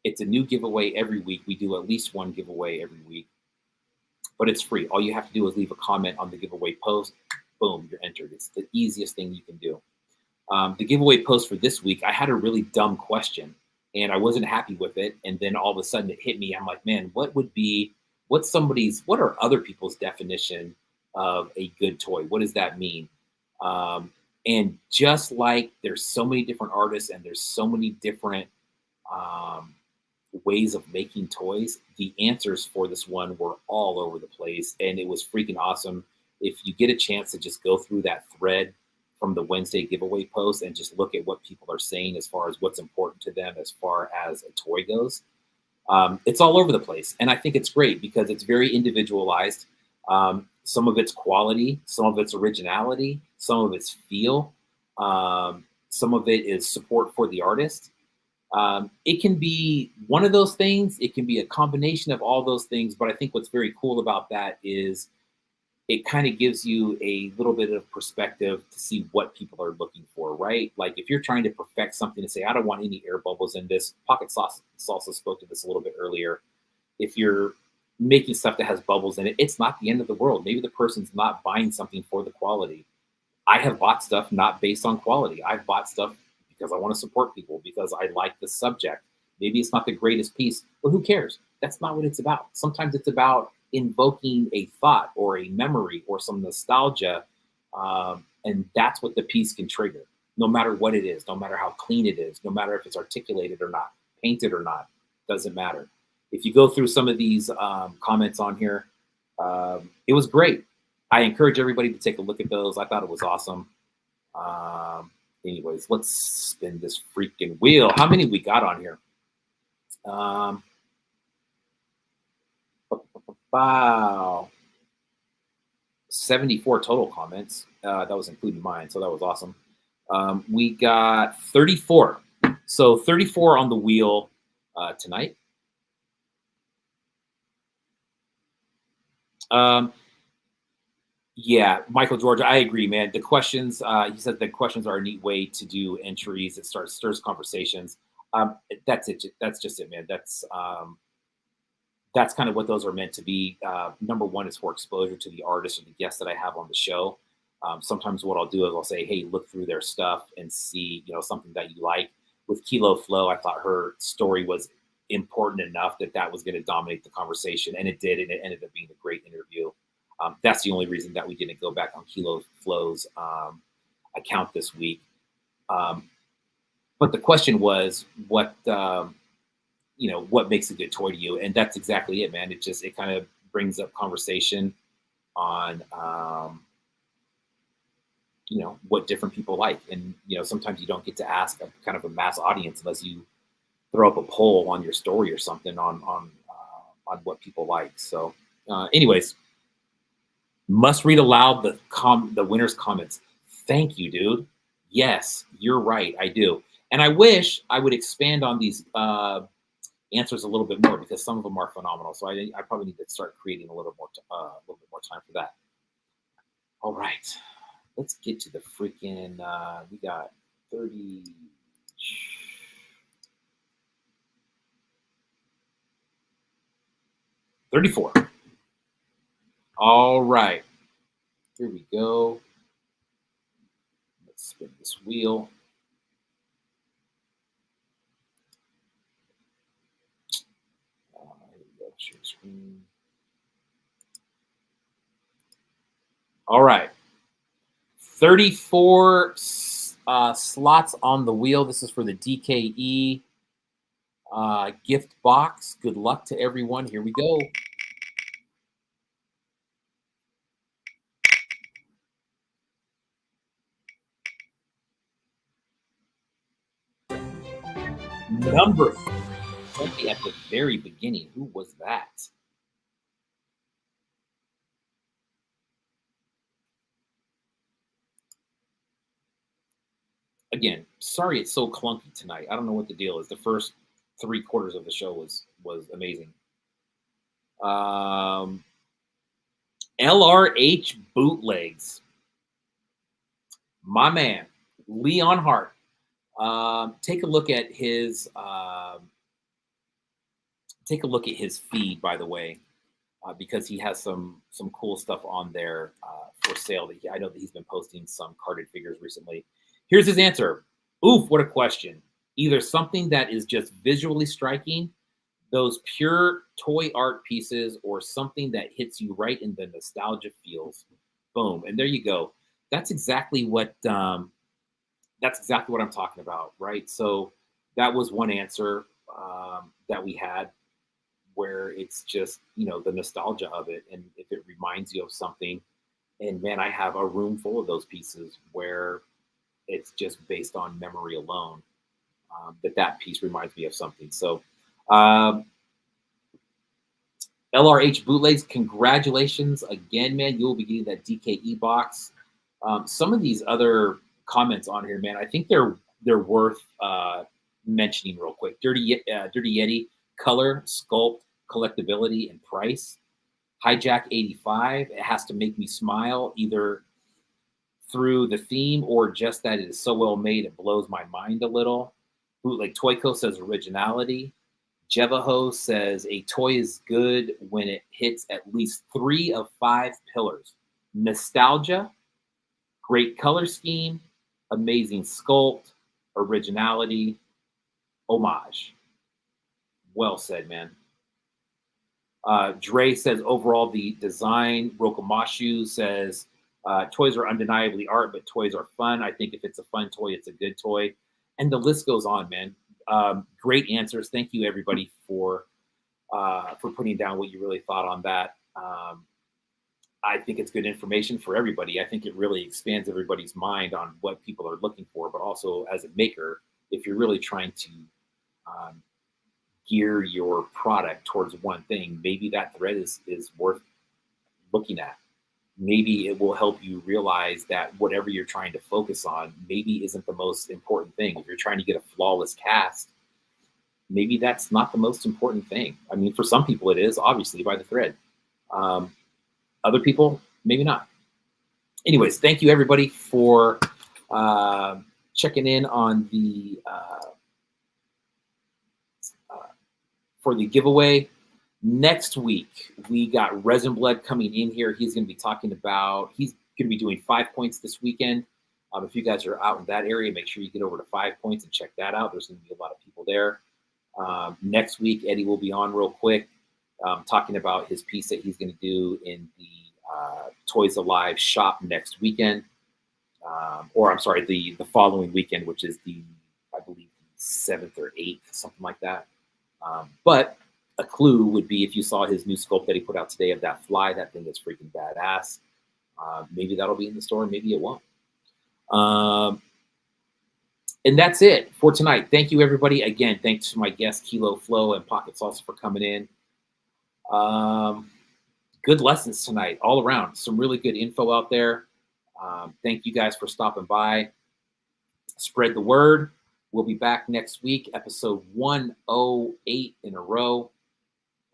It's a new giveaway every week. We do at least one giveaway every week, but it's free. All you have to do is leave a comment on the giveaway post. Boom, you're entered. It's the easiest thing you can do. The giveaway post for this week, I had a really dumb question and I wasn't happy with it. And then all of a sudden it hit me. I'm like, man, what are other people's definition of a good toy? What does that mean? And just like there's so many different artists and there's so many different ways of making toys, the answers for this one were all over the place, and it was freaking awesome. If you get a chance to just go through that thread from the Wednesday giveaway post and just look at what people are saying as far as what's important to them as far as a toy goes, it's all over the place. And I think it's great because it's very individualized. Some of it's quality, some of it's originality, some of it's feel, some of it is support for the artist. It can be one of those things. It can be a combination of all those things. But I think what's very cool about that is it kind of gives you a little bit of perspective to see what people are looking for, right? Like if you're trying to perfect something and say, I don't want any air bubbles in this. Pocket Salsa spoke to this a little bit earlier. If you're making stuff that has bubbles in it, it's not the end of the world. Maybe the person's not buying something for the quality. I have bought stuff not based on quality. I've bought stuff because I want to support people, because I like the subject. Maybe it's not the greatest piece, but who cares? That's not what it's about. Sometimes it's about invoking a thought or a memory or some nostalgia, and that's what the piece can trigger, no matter what it is, no matter how clean it is, no matter if it's articulated or not, painted or not, doesn't matter. If you go through some of these comments on here, it was great. I encourage everybody to take a look at those. I thought it was awesome. Anyways, let's spin this freaking wheel. How many we got on here? Wow. 74 total comments. That was including mine, so that was awesome. We got 34. So 34 on the wheel tonight. Yeah, Michael George, I agree, man. The questions, he said the questions are a neat way to do entries. It stirs conversations. That's it. That's just it, man. That's kind of what those are meant to be. Number one is for exposure to the artist or the guests that I have on the show. Sometimes what I'll do is I'll say, hey, look through their stuff and see, something that you like. With Kilo Flo, I thought her story was important enough that was going to dominate the conversation, and it did, and it ended up being a great interview. That's the only reason that we didn't go back on Kilo Flo's account this week. But the question was, what makes a good toy to you? And that's exactly it, man. It kind of brings up conversation on, what different people like. And, sometimes you don't get to ask a kind of a mass audience unless you throw up a poll on your story or something on what people like. So anyways, must read aloud the winner's comments. Thank you, dude. Yes, you're right. I do. And I wish I would expand on these answers a little bit more, because some of them are phenomenal. So I probably need to start creating a little bit more time for that. All right, let's get to the freaking. We got 30. 34. All right, here we go. Let's spin this wheel. Share screen. All right. 34 slots on the wheel. This is for the DKE gift box. Good luck to everyone. Here we go. Number 3 at the very beginning. Who was that? Again, sorry it's so clunky tonight. I don't know what the deal is. The first 3/4 of the show was amazing. LRH Bootlegs. My man, Leon Hart. Take a look at his feed, by the way, because he has some cool stuff on there for sale. I know that he's been posting some carded figures recently. Here's his answer. Oof, what a question. Either something that is just visually striking, those pure toy art pieces, or something that hits you right in the nostalgia feels. Boom. And there you go. That's exactly what I'm talking about, right? So that was one answer that we had, where it's just, the nostalgia of it. And if it reminds you of something, and man, I have a room full of those pieces where it's just based on memory alone, that piece reminds me of something. So LRH Bootlegs, congratulations again, man. You will be getting that DKE box. Some of these other comments on here, man, I think they're worth mentioning real quick. Dirty Yeti, color, sculpt, collectability, and price. Hijack 85, it has to make me smile, either through the theme or just that it is so well made it blows my mind a little. Bootleg Toyco says originality. Jevaho says a toy is good when it hits at least 3 of 5 pillars. Nostalgia, great color scheme, amazing sculpt, originality, homage. Well said, man. Dre says overall the design. Rokomashu says toys are undeniably art, but toys are fun. I think if it's a fun toy, it's a good toy. And the list goes on, man. Great answers. Thank you, everybody, for putting down what you really thought on that. I think it's good information for everybody. I think it really expands everybody's mind on what people are looking for, but also as a maker, if you're really trying to gear your product towards one thing, maybe that thread is worth looking at. Maybe it will help you realize that whatever you're trying to focus on maybe isn't the most important thing. If you're trying to get a flawless cast, maybe that's not the most important thing. I mean, for some people it is, obviously, by the thread. Other people, maybe not. Anyways, thank you, everybody, for checking in on the for the giveaway. Next week, we got Resin Blood coming in here. He's going to be talking about, he's going to be doing 5 points this weekend. If you guys are out in that area, make sure you get over to 5 points and check that out. There's going to be a lot of people there. Next week, Eddie will be on real quick, talking about his piece that he's going to do in the ToyzAlive shop next weekend. Or I'm sorry, the following weekend, which is I believe, 7th or 8th, something like that. But a clue would be if you saw his new sculpt that he put out today of that fly. That thing is freaking badass. Maybe that'll be in the store, maybe it won't. And that's it for tonight. Thank you, everybody. Again, thanks to my guests, Kilo Flo and Pocket Salsa, for coming in. Good lessons tonight all around. Some really good info out there. Thank you guys for stopping by. Spread the word. We'll be back next week, episode 108 in a row.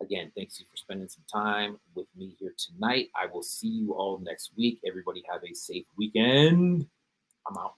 Again, thanks you for spending some time with me here tonight. I will see you all next week. Everybody have a safe weekend. I'm out.